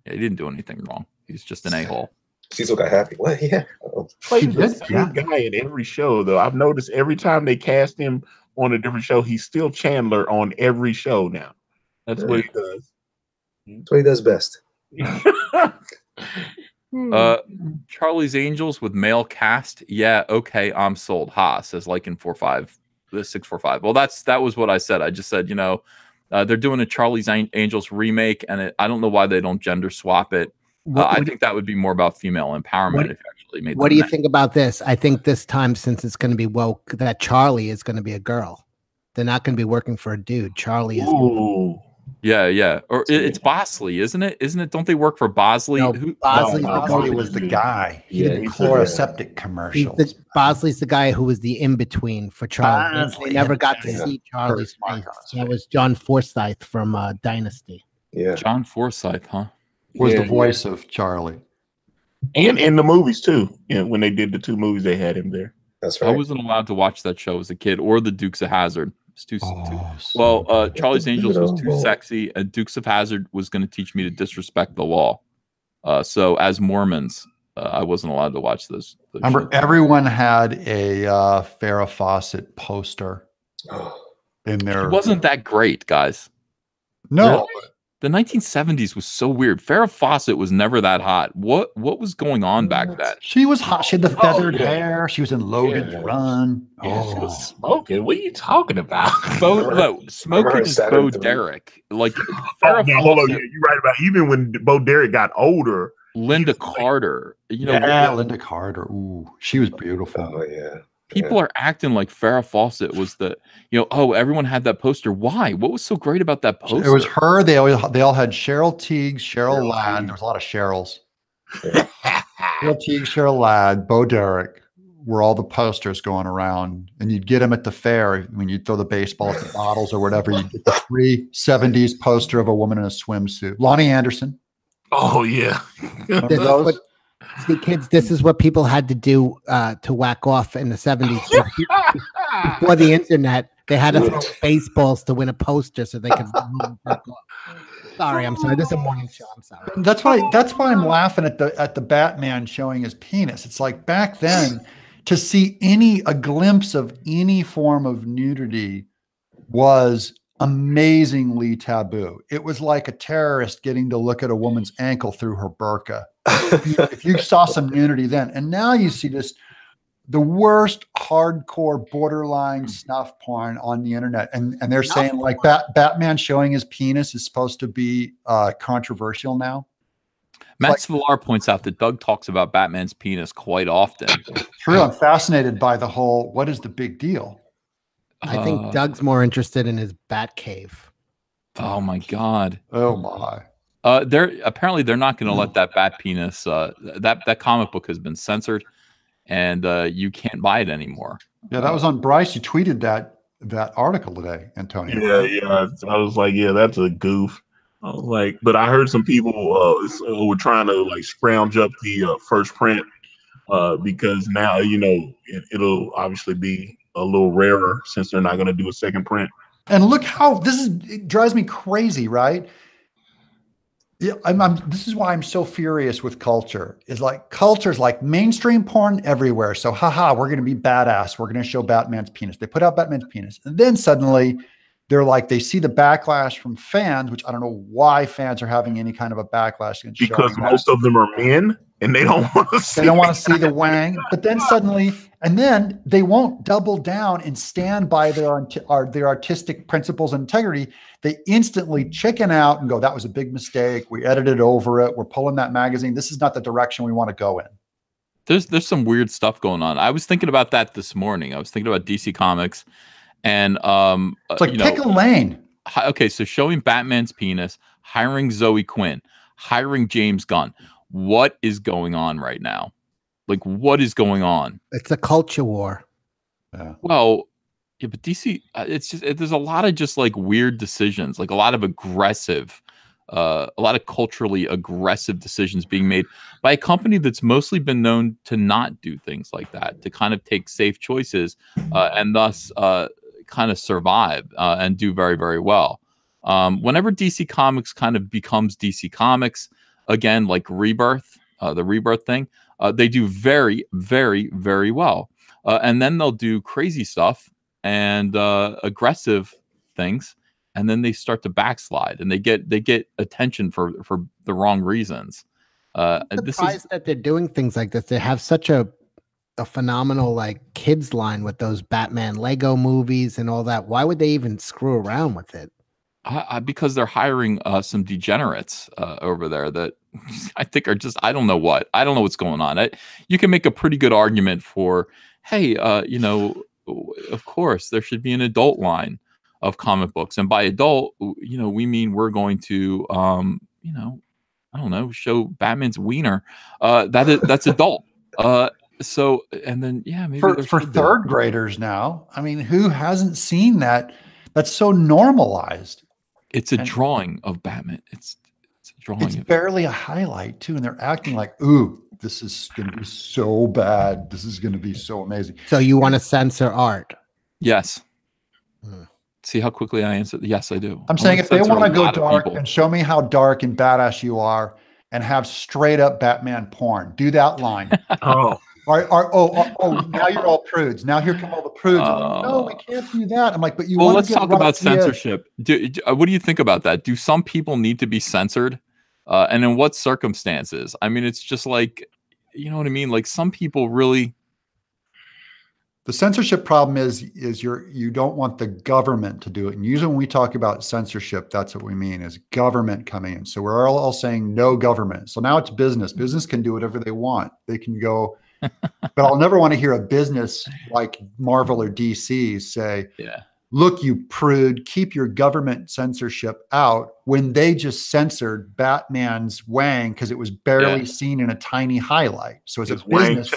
Yeah, he didn't do anything wrong. He's just an a-hole. Cecil got happy. What? Yeah. Oh. Plays He the did, same yeah. guy in every show, though. I've noticed every time they cast him on a different show, he's still Chandler on every show now. That's what he does. That's what he does best. Charlie's Angels with male cast. Yeah, okay, I'm sold. Ha, says Lycan45. The 645. Well, that was what I said. I just said, they're doing a Charlie's Angels remake, and I don't know why they don't gender swap it. I think that would be more about female empowerment if you actually made. What do you think about this? I think this time, since it's going to be woke, that Charlie is going to be a girl. They're not going to be working for a dude. Charlie is. Ooh. Yeah. Or it's Bosley, isn't it? Isn't it? Don't they work for Bosley? No, Bosley's No, Bosley was the guy. He did the he's chloroseptic commercials. Bosley's the guy who was the in-between for Charlie. Bosley. They never got to Yeah. see Charlie's Smart face. guy. That was John Forsythe from Dynasty. Yeah. John Forsythe, huh? Was Yeah, the voice of Charlie. And in the movies too. Yeah, when they did the 2 movies, they had him there. That's I right. wasn't allowed to watch that show as a kid, or the Dukes of Hazzard. It's too. So Well, Charlie's Angels was too Beautiful. sexy, and Dukes of Hazzard was going to teach me to disrespect the law. So, as Mormons, I wasn't allowed to watch those remember, shows. everyone had a Farrah Fawcett poster Oh, in their. It wasn't that great, guys. No, The 1970s was so weird. Farrah Fawcett was never that hot. What was going on back then? she was hot. She had the feathered yeah. hair. She was in Logan's Yeah. Run. Yeah, she Oh, was smoking. What are you talking about? Smoking is Saturn Bo III? Derek. Like Oh, Farrah now, hold on. Fawcett, Yeah, you're right about even when Bo Derek got older. Linda Carter. yeah, Linda Carter. Ooh, she was beautiful. oh yeah. People are acting like Farrah Fawcett was everyone had that poster. Why? What was so great about that poster? It was her. They all had Cheryl Teague, Cheryl Ladd. There was a lot of Cheryls. Cheryl Teague, Cheryl Ladd, Bo Derek were all the posters going around, and you'd get them at the fair when you'd throw the baseball at the bottles or whatever. You'd get the free 70s poster of a woman in a swimsuit. Lonnie Anderson. Oh yeah. Remember This is those? what- See, kids, this is what people had to do to whack off in the 70s. Before the internet, they had to throw baseballs to win a poster so they could whack off. Sorry, I'm sorry. This is a morning show. I'm sorry. That's why I'm laughing at the Batman showing his penis. It's like back then to see a glimpse of any form of nudity was amazingly taboo. It was like a terrorist getting to look at a woman's ankle through her burqa. If you saw some nudity then, and now you see just the worst hardcore borderline snuff porn on the internet, and they're saying like Batman showing his penis is supposed to be controversial now. Matt like- Svillar points out that Doug talks about Batman's penis quite often. True. I'm fascinated by the whole, what is the big deal? I think Doug's more interested in his bat cave. Oh my God. Oh my. They're not going to let that bat penis. That comic book has been censored, and you can't buy it anymore. Yeah, that was on Bryce. You tweeted that article today, Antonio. Yeah. I was like, yeah, that's a goof. I was like, but I heard some people were trying to like scrounge up the first print because now it'll obviously be a little rarer since they're not going to do a second print. And look how it drives me crazy, right? Yeah, this is why I'm so furious with culture. Is like culture's like mainstream porn everywhere. So, haha, we're going to be badass. We're going to show Batman's penis. They put out Batman's penis, and then suddenly they're like, they see the backlash from fans, which I don't know why fans are having any kind of a backlash against because showing most of them are men and they don't want to see. They don't want to see the wang, but then suddenly, and then they won't double down and stand by their artistic principles and integrity. They instantly chicken out and go, that was a big mistake. We edited over it. We're pulling that magazine. This is not the direction we want to go in. There's some weird stuff going on. I was thinking about that this morning. I was thinking about DC Comics, and it's like pick a lane. Okay, so showing Batman's penis, hiring Zoe Quinn, hiring James Gunn. What is going on right now? Like, what is going on? It's a culture war. Yeah. Well, yeah, but DC, there's a lot of just like weird decisions, like a lot of culturally aggressive decisions being made by a company that's mostly been known to not do things like that, to kind of take safe choices and thus kind of survive and do very, very well. Whenever DC Comics kind of becomes DC Comics again, like Rebirth, the Rebirth thing, they do very, very, very well. And then they'll do crazy stuff and aggressive things, and then they start to backslide, and they get attention for the wrong reasons. I'm surprised that they're doing things like this. They have such a phenomenal like kids line with those Batman Lego movies and all that. Why would they even screw around with it? Because they're hiring some degenerates over there that I think are just, I don't know what's going on. You can make a pretty good argument for, hey, of course there should be an adult line of comic books, and by adult, we mean we're going to, I don't know, show Batman's wiener. That's adult. So, and then maybe for third graders now. I mean, who hasn't seen that? That's so normalized. It's a drawing of Batman. It's a drawing. It's barely a highlight too, and they're acting like, ooh, this is going to be so bad. This is going to be so amazing. So you want to censor art? Yes. See how quickly I answered? Yes, I do. I'm saying if they want to go dark and show me how dark and badass you are, and have straight up Batman porn, do that line. Oh. Now you're all prudes. Now here come all the prudes. No, we can't do that. I'm like, but you. Well, let's talk about censorship. What do you think about that? Do some people need to be censored, and in what circumstances? I mean, it's just like, you know what I mean. Like some people really. The censorship problem is you don't want the government to do it. And usually when we talk about censorship, that's what we mean is government coming in. So we're all saying no government. So now it's business. Business can do whatever they want. They can go. But I'll never want to hear a business like Marvel or DC say, look, you prude, keep your government censorship out, when they just censored Batman's wang because it was barely seen in a tiny highlight. So it's a business.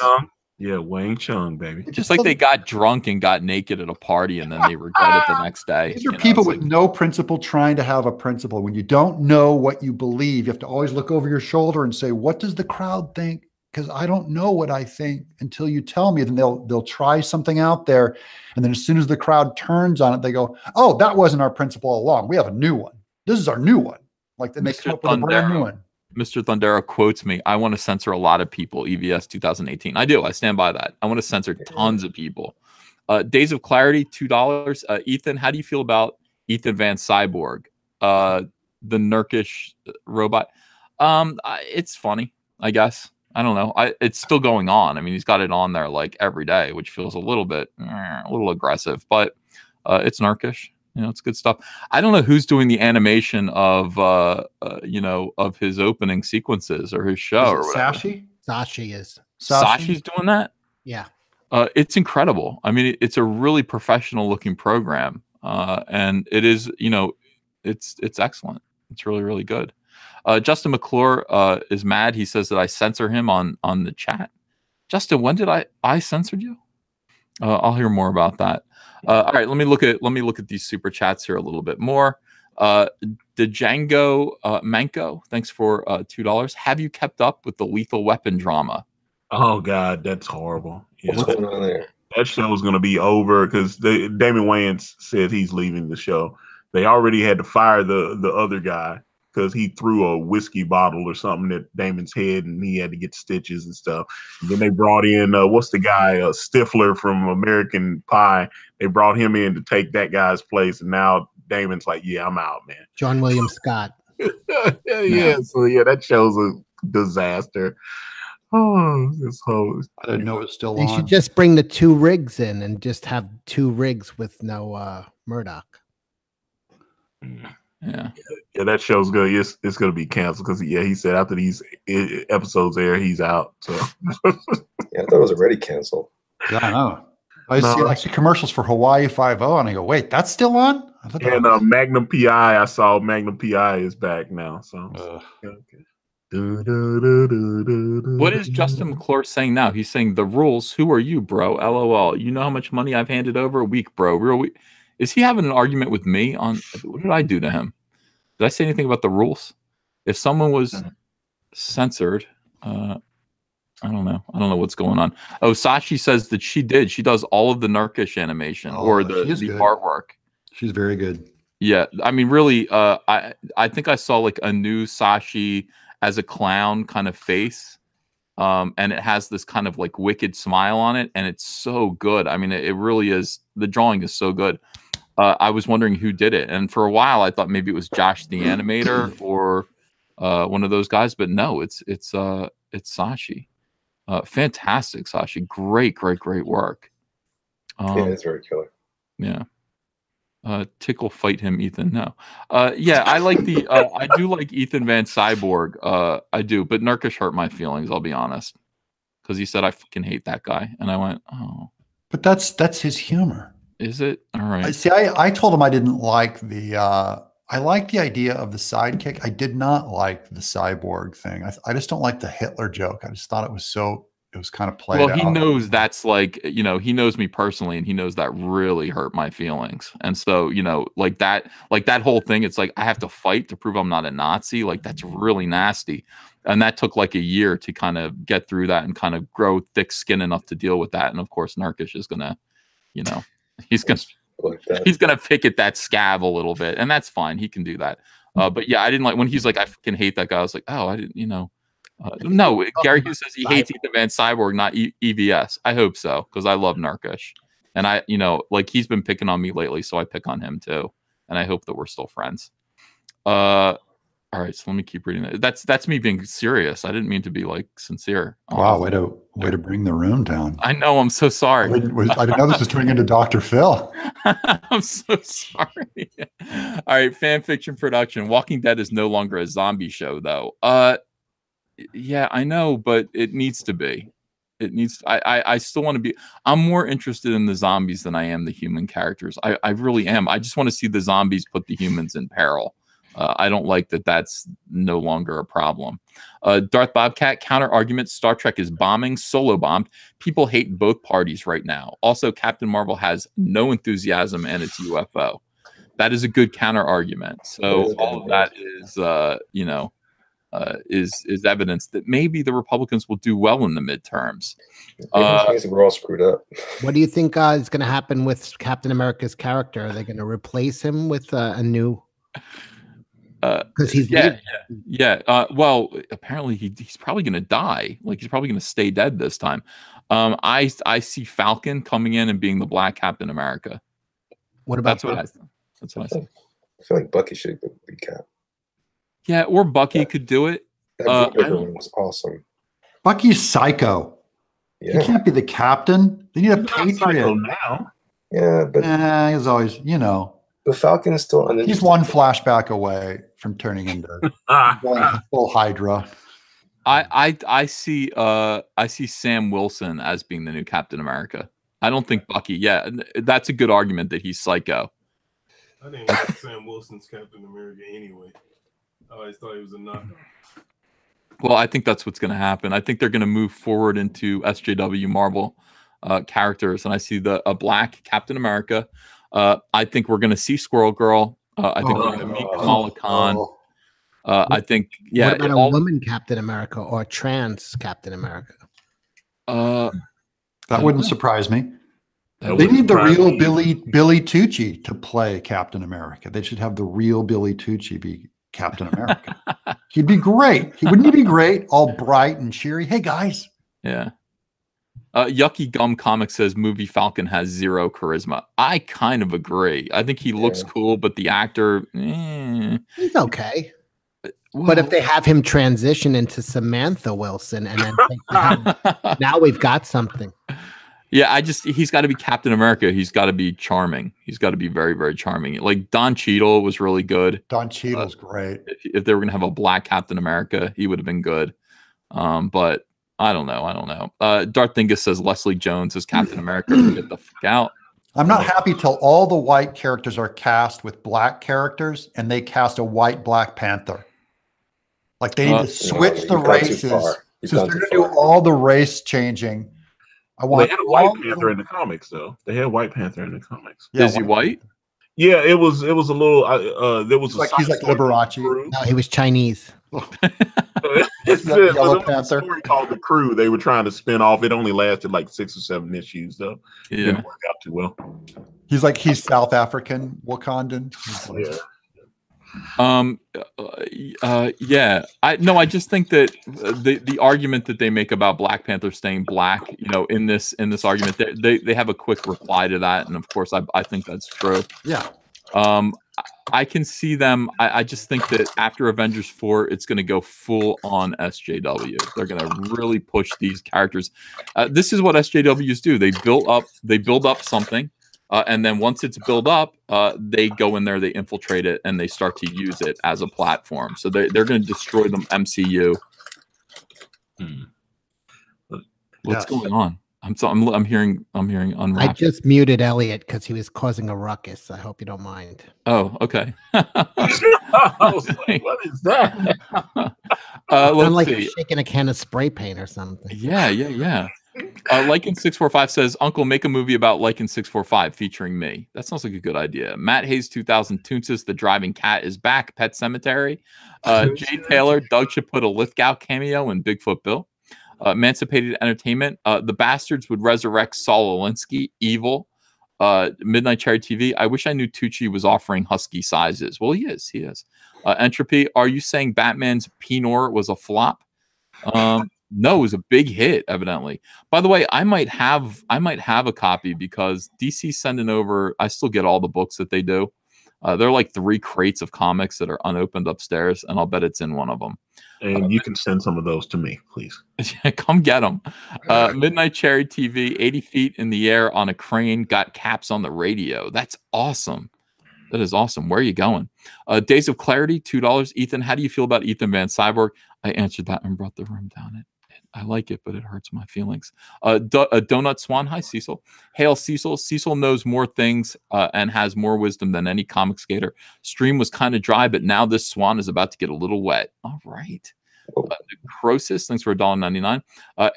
Yeah, Wang Chung, baby. Just like they got drunk and got naked at a party and then they regret it the next day. These are people with no principle trying to have a principle. When you don't know what you believe, you have to always look over your shoulder and say, what does the crowd think? Because I don't know what I think until you tell me. Then they'll try something out there. And then as soon as the crowd turns on it, they go, oh, that wasn't our principle all along. We have a new one. This is our new one. Like then they come up with a brand new one. Mr. Thundera quotes me, I want to censor a lot of people, EVS 2018. I do. I stand by that. I want to censor tons of people. Days of Clarity, $2. Ethan, how do you feel about Ethan Van Cyborg, the Nurkish robot? It's funny, I guess. I don't know. It's still going on. I mean, he's got it on there like every day, which feels a little aggressive, but it's Nurkish. It's good stuff. I don't know who's doing the animation of of his opening sequences or his show or whatever. Sashi is. Sashi's doing that. Yeah. It's incredible. I mean, it's a really professional looking program, and it is. It's excellent. It's really, really good. Justin McClure is mad. He says that I censor him on the chat. Justin, when did I censored you? I'll hear more about that. All right, let me look at these super chats here a little bit more. Django Manko, thanks for $2. Have you kept up with the Lethal Weapon drama? Oh God, that's horrible. Yeah, What's going on there? that show is going to be over because Damon Wayans said he's leaving the show. They already had to fire the other guy because he threw a whiskey bottle or something at Damon's head and he had to get stitches and stuff. And then they brought in what's the guy Stifler from American Pie. They brought him in to take that guy's place, and now Damon's like, "Yeah, I'm out, man." John William Scott. Yeah. So yeah, that show's a disaster. Oh, this whole I didn't know it was still They on. should just bring the 2 rigs in and just have 2 rigs with no Murdoch. Yeah, that show's good. It's gonna be canceled because he said after these episodes air, he's out. So Yeah, I thought it was already canceled. Yeah, I know. I see commercials for Hawaii 5-0, and I go, wait, that's still on? And Magnum PI, I saw Magnum PI is back now. So okay. What is Justin McClure saying now? He's saying the rules. Who are you, bro? LOL. You know how much money I've handed over? Weak, bro. Real weak. Is he having an argument with me on what did I do to him? Did I say anything about the rules? If someone was censored, I don't know. I don't know what's going on. Oh, Sashi says that she did. She does all of the Narkish animation or the artwork. She's very good. Yeah, I mean, really, I think I saw like a new Sashi as a clown kind of face, and it has this kind of like wicked smile on it, and it's so good. I mean, it really is. The drawing is so good. I was wondering who did it, and for a while I thought maybe it was Josh the animator or one of those guys, but no, it's Sashi. Fantastic, Sashi. Great work. Yeah, it's very killer. Yeah. Tickle fight him, Ethan. No. Yeah, I like the I do like Ethan Van Cyborg. I do, but Narkish hurt my feelings, I'll be honest. Because he said I fucking hate that guy. And I went, oh. But that's his humor. Is it? All right. I told him I didn't like the I like the idea of the sidekick. I did not like the cyborg thing. I just don't like the Hitler joke. I just thought it was kind of played out. Well, he knows that's like, he knows me personally, and he knows that really hurt my feelings. And so, like that whole thing, it's like I have to fight to prove I'm not a Nazi. Like that's really nasty. And that took like a year to kind of get through that and kind of grow thick skin enough to deal with that. And of course, Narkish is gonna, he's gonna pick at that scab a little bit, and that's fine. He can do that. But yeah, I didn't like when he's like, I fucking hate that guy. I was like, oh, I didn't, no, Gary Hughes says he hates Ethan Van Cyborg, not EVS. I hope so, because I love Narkish. And I, like he's been picking on me lately, so I pick on him too. And I hope that we're still friends. All right, so let me keep reading that. That's me being serious. I didn't mean to be like sincere. Wow, way to bring the room down. I know, I'm so sorry. I didn't know this was turning into Dr. Phil. I'm so sorry. All right, fan fiction production. Walking Dead is no longer a zombie show, though. Yeah, I know, but it needs to be. It needs. I still want to be. I'm more interested in the zombies than I am the human characters. I really am. I just want to see the zombies put the humans in peril. I don't like that. That's no longer a problem. Darth Bobcat counter argument: Star Trek is bombing, solo bombed. People hate both parties right now. Also, Captain Marvel has no enthusiasm and it's UFO. That is a good counter argument. So all of that is, is evidence that maybe the Republicans will do well in the midterms. We're all screwed up. What do you think is going to happen with Captain America's character? Are they going to replace him with a new? Because he's well, apparently he's probably going to die. Like he's probably going to stay dead this time. I see Falcon coming in and being the Black Captain America. What about that's what I see. I feel like Bucky should be Cap. Yeah, or Bucky could do it. That one was awesome. Bucky's psycho. Yeah. He can't be the captain. They need a patriot now. Yeah, but he's always, The Falcon's still uninteresting. He's one flashback away from turning into going full Hydra. I see Sam Wilson as being the new Captain America. I don't think Bucky. Yeah, that's a good argument that he's psycho. I didn't like Sam Wilson's Captain America anyway. I always thought he was a knockoff. Well, I think that's what's going to happen. I think they're going to move forward into SJW Marvel characters, and I see a black Captain America. I think we're going to see Squirrel Girl. I think we're going to meet Kamala Khan. I think, yeah. What about a woman Captain America or trans Captain America? That wouldn't surprise me. That They need the surprise real me. Billy Tucci to play Captain America. They should have the real Billy Tucci be Captain America. He'd be great. Wouldn't he be great? All bright and cheery. Hey, guys. Yeah. Yucky Gum Comics says movie Falcon has zero charisma. I kind of agree. I think he looks cool, but the actor, He's okay. well, But if they have him transition into Samantha Wilson and then now we've got something. yeah, he's got to be Captain America. He's got to be charming. He's got to be very, very charming. Like Don Cheadle was really good. Don Cheadle's great. If they were going to have a black Captain America, he would have been good. But I don't know. Darth Dingus says Leslie Jones is Captain America. Get the fuck out. I'm not happy till all the white characters are cast with black characters and they cast a white Black Panther. Like they need to switch the races. Since they're going to do all the race changing. I want They had a White Panther in the comics, though. They had White Panther in the comics. Yeah, Is he white? Yeah, it was a little. There was Like he's like Liberace. No, he was Chinese. It's Yellow a Panther. story called The Crew. They were trying to spin off. It only lasted like 6 or 7 issues, though. Yeah. Didn't work out too well. He's South African, Wakandan. Yeah. Yeah. I just think that the argument that they make about Black Panther staying black, in this argument, they have a quick reply to that, and of course I think that's true. Yeah. I can see them. I just think that after Avengers 4, it's going to go full on SJW. They're going to really push these characters. This is what SJWs do. They build up something. And then once it's built up, they go in there, they infiltrate it, and they start to use it as a platform. So they're going to destroy the MCU. What's going on? I'm hearing unwrapped. I just muted Elliot because he was causing a ruckus. I hope you don't mind. Oh, okay. I was like, what is that? Sound like Let's you're see. shaking a can of spray paint or something. Yeah. Lycan645 says, Uncle, make a movie about Lycan645 featuring me. That sounds like a good idea. Matt Hayes 2000 Toonsis, The Driving Cat is back. Pet Cemetery. Jay Taylor, Doug should put a Lithgow cameo in Bigfoot Bill. Emancipated Entertainment. The Bastards would resurrect Saul Alinsky. Evil. Midnight Cherry TV. I wish I knew Tucci was offering husky sizes. Well, he is. Entropy. Are you saying Batman's Pinor was a flop? No, it was a big hit, evidently. By the way, I might have a copy because DC's sending over. I still get all the books that they do. They're like 3 crates of comics that are unopened upstairs, and I'll bet it's in one of them. And you can send some of those to me, please. Come get them. Midnight Cherry TV, 80 feet in the air on a crane, got caps on the radio. That's awesome. That is awesome. Where are you going? Days of Clarity, $2. Ethan, how do you feel about Ethan Van Cyborg? I answered that and brought the room down. I like it, but it hurts my feelings. Donut Swan, hi Cecil. Hail Cecil. Cecil knows more things and has more wisdom than any comic skater. Stream was kind of dry, but now this swan is about to get a little wet. All right. Necrosis, thanks for $1.99.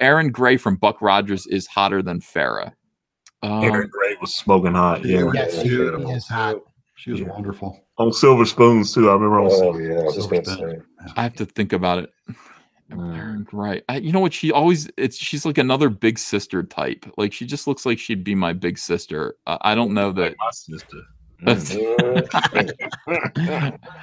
Aaron Gray from Buck Rogers is hotter than Farrah. Aaron Gray was smoking hot. Yeah. Yes, she is hot. She was wonderful. On Silver Spoons, too. I remember on Oh yeah, I was just gonna say. I have to think about it. Aaron Gray. You know what? She's like another big sister type. Like she just looks like she'd be my big sister. I don't know that. My sister.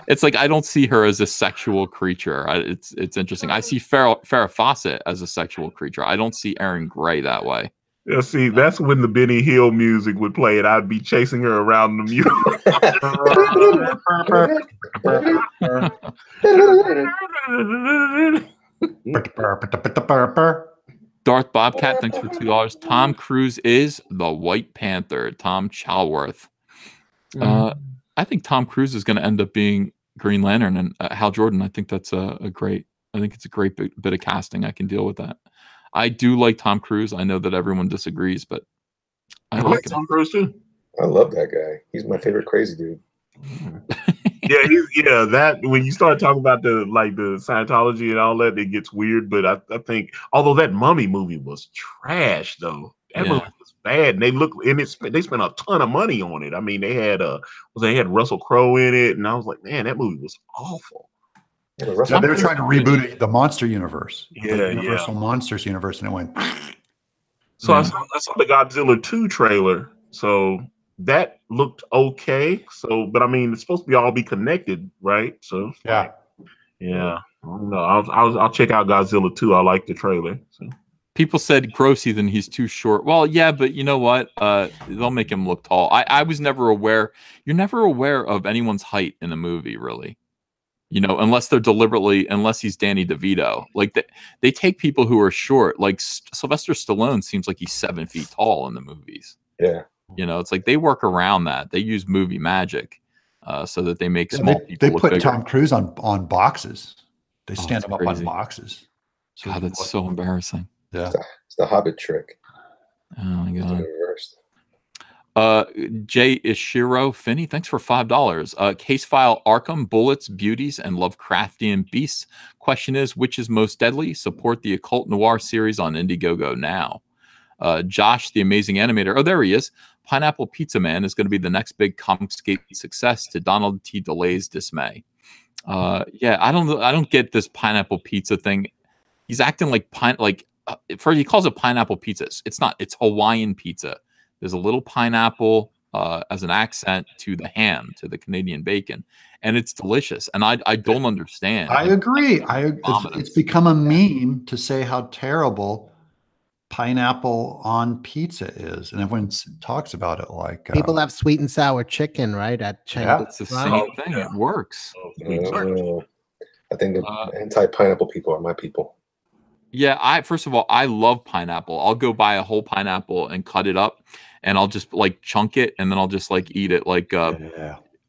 It's like I don't see her as a sexual creature. It's interesting. I see Farrah Fawcett as a sexual creature. I don't see Aaron Gray that way. Yeah, see, that's when the Benny Hill music would play, and I'd be chasing her around the music. Darth Bobcat, thanks for $2. Tom Cruise is the White Panther. Tom Chalworth. I think Tom Cruise is going to end up being Green Lantern, and Hal Jordan. I think that's a great. I think it's a great bit of casting. I can deal with that. I do like Tom Cruise. I know that everyone disagrees, but I like him. Tom Cruise too. I love that guy. He's my favorite crazy dude. Yeah, that when you start talking about the Scientology and all that, it gets weird. But I think, although that Mummy movie was trash, though that movie was bad, and they spent a ton of money on it. I mean, they had Russell Crowe in it, and I was like, man, that movie was awful. Yeah, they were trying to reboot the monster universe, the Universal Monsters universe, and it went. So I saw the Godzilla 2 trailer. So that looked okay. So, but I mean, it's supposed to all be connected, right? So yeah. I don't know. I'll check out Godzilla 2. I like the trailer. So. People said gross, Ethan, he's too short. Well, yeah, but you know what? They'll make him look tall. I was never aware. You're never aware of anyone's height in a movie, really. You know, unless he's Danny DeVito. Like they take people who are short. Like Sylvester Stallone seems like he's 7 feet tall in the movies. Yeah. You know, it's like they work around that. They use movie magic so that they make small people look bigger. Tom Cruise on boxes. They stand him up on boxes. So God, that's so embarrassing. Yeah. It's the Hobbit trick. Oh my God. Jay Ishiro Finney, thanks for $5. Case file Arkham, Bullets, Beauties, and Lovecraftian Beasts. Question is, which is most deadly? Support the Occult Noir series on Indiegogo now. Josh, the amazing animator. Oh, there he is. Pineapple Pizza Man is going to be the next big Comicsgate success to Donald T. DeLay's dismay. Yeah, I don't get this pineapple pizza thing. He's acting like first he calls it pineapple pizza. It's not. It's Hawaiian pizza. There's a little pineapple as an accent to the ham, to the Canadian bacon, and it's delicious. And I don't understand. I agree. It's become a meme to say how terrible pineapple on pizza is, and everyone talks about it like people have sweet and sour chicken, right? At Chinese. Yeah, it's the same thing. It works. I think the anti-pineapple people are my people. Yeah, first of all, I love pineapple. I'll go buy a whole pineapple and cut it up, and I'll just chunk it, and then I'll just eat it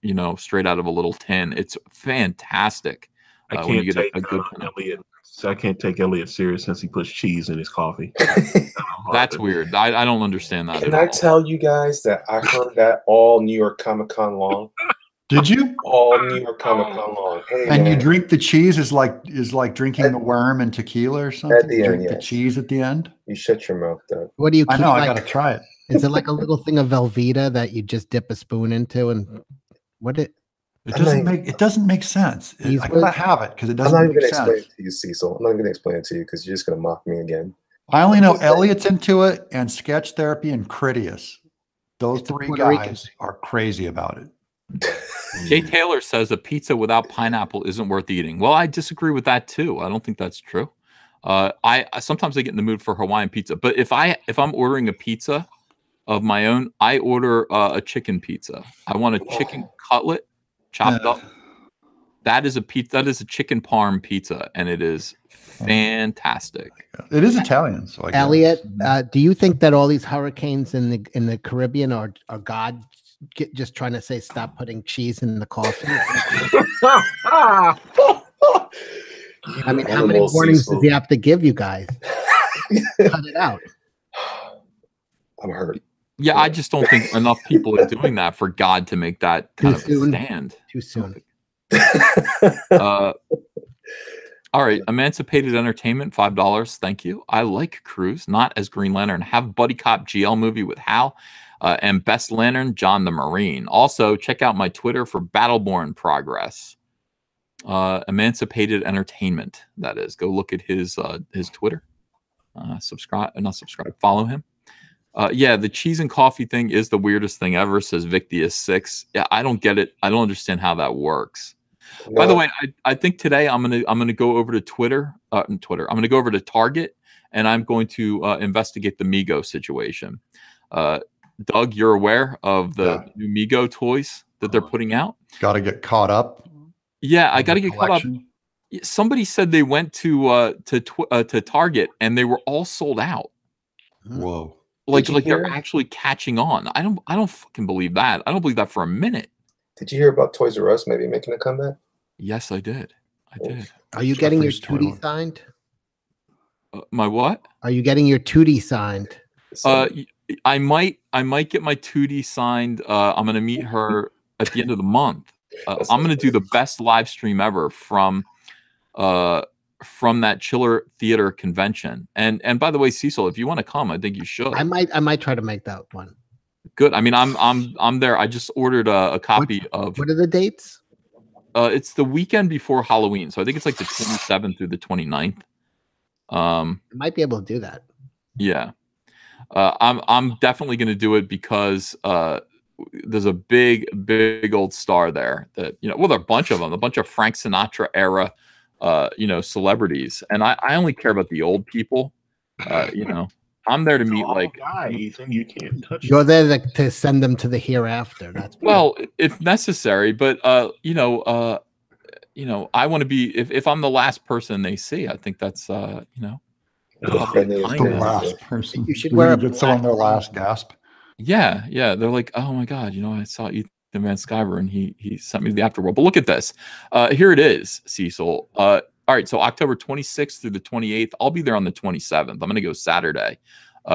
you know, straight out of a little tin. It's fantastic. I can't take a good Elliot. I can't take Elliot serious since he puts cheese in his coffee. That's weird. I don't understand that. Can I tell you guys that I heard that all New York Comic Con long? Did you? All New York Comic Con long. Hey, and you drink the cheese is like drinking the worm and tequila or something. At the end, the cheese at the end. You shut your mouth, Doug. What do you? I know. I gotta try it. Is it like a little thing of Velveeta that you just dip a spoon into and what it? It doesn't make sense. I gotta have it because it doesn't. I'm not even make gonna explain sense. it to you, Cecil. I'm not gonna explain it to you because you're just gonna mock me again. I only know Elliot's into it and Sketch Therapy and Critias. Those three guys are crazy about it. Jay Taylor says a pizza without pineapple isn't worth eating. Well, I disagree with that too. I don't think that's true. I sometimes I get in the mood for Hawaiian pizza, but if I'm ordering a pizza of my own, I order a chicken pizza. I want a chicken cutlet chopped up. That is a pizza. That is a chicken parm pizza, and it is fantastic. It is Italian, so I guess. Elliot, do you think that all these hurricanes in the Caribbean are God just trying to say stop putting cheese in the coffee? I mean, how many warnings does he have to give you guys? Cut it out. I'm hurt. Yeah, I just don't think enough people are doing that for God to make that kind of a stand. Too soon. All right, Emancipated Entertainment, $5. Thank you. I like Cruise, not as Green Lantern. Have Buddy Cop GL movie with Hal, and Best Lantern, John the Marine. Also, check out my Twitter for Battleborn progress. Emancipated Entertainment, that is. Go look at his Twitter. Follow him. Yeah, the cheese and coffee thing is the weirdest thing ever, says Victius6. Yeah, I don't get it. I don't understand how that works. No. By the way, I think today I'm gonna go over to Twitter. I'm gonna go over to Target, and I'm going to investigate the Mego situation. Doug, you're aware of the new Mego toys that they're putting out? Got to get caught up. Yeah, I got to get caught up. Somebody said they went to Target and they were all sold out. Whoa! Like they're actually catching on. I don't fucking believe that. I don't believe that for a minute. Did you hear about Toys R Us maybe making a comeback? Yes, I did. I did. Are you getting your Jeffrey's Tootie toilet. signed? My what? Are you getting your Tootie signed? I might get my 2D signed. I'm gonna meet her at the end of the month. I'm gonna do the best live stream ever from that Chiller Theater convention. And by the way, Cecil, if you want to come, I think you should. I might try to make that one. Good. I mean, I'm there. I just ordered a copy of. What are the dates? It's the weekend before Halloween, so I think it's like the 27th through the 29th. I might be able to do that. Yeah. I'm definitely going to do it because there's a big old star there that, you know, well, there are a bunch of them, a bunch of Frank Sinatra era, you know, celebrities. And I only care about the old people. You know, I'm there to meet like Ethan, you can't touch. You're there to send them to the hereafter. That's well, if necessary, but you know, I want to be if I'm the last person they see, I think that's you know. The last person. You should We wear could get someone their last gasp. Yeah. They're like, oh my God, you know, I saw Ethan Van Sciver and he sent me to the afterworld. But look at this. Here it is, Cecil. All right, so October 26th through the 28th. I'll be there on the 27th. I'm gonna go Saturday.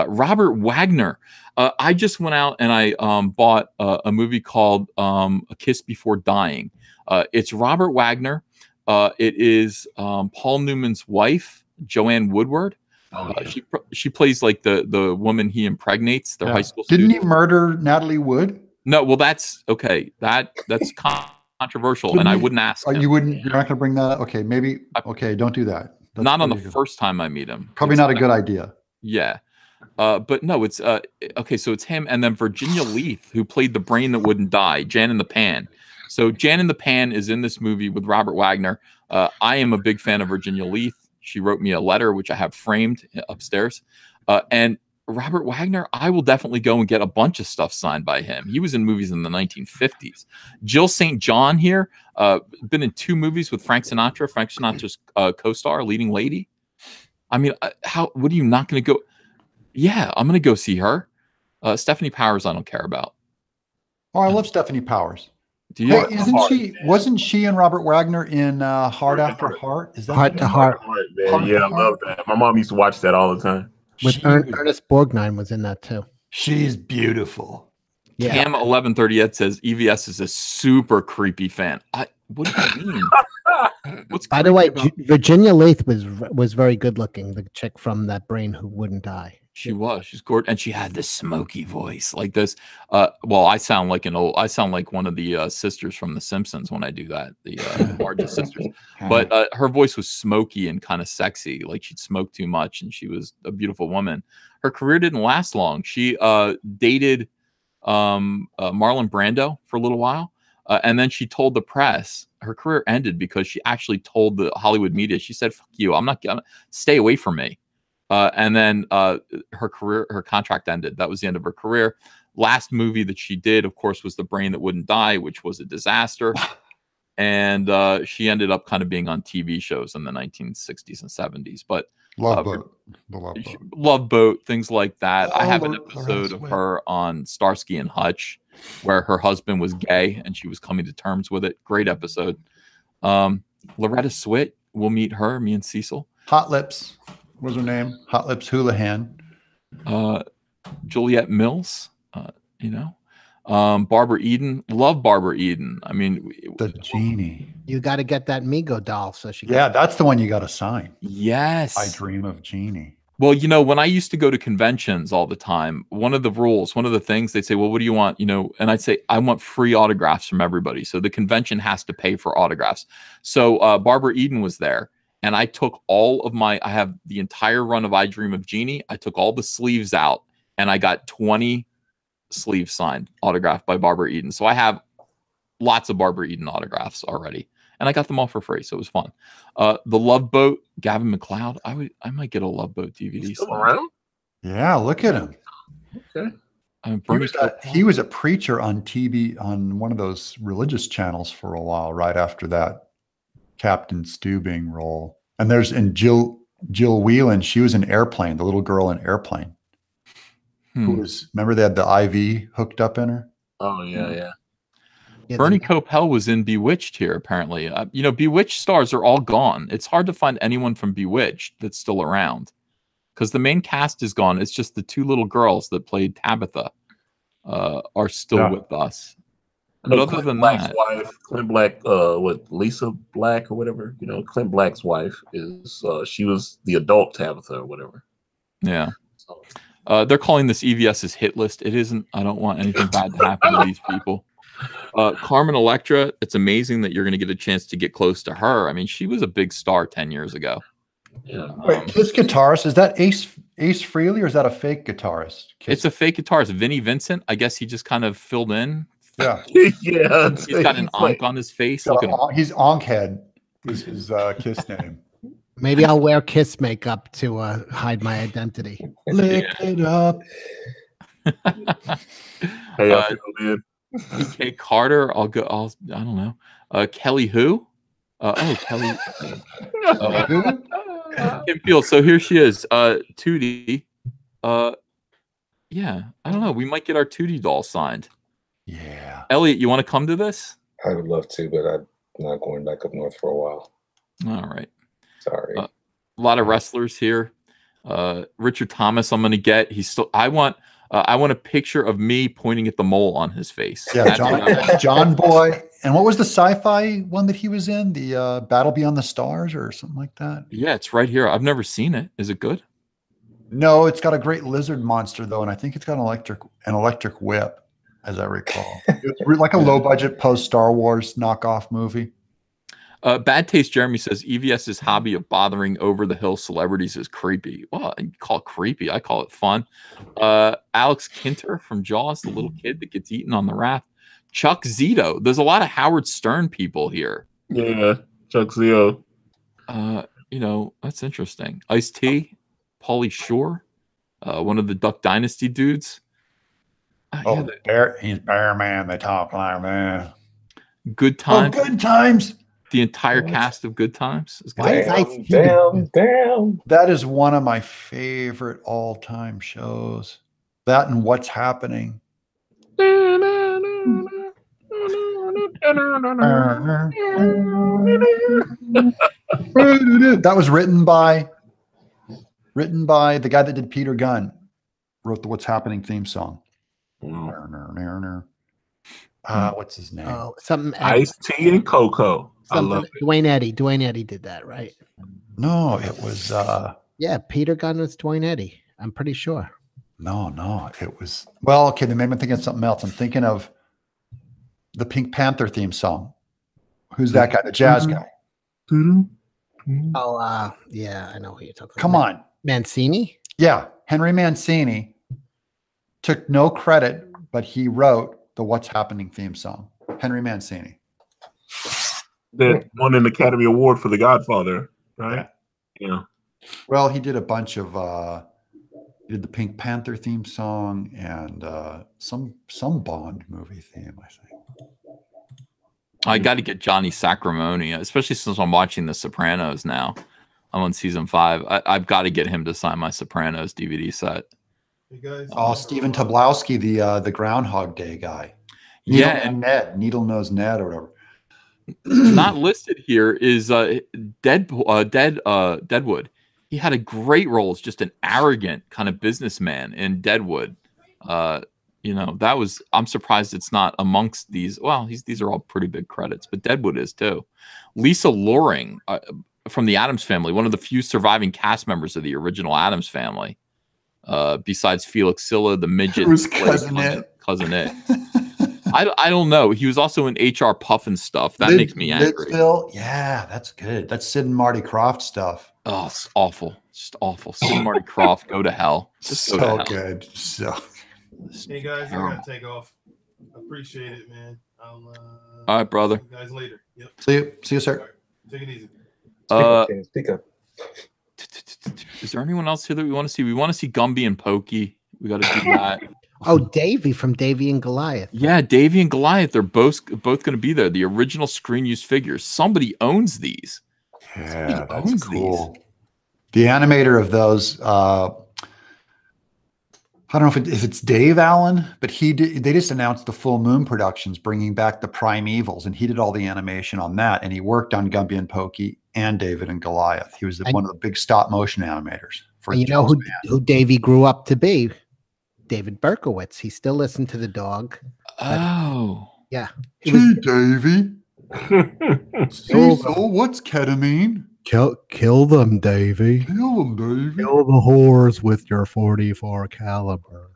Robert Wagner. I just went out and I bought a movie called A Kiss Before Dying. It's Robert Wagner. It is Paul Newman's wife, Joanne Woodward. Oh, yeah. She plays like the woman he impregnates, their high school Didn't student. he murder Natalie Wood? No, well, that's okay. That's controversial, and I wouldn't ask him. You're not going to bring that up? Okay, maybe. Okay, don't do that. That's Not on the illegal. first time I meet him. Probably not a good idea. Yeah. But no, it's okay, so it's him and then Virginia Leith, who played the brain that wouldn't die, Jan in the Pan. So Jan in the Pan is in this movie with Robert Wagner. I am a big fan of Virginia Leith. She wrote me a letter, which I have framed upstairs. And Robert Wagner, I will definitely go and get a bunch of stuff signed by him. He was in movies in the 1950s. Jill St. John here, been in 2 movies with Frank Sinatra. Frank Sinatra's co-star, leading lady. I mean, what are you not going to go? Yeah, I'm going to go see her. Stephanie Powers, I don't care about. Oh, I love Stephanie Powers. Do you? Hey, wasn't she and Robert Wagner in Heart After Heart? Is that Heart to Heart? Yeah, I love that. My mom used to watch that all the time. With Ernest Borgnine was in that too. She's beautiful. Yeah. Cam 1138 says EVS is a super creepy fan. What do you mean? By the way, Virginia Leith was very good looking. The chick from That Brain Who Wouldn't Die. She's gorgeous, and she had this smoky voice like this. Well, I sound like one of the sisters from The Simpsons when I do that, the largest sisters. But her voice was smoky and kind of sexy, like she'd smoked too much, and she was a beautiful woman. Her career didn't last long. She dated Marlon Brando for a little while, and then she told the press her career ended because she actually told the Hollywood media, she said, "Fuck you, I'm not gonna stay away from me." And then her contract ended. That was the end of her career. Last movie that she did, of course, was The Brain That Wouldn't Die, which was a disaster. And she ended up kind of being on TV shows in the 1960s and 70s. But Love Boat. Love Boat, things like that. Oh, I have an episode of her on Starsky and Hutch where her husband was gay and she was coming to terms with it. Great episode. Loretta Swit, we'll meet her, me and Cecil. Hot Lips. What was her name? Hot Lips Houlihan. Juliette Mills, Barbara Eden. Love Barbara Eden. I mean, the genie. You got to get that Migo doll so she. Yeah, that's the one you got to sign. Yes. I Dream of Jeannie. Well, when I used to go to conventions all the time, one of the things they'd say, well, what do you want? And I'd say, I want free autographs from everybody. So the convention has to pay for autographs. So Barbara Eden was there. And I took I have the entire run of I Dream of Jeannie. I took all the sleeves out and I got 20 sleeves signed, autographed by Barbara Eden. So I have lots of Barbara Eden autographs already. And I got them all for free. So it was fun. The Love Boat, Gavin McLeod. I might get a Love Boat DVD. Still around? Yeah, look at him. Okay. He was a preacher on TV on one of those religious channels for a while, right after that Captain Steubing role. And there's Jill Whelan, she was in Airplane, the little girl in Airplane. Who was, remember they had the IV hooked up in her? Oh yeah. Yeah, Bernie Kopel was in Bewitched here, apparently. You know, Bewitched stars are all gone. It's hard to find anyone from Bewitched that's still around because the main cast is gone. It's just the two little girls that played Tabitha are still with us. I know But other Clint than Black's that, wife, Clint Black, Lisa Black or whatever, you know, Clint Black's wife is she was the adult Tabitha or whatever. yeah. So. They're calling this EVS's hit list. It isn't. I don't want anything bad to happen to these people. Carmen Electra, it's amazing that you're going to get a chance to get close to her. I mean, she was a big star 10 years ago. Yeah. Wait, Kiss guitarist, is that Ace Frehley or is that a fake guitarist? It's a fake guitarist. Vinnie Vincent, I guess he just kind of filled in. Yeah. Yeah. He's got an onk on his face. He's Onkhead is his Kiss name. Maybe I'll wear Kiss makeup to hide my identity. Lick it up. Hey, man. PK Carter, I don't know. Kelly who? Kelly. Kim Fields. So here she is. Tootie. Yeah, I don't know. We might get our Tootie doll signed. Yeah. Elliot, you want to come to this? I would love to, but I'm not going back up north for a while. All right. Sorry. A lot of wrestlers here. Richard Thomas, I'm going to get. I want a picture of me pointing at the mole on his face. Yeah, John Boy. And what was the sci-fi one that he was in? The Battle Beyond the Stars or something like that? Yeah, it's right here. I've never seen it. Is it good? No, it's got a great lizard monster though, and I think it's got an electric whip, as I recall. It's like a low-budget post-Star Wars knockoff movie. Bad Taste Jeremy says EVS's hobby of bothering over-the-hill celebrities is creepy. Well, you call it creepy. I call it fun. Alex Kinter from Jaws, the little kid that gets eaten on the raft. Chuck Zito. There's a lot of Howard Stern people here. Yeah, Chuck Zito. You know, that's interesting. Ice-T, Pauly Shore, one of the Duck Dynasty dudes. He's Bear Man. They talk like that. Good Times. Oh, Good Times. The entire cast of Good Times. Damn. That is one of my favorite all-time shows. That and What's Happening. That was written by the guy that did Peter Gunn. Wrote the What's Happening theme song. What's his name? Oh, something Ice-T and Coco. I love it. Dwayne Eddy. Dwayne Eddy did that, right? No, it was yeah, Peter Gunn was Dwayne Eddy. I'm pretty sure. No, it was okay, they made me think of something else. I'm thinking of the Pink Panther theme song. Who's that guy? The jazz guy. Oh, yeah, I know who you're talking about. Come on. Mancini? Yeah, Henry Mancini took no credit, but he wrote the What's Happening theme song. Henry Mancini. That won an Academy Award for The Godfather, right? Yeah. Well, he did a bunch of he did the Pink Panther theme song and some Bond movie theme, I think. I got to get Johnny Sacrimoni, especially since I'm watching The Sopranos now. I'm on season 5. I've got to get him to sign my Sopranos DVD set. Hey guys. Oh, Stephen Tobolowsky, the Groundhog Day guy. Needle Nose Ned or whatever. Not listed here is Deadwood. He had a great role as just an arrogant kind of businessman in Deadwood. You know, I'm surprised it's not amongst these. Well, these are all pretty big credits, but Deadwood is too. Lisa Loring from the Addams Family, one of the few surviving cast members of the original Addams Family. Besides Felix Silla, the midget, Cousin It. I don't know. He was also in HR Puffin stuff. That makes me angry. Lidsville? Yeah, that's good. That's Sid and Marty Krofft stuff. Oh, it's awful. Just awful. Sid and Marty Krofft, go to hell. Just go to hell. Good. So Hey guys, I gotta take off. Appreciate it, man. I'll all right, brother. see you guys later. Yep. See you, sir. Right. Take it easy. Speak up. Is there anyone else here that we want to see? We want to see Gumby and Pokey. We got to do that. Oh, Davey from Davey and Goliath. Yeah, Davey and Goliath. They're both going to be there. The original screen use figures. Somebody owns these. Yeah, that's cool. The animator of those, I don't know if it's Dave Allen, but they just announced the Full Moon Productions bringing back the Primevals, and he did all the animation on that, and he worked on Gumby and Pokey and David and Goliath. He was one of the big stop motion animators. And you know who Davey grew up to be? David Berkowitz. He still listened to the dog. Oh. Yeah. Gee, Davey. Cecil, what's ketamine? Kill them, Davey. Kill them, Davey. Kill the whores with your 44 caliber.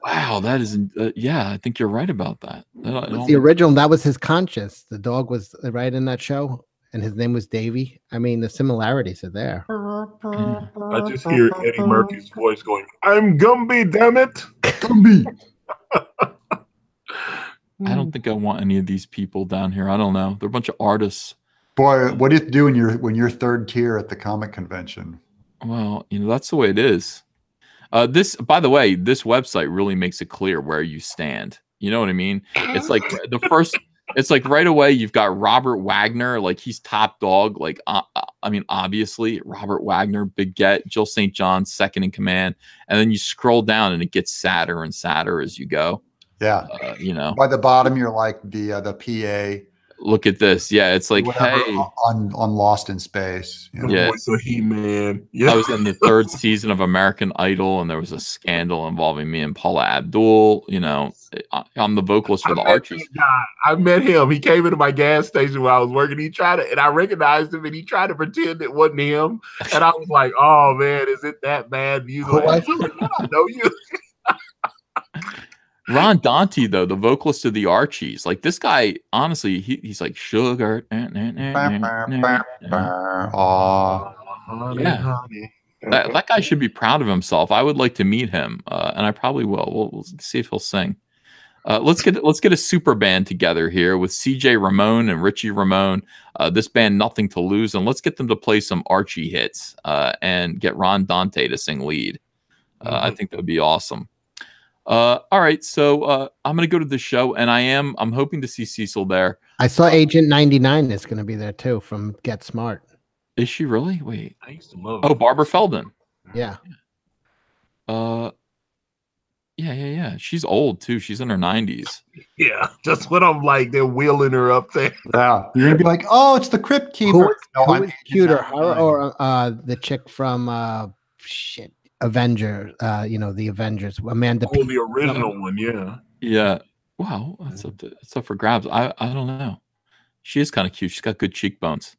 Wow, that is yeah, I think you're right about that. The original, that was his conscience. The dog was right in that show, and his name was Davey. I mean, the similarities are there. I just hear Eddie Murphy's voice going, "I'm Gumby, damn it, Gumby." I don't think I want any of these people down here. I don't know. They're a bunch of artists. Boy, what do you do when you're third tier at the comic convention? Well, that's the way it is. By the way, this website really makes it clear where you stand. You know what I mean? It's like it's like right away you've got Robert Wagner, like he's top dog. Like I mean, obviously Robert Wagner, big get. Jill St. John, second in command, and then you scroll down and it gets sadder and sadder as you go. Yeah, By the bottom, you're like the PA. Look at this. Yeah, it's like, whatever, hey, on Lost in Space. Yeah, voice of He-Man. Yeah, I was in the third season of American Idol, and there was a scandal involving me and Paula Abdul. I'm the vocalist for the Archies. I met him. He came into my gas station while I was working. And I recognized him, and he tried to pretend it wasn't him. And I was like, "Oh man, is it that bad?" You like, I know you. Ron Dante, though, the vocalist of the Archies, like this guy, honestly, he's like sugar. Yeah, that guy should be proud of himself. I would like to meet him, and I probably will. We'll see if he'll sing. Let's get a super band together here with CJ Ramon and Richie Ramone. This band, Nothing to Lose, and let's get them to play some Archie hits and get Ron Dante to sing lead. I think that would be awesome. All right, so I'm gonna go to the show, and I'm hoping to see Cecil there. I saw Agent 99 is gonna be there too from Get Smart. Is she really? Wait, I used to love. Oh, Barbara Feldon. Yeah. Yeah. She's old too. She's in her 90s. Yeah, just when I'm like, they're wheeling her up there. Yeah, you're gonna be like, "Oh, it's the Crypt Keeper." Who is cuter, her or the chick from Avenger, the Avengers, Amanda. Oh, the original one, yeah. Yeah. Wow, it's up for grabs. I don't know. She is kind of cute. She's got good cheekbones.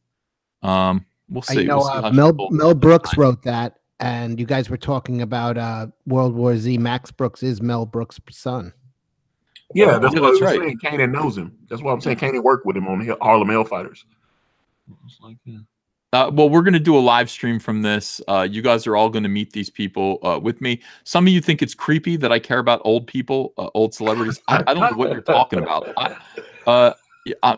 We'll see. Mel Brooks wrote that, and you guys were talking about World War Z. Max Brooks is Mel Brooks' son. Yeah, that's what I was right. saying. Kanan knows him. That's why I'm saying Kanan worked with him on Harlem Hellfighters. It's like, yeah. Well, we're going to do a live stream from this. You guys are all going to meet these people with me. Some of you think it's creepy that I care about old people, old celebrities. I don't know what you're talking about.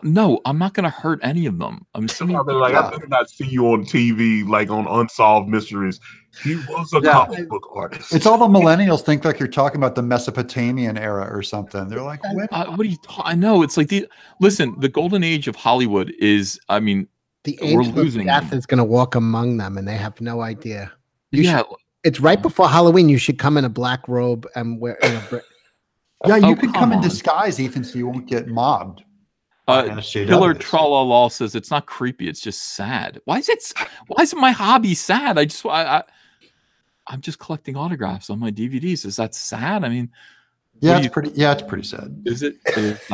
No, I'm not going to hurt any of them. I better not see you on TV, like on Unsolved Mysteries. He was a comic book artist. It's all the millennials think like you're talking about the Mesopotamian era or something. They're like, what are you talking? I know. It's like listen, the golden age of Hollywood is, I mean, the angel of death is going to walk among them, and they have no idea. It's right before Halloween. You should come in a black robe and wear. You could come in disguise, Ethan, so you won't get mobbed. Killer Tralala says it's not creepy. It's just sad. Why is it my hobby sad? I'm just collecting autographs on my DVDs. Is that sad? I mean. Yeah, it's pretty sad. Is it? It's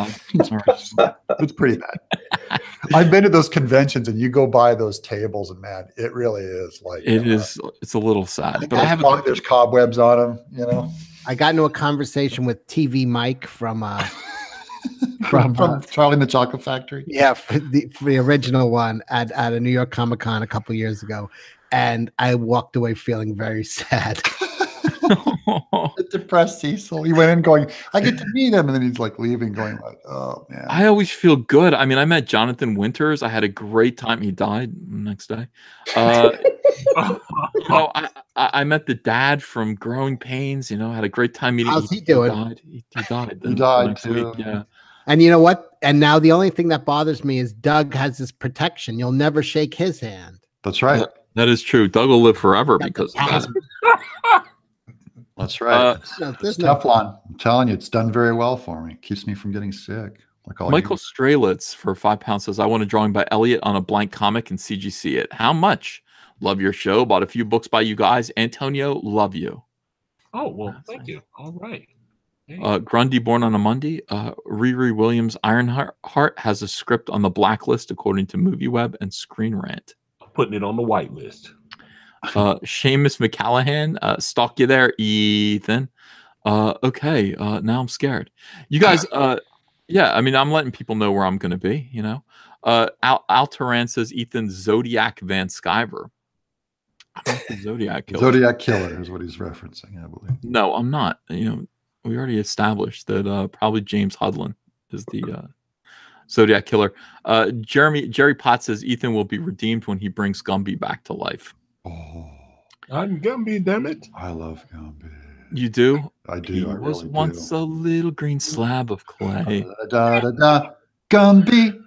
pretty bad. I've been to those conventions, and you go by those tables, and man, it really is like It's a little sad. But there's cobwebs on them. I got into a conversation with TV Mike from Charlie and the Chocolate Factory. Yeah, for the original one at a New York Comic Con a couple years ago, and I walked away feeling very sad. Depressed Cecil. He went in going, I get to meet him, and then he's like leaving, going like, oh man. I always feel good. I mean, I met Jonathan Winters. I had a great time. He died the next day. I met the dad from Growing Pains. Had a great time meeting. How's he doing? He died. He died too. Week, yeah. And you know what? And now the only thing that bothers me is Doug has this protection. You'll never shake his hand. That's right. That is true. Doug will live forever because of that. That's right. No, It's there's no- Teflon. I'm telling you, it's done very well for me. It keeps me from getting sick. Like all Michael you. Strelitz for £5 says, I want a drawing by Elliot on a blank comic and CGC it. How much? Love your show. Bought a few books by you guys. Antonio, love you. Oh, well, thank you. All right. Hey. Grundy, Born on a Monday. Riri Williams, Ironheart has a script on the blacklist according to MovieWeb and Screen Rant. I'm putting it on the white list. Seamus McCallahan, stalk you there, Ethan. Okay, now I'm scared. You guys, yeah, I mean, I'm letting people know where I'm going to be, you know. Al Turan says Ethan Zodiac Van Sciver. I'm not the Zodiac Killer. Zodiac Killer is what he's referencing, I believe. No, I'm not. You know, we already established that probably James Hudlin is the Zodiac Killer. Jerry Potts says Ethan will be redeemed when he brings Gumby back to life. Oh, I'm Gumby, damn it. I love Gumby. You do? I do. He I was really once do. a little green slab of clay. Gumby.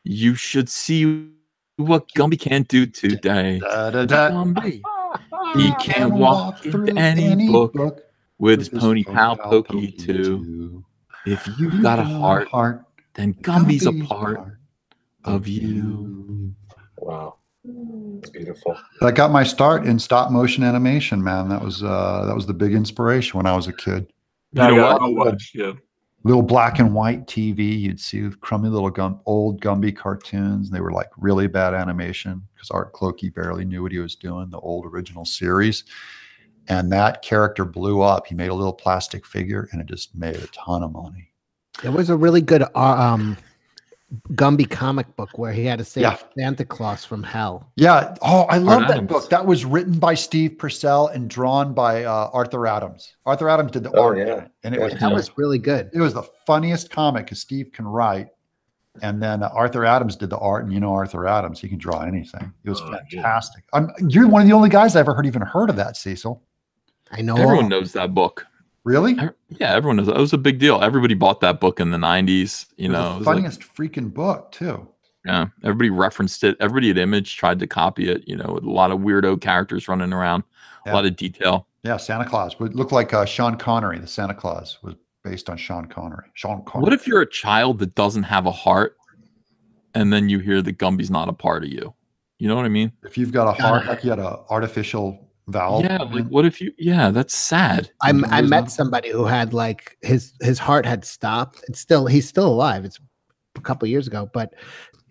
You should see what Gumby can do today. Gumby. He can walk into any book with his pony pal Pokey too. If you've got a heart, then Gumby's a part of you. Wow. It's beautiful. I got my start in stop motion animation, man. That was the big inspiration when I was a kid. You know what? Yeah. Little black and white TV, you'd see crummy little old Gumby cartoons. They were like really bad animation because Art Clokey barely knew what he was doing, the old original series. And that character blew up. He made a little plastic figure and it just made a ton of money. There was a really good Gumby comic book where he had to save Santa Claus from hell. Yeah. Oh, I love that Adams. book. That was written by Steve Purcell and drawn by Arthur Adams. Arthur Adams did the art. Yeah. And it That was really good. was the funniest comic because Steve can write. And then Arthur Adams did the art. And you know Arthur Adams, he can draw anything. It was fantastic. You're one of the only guys I ever even heard of that, Cecil. I know. Everyone knows that book. Really? Yeah, everyone knows that. It was a big deal. Everybody bought that book in the 90s. You know, the funniest freaking book, too. Yeah, everybody referenced it. Everybody at Image tried to copy it. You know, with a lot of weirdo characters running around, a lot of detail. Yeah, Santa Claus would look like Sean Connery. The Santa Claus was based on Sean Connery. What if you're a child that doesn't have a heart, and then you hear that Gumby's not a part of you? You know what I mean? If you've got a heart, like you had an artificial valve. Yeah, like what if you? Yeah, that's sad. I met somebody who had like his heart had stopped. He's still alive. It's a couple of years ago, but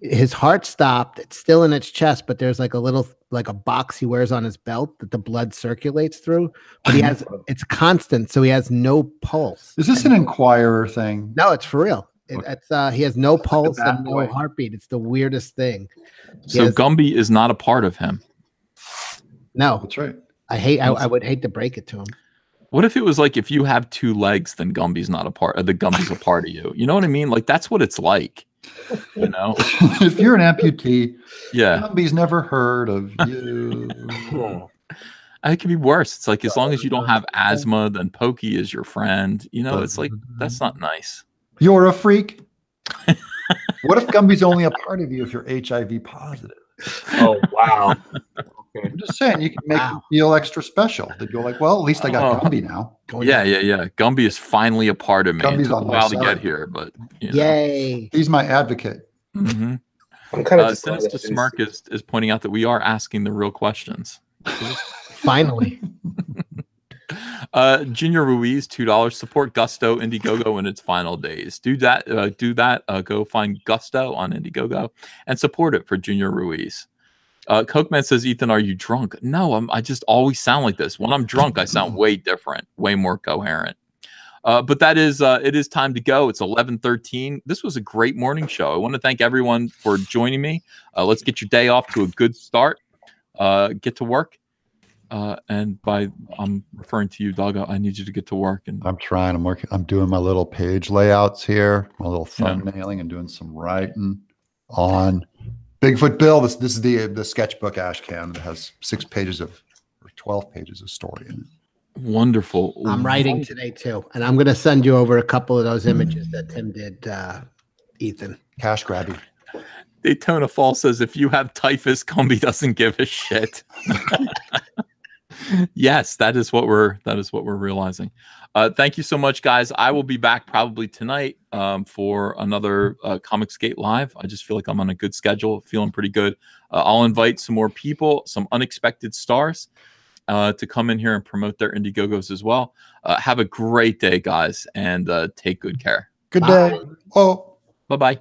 his heart stopped. It's still in its chest, but there's like a box he wears on his belt that the blood circulates through. But it's constant, so he has no pulse. Is this an Inquirer thing? No, it's for real. He has no pulse and no heartbeat. It's the weirdest thing. So Gumby is not a part of him. No, That's right. I would hate to break it to him. What if it was like if you have two legs, then Gumby's not a part of the Gumby's a part of you? You know what I mean? Like that's what it's like. You know, if you're an amputee, yeah, Gumby's never heard of you. It could be worse. It's like as long as you don't have asthma, then Pokey is your friend. You know, it's like that's not nice. You're a freak. What if Gumby's only a part of you if you're HIV positive? Oh wow. I'm just saying, you can make them feel extra special. They'd go like, well, at least I got Gumby now. Yeah. Gumby is finally a part of me. Gumby's it took on a my while to side. get here, but you know. Yay! He's my advocate. Mm-hmm. I'm kind of Sinister Smirk is pointing out that we are asking the real questions. Finally. Junior Ruiz, $2. Support Gusto Indiegogo in its final days. Do that. Go find Gusto on Indiegogo and support it for Junior Ruiz. Cokeman says, Ethan, are you drunk? No, I just always sound like this. When I'm drunk, I sound way different, way more coherent. But that is it is time to go. It's 11:13. This was a great morning show. I want to thank everyone for joining me. Let's get your day off to a good start. Get to work. And I'm referring to you, Doggo. I need you to get to work. And I'm trying. I'm working. I'm doing my little page layouts here, my little thumbnailing, and doing some writing on Bigfoot Bill. This is the sketchbook Ashcan that has 12 pages of story in it. Wonderful. I'm writing today too, and I'm going to send you over a couple of those images that Tim did, Ethan. Cash grabby. Daytona Fall says, if you have typhus, Gumby doesn't give a shit. Yes, that is what we're realizing. Thank you so much, guys. I will be back probably tonight for another Comicsgate Live. I just feel like I'm on a good schedule, feeling pretty good. I'll invite some more people, some unexpected stars, to come in here and promote their Indiegogos as well. Have a great day, guys, and take good care. Good day. Oh. Bye-bye.